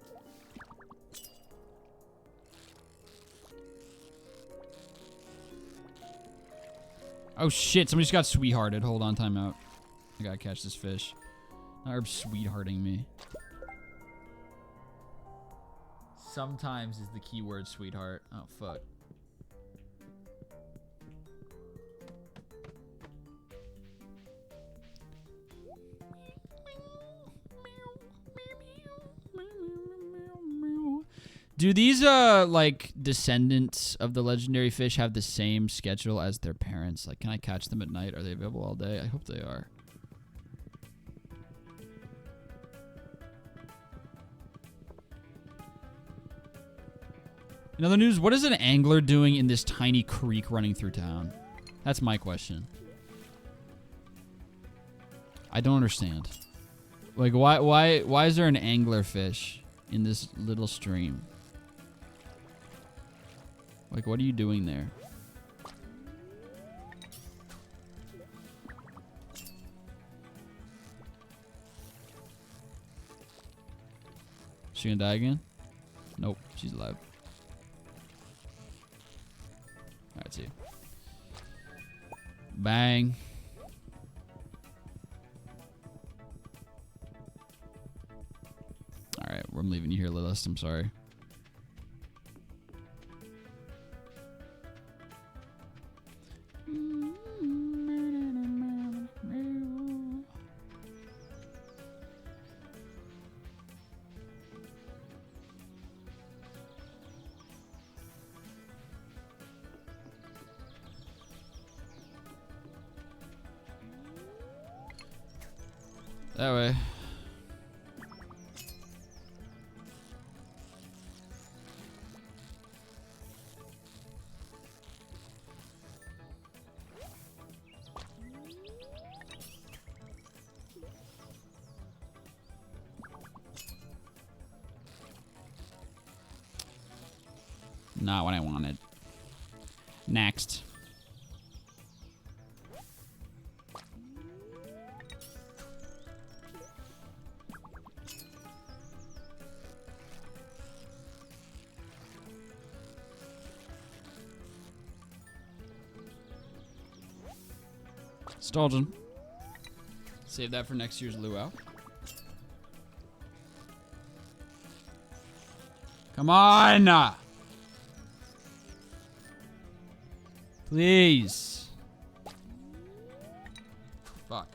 Speaker 1: Oh shit, somebody just got sweethearted. Hold on, time out. I gotta catch this fish. Now Herb's sweethearting me. Sometimes is the keyword sweetheart. Oh fuck. Do these like descendants of the legendary fish have the same schedule as their parents? Like, can I catch them at night? Are they available all day? I hope they are. In other news, what is an angler doing in this tiny creek running through town? That's my question. I don't understand. Like, why is there an angler fish in this little stream? Like, what are you doing there? Is she gonna die again? Nope, she's alive. Alright, see. Bang. Alright, I'm leaving you here, Lilith. I'm sorry. That way. Not what I wanted. Next. Stalgion. Save that for next year's luau. Come on! Please. Fuck.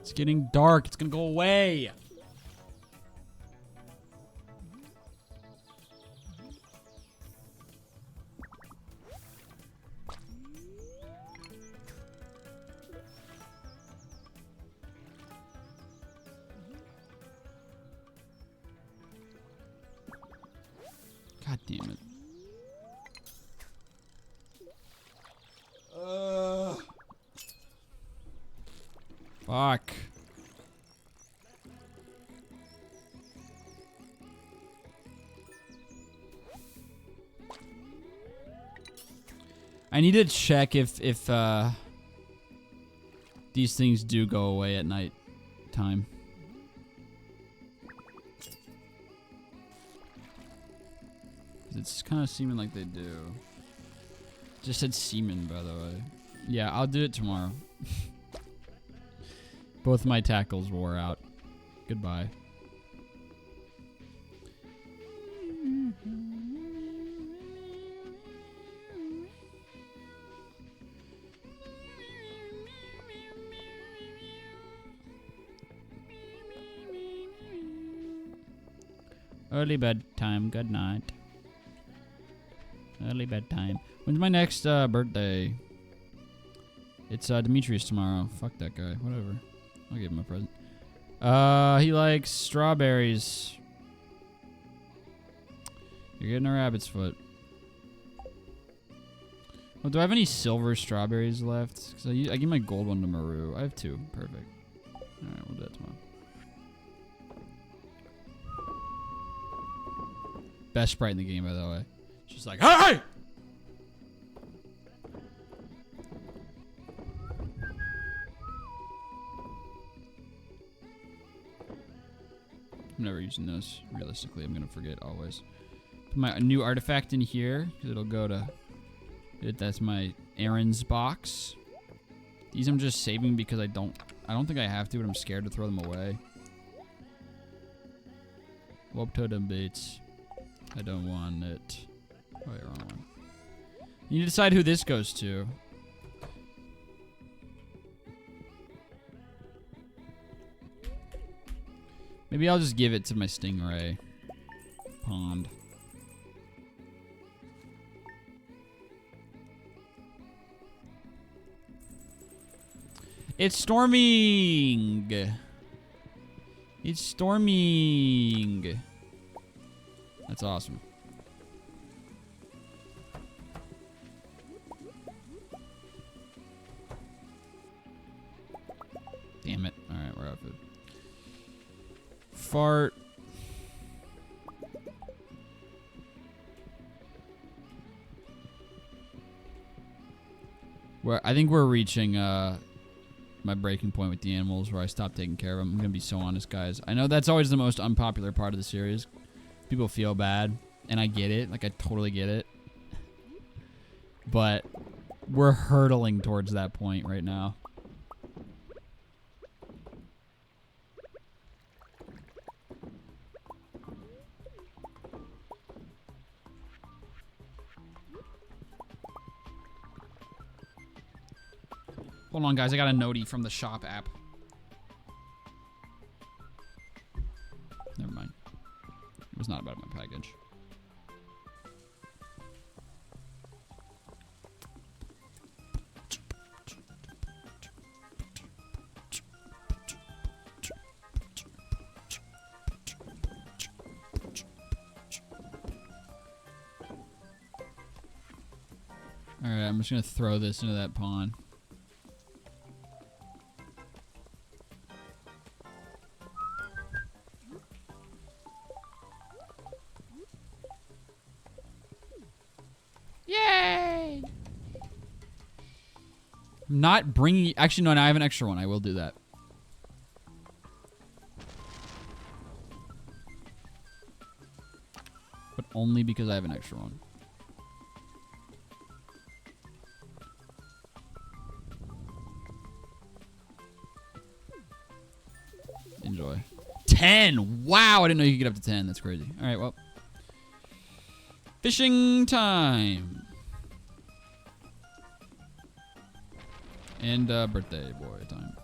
Speaker 1: It's getting dark. It's gonna go away. God damn it. Fuck. I need to check if these things do go away at night time. It's kind of seeming like they do. Just said semen, by the way. Yeah, I'll do it tomorrow. Both my tackles wore out. Goodbye. Early bedtime. Good night. Early bedtime. When's my next birthday? It's Demetrius tomorrow. Fuck that guy. Whatever. I'll give him a present. He likes strawberries. You're getting a rabbit's foot. Well, do I have any silver strawberries left? Because I give my gold one to Maru. I have 2. Perfect. Alright, we'll do that tomorrow. Best sprite in the game, by the way. She's like, hey! I'm never using those. Realistically, I'm going to forget always. Put my new artifact in here, because it'll go to... That's my Errands box. These I'm just saving because I don't think I have to, but I'm scared to throw them away. Warp totem baits. I don't want it. Oh, wait, wrong one. You need to decide who this goes to. Maybe I'll just give it to my stingray pond. It's storming. It's storming. That's awesome. Damn it. All right, we're out of food. Fart. I think we're reaching my breaking point with the animals where I stop taking care of them. I'm gonna be so honest, guys. I know that's always the most unpopular part of the series. People feel bad, and I get it. Like, I totally get it. But we're hurtling towards that point right now. Hold on, guys. I got a notey from the shop app. Never mind. It was not about my package. Alright, I'm just going to throw this into that pond. Yay! I'm not bringing... Actually, no, I have an extra one. I will do that. But only because I have an extra one. Enjoy. 10! Wow, I didn't know you could get up to 10. That's crazy. Alright, well. Fishing time. And birthday boy time.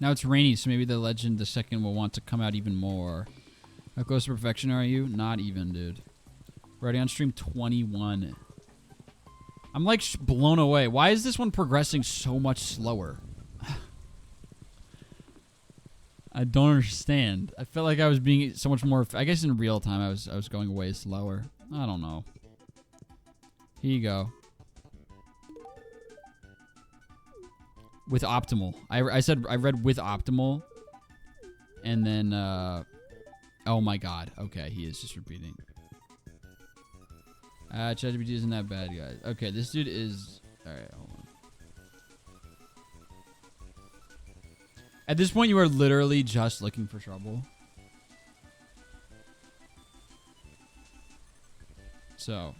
Speaker 1: Now it's rainy, so maybe the legend, the second, will want to come out even more. How close to perfection are you? Not even, dude. We're already on stream 21. I'm like blown away. Why is this one progressing so much slower? I don't understand. I felt like I was being so much more... I guess in real time I was going way slower. I don't know. Here you go. With optimal. I said I read with optimal. And then oh my god. Okay, he is just repeating. ChatGPT isn't that bad, guys. Okay, this dude is... Alright, hold on. At this point, you are literally just looking for trouble. So,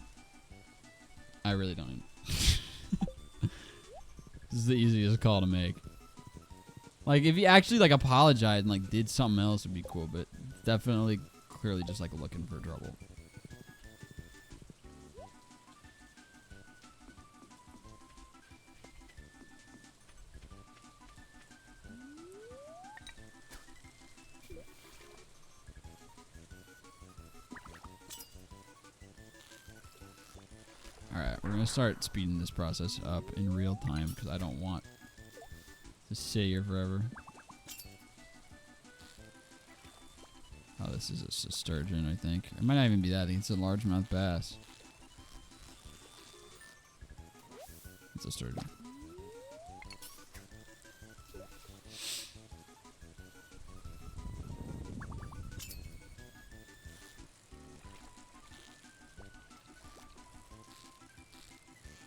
Speaker 1: I really don't... This is the easiest call to make. Like, if he actually, like, apologized and, like, did something else, it'd be cool. But definitely, clearly just, like, looking for trouble. Alright, we're gonna start speeding this process up in real time because I don't want to sit here forever. Oh, this is a sturgeon, I think. It might not even be that. I think it's a largemouth bass. It's a sturgeon.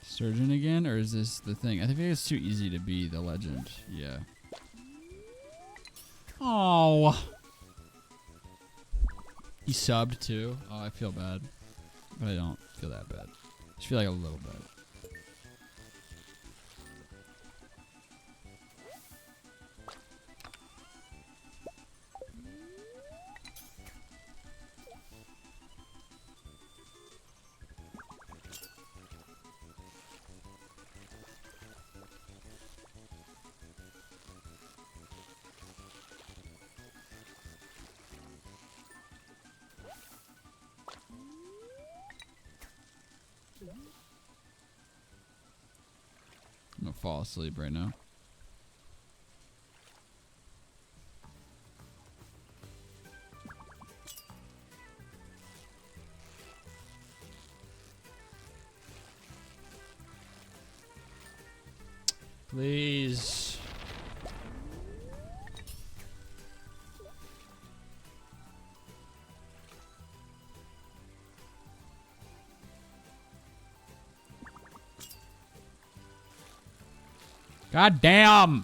Speaker 1: Sturgeon again, or is this the thing? I think it's too easy to be the legend. Yeah. Oh. He subbed too. Oh, I feel bad. But I don't feel that bad. I just feel like a little bad. I'm gonna fall asleep right now. Please. God damn!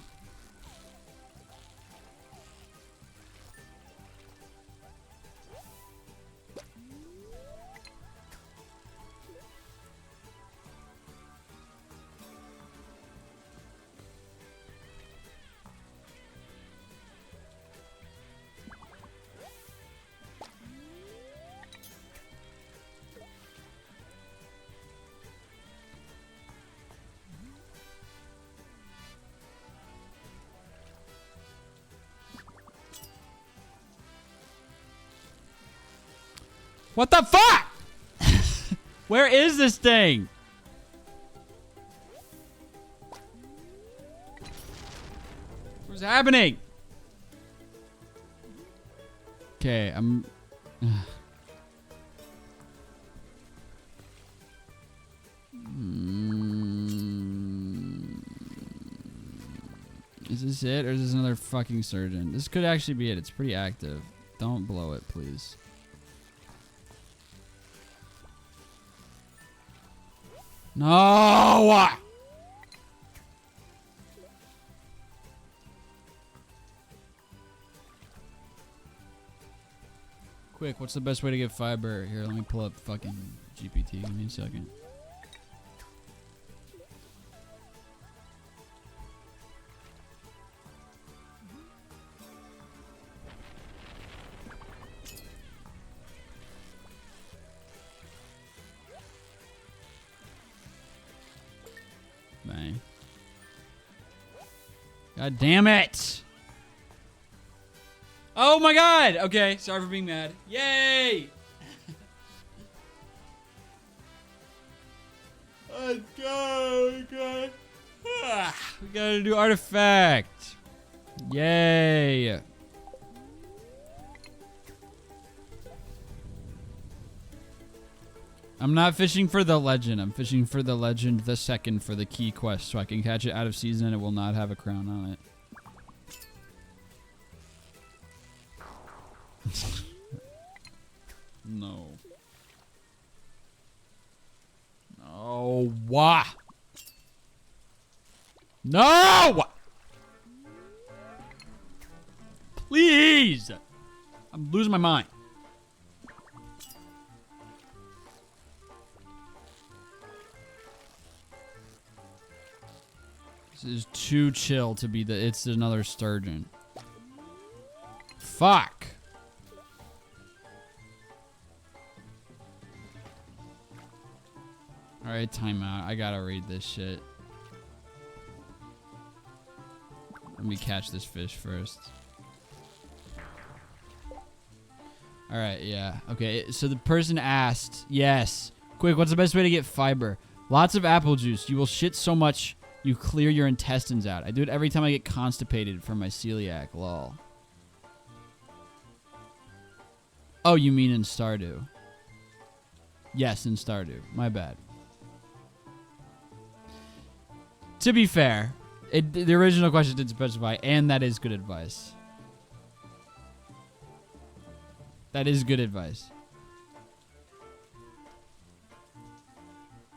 Speaker 1: What the fuck? Where is this thing? What's happening? Okay, I'm... Is this it, or is this another fucking surgeon? This could actually be it. It's pretty active. Don't blow it, please. No! Quick, what's the best way to get fiber? Here, let me pull up fucking GPT. Give me a second. Bang. God damn it! Oh my god! Okay, sorry for being mad. Yay! Let's go! Okay. We gotta do artifact. Yay! I'm not fishing for the legend. I'm fishing for the legend the second for the key quest so I can catch it out of season and it will not have a crown on it. No. No. Why? No! Please! I'm losing my mind. This is too chill to be it's another sturgeon. Fuck. Alright, timeout. I gotta read this shit. Let me catch this fish first. Alright, yeah. Okay, so the person asked, yes. Quick, what's the best way to get fiber? Lots of apple juice. You will shit so much you clear your intestines out. I do it every time I get constipated from my celiac. Lol. Oh, you mean in Stardew? Yes, in Stardew. My bad. To be fair, the original question didn't specify, and that is good advice. That is good advice.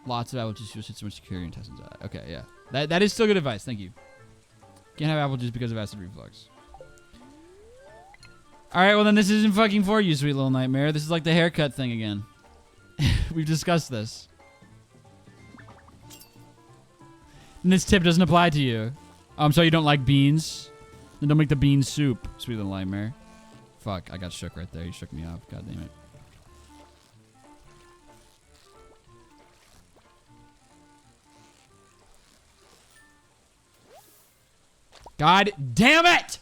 Speaker 1: Lots of apple juice. You'll shit so much to clear your intestines out. Okay, yeah. That is still good advice. Thank you. Can't have apple juice because of acid reflux. Alright, well then this isn't fucking for you, sweet little nightmare. This is like the haircut thing again. We've discussed this. And this tip doesn't apply to you. Oh, I'm sorry you don't like beans? Then don't make the bean soup, sweet little nightmare. Fuck, I got shook right there. You shook me off. God damn it. God damn it!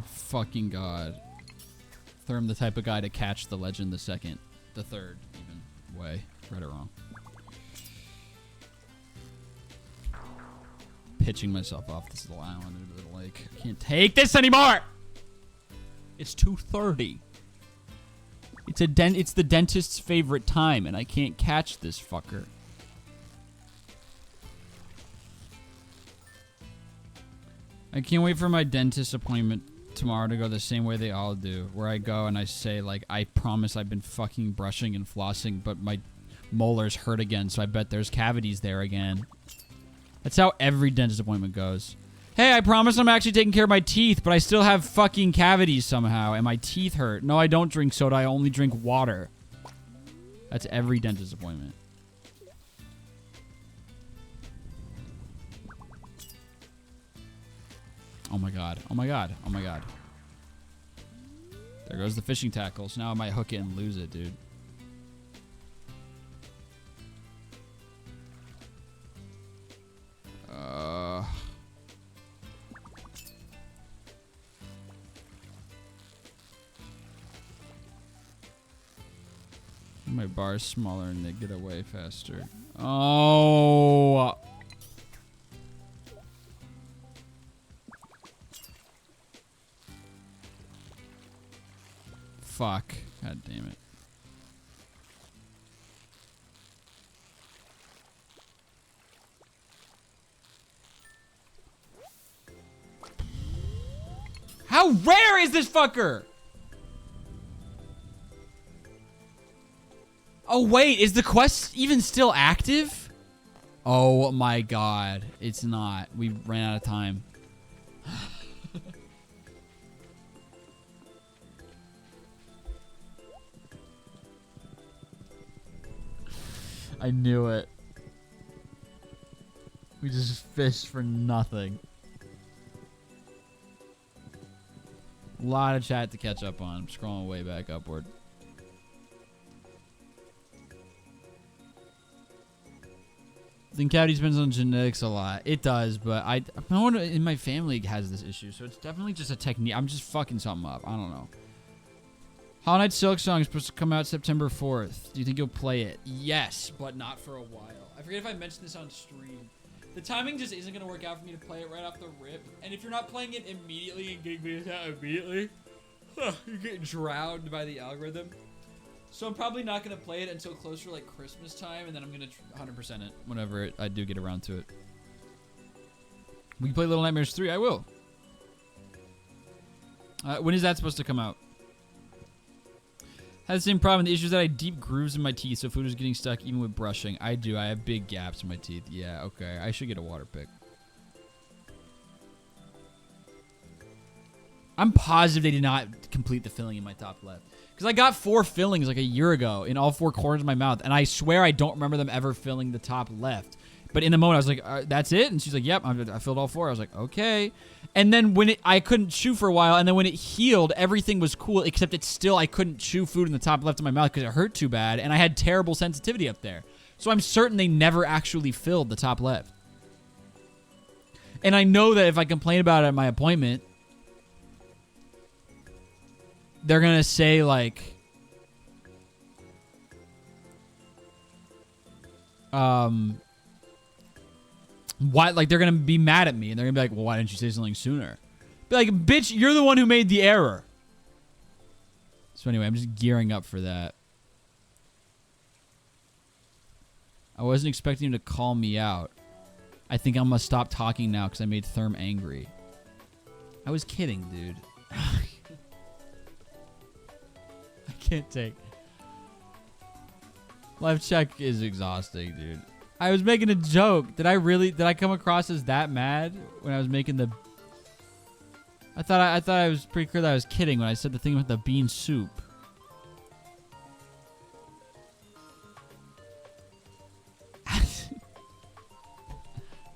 Speaker 1: Fucking God. I'm the type of guy to catch the legend the third, even way. Right or wrong. Pitching myself off this little island into the lake. I can't take this anymore! It's 2:30. It's the dentist's favorite time, and I can't catch this fucker. I can't wait for my dentist appointment tomorrow to go the same way they all do, where I go and I say, like, I promise I've been fucking brushing and flossing, but my molars hurt again, so I bet there's cavities there again. That's how every dentist appointment goes. Hey, I promise I'm actually taking care of my teeth, but I still have fucking cavities somehow, and my teeth hurt. No, I don't drink soda, I only drink water. That's every dentist appointment. Oh my God. Oh my God. Oh my God. There goes the fishing tackles. Now I might hook it and lose it, dude. My bar's smaller and they get away faster. Oh. Fuck. God damn it. How rare is this fucker? Oh wait, is the quest even still active? Oh my God, it's not. We ran out of time. I knew it. We just fished for nothing. A lot of chat to catch up on. I'm scrolling way back upward. I think cavity depends on genetics a lot. It does, but no one in my family has this issue, so it's definitely just a technique. I'm just fucking something up. I don't know. Hollow Knight Silk Song is supposed to come out September 4th. Do you think you'll play it? Yes, but not for a while. I forget if I mentioned this on stream. The timing just isn't going to work out for me to play it right off the rip. And if you're not playing it immediately and getting videos out immediately, you're getting drowned by the algorithm. So I'm probably not going to play it until closer to like Christmas time, and then I'm going to 100% it whenever I do get around to it. Will you play Little Nightmares 3? I will. When is that supposed to come out? Had the same problem. The issue is that I have deep grooves in my teeth, so food is getting stuck even with brushing. I do. I have big gaps in my teeth. Yeah, okay. I should get a water pick. I'm positive they did not complete the filling in my top left. Because I got 4 fillings like a year ago in all 4 corners of my mouth, and I swear I don't remember them ever filling the top left. But in the moment, I was like, that's it? And she's like, yep, I filled all 4. I was like, okay. And then when I couldn't chew for a while, and then when it healed, everything was cool, except I couldn't chew food in the top left of my mouth because it hurt too bad, and I had terrible sensitivity up there. So I'm certain they never actually filled the top left. And I know that if I complain about it at my appointment, they're going to say, like, why, like, they're going to be mad at me, and they're going to be like, well, why didn't you say something sooner? Be like, bitch, you're the one who made the error. So anyway, I'm just gearing up for that. I wasn't expecting him to call me out. I think I'm going to stop talking now because I made Therm angry. I was kidding, dude. I can't take. Life check is exhausting, dude. I was making a joke. Did I come across as that mad when I was making the... I thought I was pretty clear that I was kidding when I said the thing with the bean soup.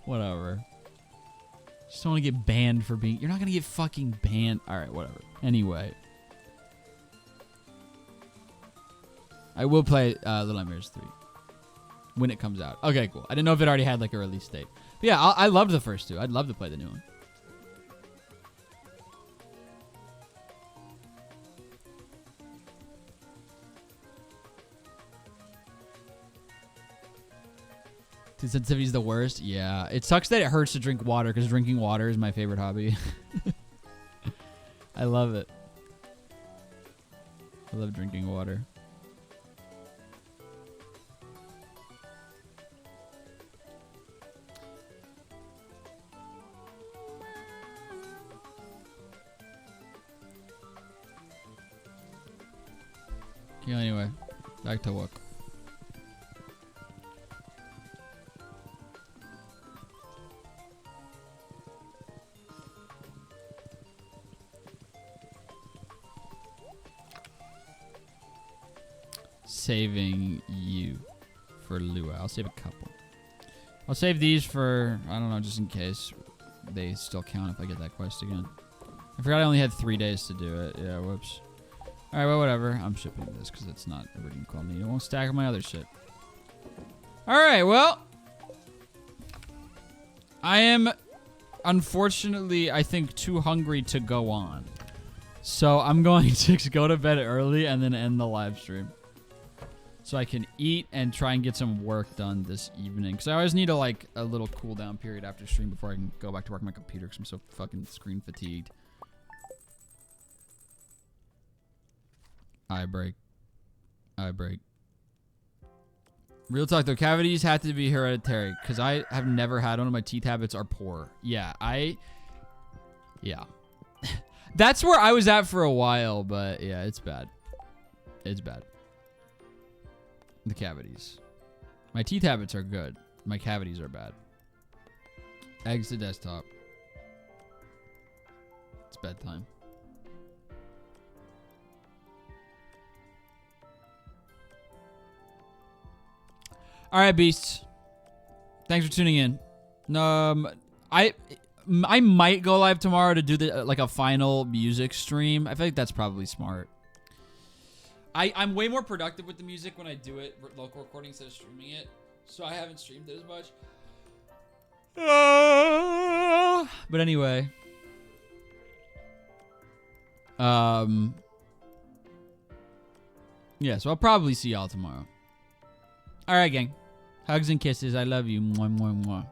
Speaker 1: Whatever. Just don't want to get banned for being... You're not going to get fucking banned. Alright, whatever. Anyway. I will play Little Nightmares 3. When it comes out. Okay, cool. I didn't know if it already had like a release date. But yeah, I loved the first 2. I'd love to play the new one. Dude, sensitivity's the worst. Yeah. It sucks that it hurts to drink water because drinking water is my favorite hobby. I love it. I love drinking water. Yeah, anyway, back to work. Saving you for Lua. I'll save a couple. I'll save these for, I don't know, just in case they still count if I get that quest again. I forgot I only had 3 days to do it. Yeah, whoops. Alright, well, whatever. I'm shipping this because it's not a redeem call me. It won't stack with my other shit. Alright, well. I am, unfortunately, I think, too hungry to go on. So I'm going to go to bed early and then end the live stream. So I can eat and try and get some work done this evening. Because I always need a little cooldown period after stream before I can go back to work on my computer because I'm so fucking screen fatigued. Eye break. Eye break. Real talk though, cavities have to be hereditary because I have never had one of my teeth habits are poor. Yeah, yeah. That's where I was at for a while, but yeah, it's bad. It's bad. The cavities. My teeth habits are good. My cavities are bad. Eggs to desktop. It's bedtime. All right, beasts. Thanks for tuning in. I might go live tomorrow to do the a final music stream. I feel like that's probably smart. I'm way more productive with the music when I do it local recording instead of streaming it. So I haven't streamed it as much. But anyway. Yeah, so I'll probably see y'all tomorrow. All right, gang. Hugs and kisses. I love you. Mwah, mwah, mwah.